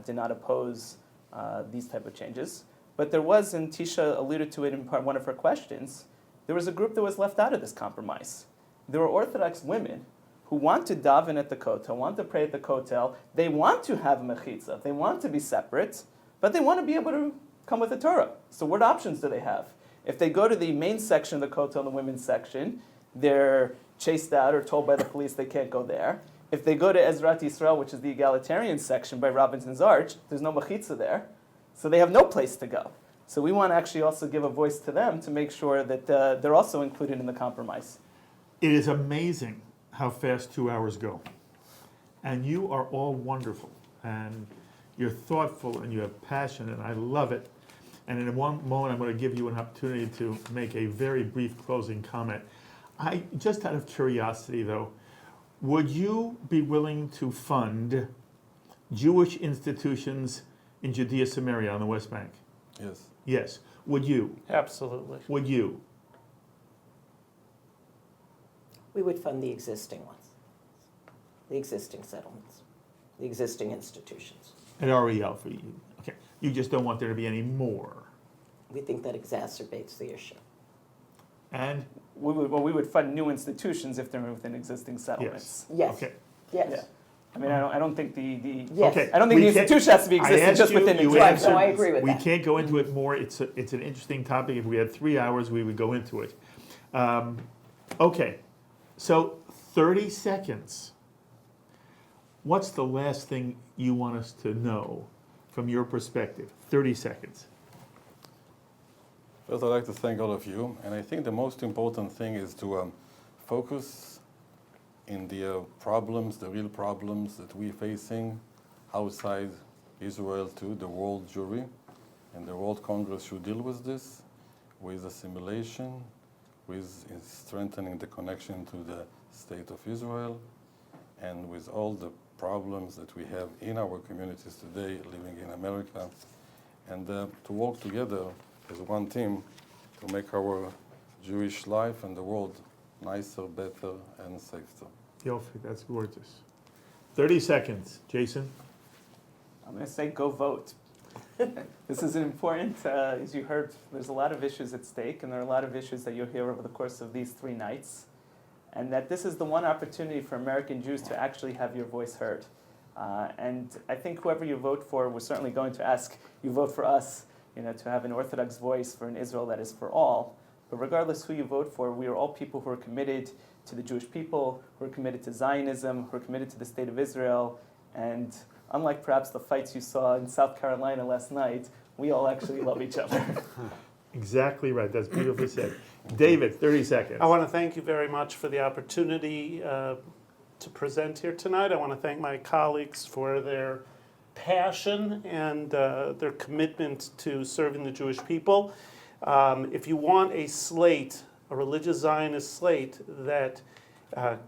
Speaker 7: did not oppose these type of changes. But there was, and Teisha alluded to it in one of her questions, there was a group that was left out of this compromise. There were Orthodox women who want to daven at the kotel, want to pray at the kotel, they want to have mechitza, they want to be separate, but they want to be able to come with the Torah. So what options do they have? If they go to the main section of the kotel, the women's section, they're chased out or told by the police they can't go there. If they go to Ezrat Yisrael, which is the egalitarian section by Robinson's Arch, there's no mechitza there, so they have no place to go. So we want to actually also give a voice to them to make sure that they're also included in the compromise.
Speaker 2: It is amazing how fast 2 hours go. And you are all wonderful. And you're thoughtful and you have passion, and I love it. And in one moment, I'm going to give you an opportunity to make a very brief closing comment. Just out of curiosity, though, would you be willing to fund Jewish institutions in Judea, Samaria, on the West Bank?
Speaker 8: Yes.
Speaker 2: Yes. Would you?
Speaker 6: Absolutely.
Speaker 2: Would you?
Speaker 5: We would fund the existing ones, the existing settlements, the existing institutions.
Speaker 2: At REL for you. Okay. You just don't want there to be any more.
Speaker 5: We think that exacerbates the issue.
Speaker 2: And?
Speaker 7: We would fund new institutions if they're within existing settlements.
Speaker 5: Yes.
Speaker 2: Okay.
Speaker 5: Yes.
Speaker 7: Yeah. I mean, I don't think the
Speaker 5: Yes.
Speaker 2: Okay.
Speaker 7: I don't think the institution has to be existing just within existing.
Speaker 5: No, I agree with
Speaker 2: we
Speaker 5: that.
Speaker 2: We can't go into it more. It's an interesting topic. If we had 3 hours, we would go into it. Okay. So 30 seconds. What's the last thing you want us to know from your perspective? 30 seconds.
Speaker 8: First, I'd like to thank all of you. And I think the most important thing is to focus in the problems, the real problems that we're facing outside Israel too, the world Jewry. And the World Congress should deal with this, with assimilation, with strengthening the connection to the state of Israel, and with all the problems that we have in our communities today living in America, and to work together as one team to make our Jewish life and the world nicer, better, and safer.
Speaker 2: Yofi, that's gorgeous. 30 seconds. Jason?
Speaker 7: I'm going to say go vote. This is important. As you heard, there's a lot of issues at stake, and there are a lot of issues that you'll hear over the course of these 3 nights, and that this is the one opportunity for American Jews to actually have your voice heard. And I think whoever you vote for, we're certainly going to ask you vote for us, to have an Orthodox voice for an Israel that is for all. But regardless who you vote for, we are all people who are committed to the Jewish people, who are committed to Zionism, who are committed to the state of Israel, and unlike perhaps the fights you saw in South Carolina last night, we all actually love each other.
Speaker 2: Exactly right. That's beautifully said. David, 30 seconds.
Speaker 6: I want to thank you very much for the opportunity to present here tonight. I want to thank my colleagues for their passion and their commitment to serving the Jewish people. If you want a slate, a religious Zionist slate that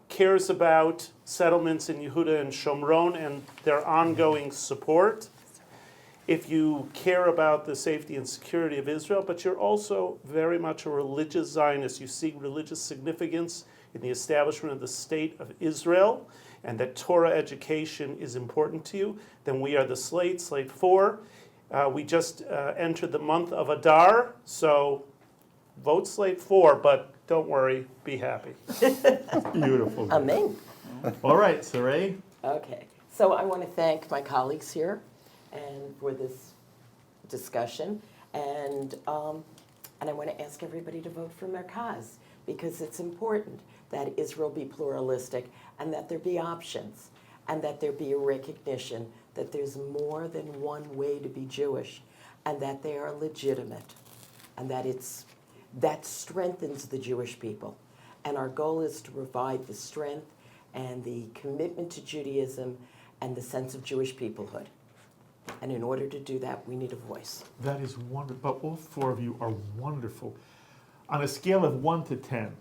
Speaker 6: cares about settlements in Yehuda and Shomron and their ongoing support, if you care about the safety and security of Israel, but you're also very much a religious Zionist. You see religious significance in the establishment of the state of Israel, and that Torah education is important to you, then we are the slate, slate 4. We just entered the month of Adar, so vote slate 4, but don't worry, be happy.
Speaker 2: Beautiful.
Speaker 5: Amen.
Speaker 2: All right, Sarai.
Speaker 5: Okay, so I want to thank my colleagues here and for this discussion, and I want to ask everybody to vote for Mercaz, because it's important that Israel be pluralistic and that there be options and that there be a recognition that there's more than one way to be Jewish and that they are legitimate and that strengthens the Jewish people. And our goal is to provide the strength and the commitment to Judaism and the sense of Jewish peoplehood. And in order to do that, we need a voice.
Speaker 2: That is wonderful. But all 4 of you are wonderful. On a scale of 1 to 10,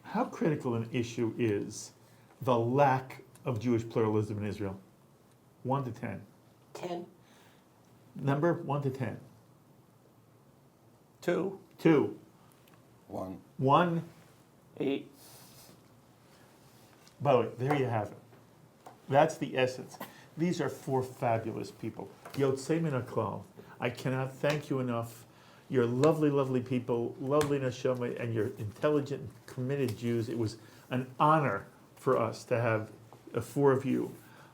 Speaker 2: how critical an issue is the lack of Jewish pluralism in Israel? 1 to 10.
Speaker 5: 10.
Speaker 2: Number 1 to 10.
Speaker 6: 2.
Speaker 2: 2.
Speaker 8: 1.
Speaker 2: 1.
Speaker 7: 8.
Speaker 2: By the way, there you have it. That's the essence. These are 4 fabulous people. Yotzei min haklal. I cannot thank you enough. You're lovely, lovely people, lovely neshama, and you're intelligent, committed Jews. It was an honor for us to have 4 of you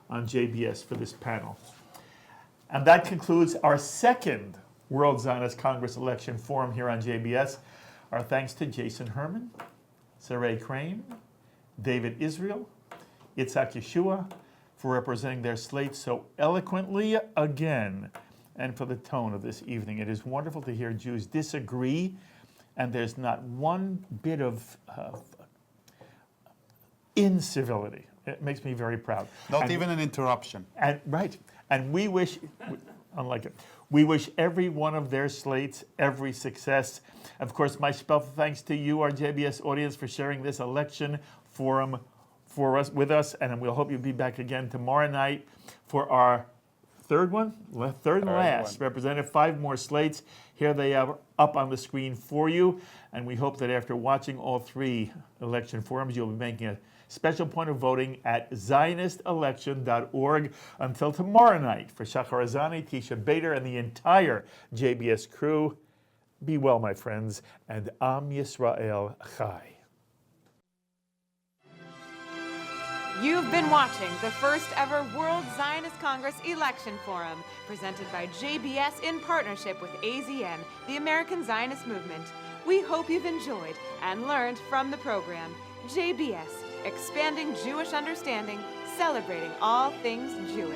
Speaker 2: on JBS for this panel. And that concludes our second World Zionist Congress Election Forum here on JBS. Our thanks to Jason Herman, Sarai Crane, David Israel, Yitzhak Yeshua, for representing their slate so eloquently again, and for the tone of this evening. It is wonderful to hear Jews disagree, and there's not one bit of incivility. It makes me very proud.
Speaker 3: Not even an interruption.
Speaker 2: And right. And we wish, unlike it, we wish every one of their slates every success. Of course, my special thanks to you, our JBS audience, for sharing this election forum with us, and we'll hope you'll be back again tomorrow night for our third and last, represented 5 more slates. Here they are up on the screen for you, and we hope that after watching all 3 election forums, you'll be making a special point of voting at zionistelection.org. Until tomorrow night, for Shahar, Azanai, Teisha, Bader, and the entire JBS crew, be well, my friends, and Am Yisrael Chai.
Speaker 1: You've been watching the first ever World Zionist Congress Election Forum, presented by JBS in partnership with AZM, the American Zionist Movement. We hope you've enjoyed and learned from the program. JBS, expanding Jewish understanding, celebrating all things Jewish.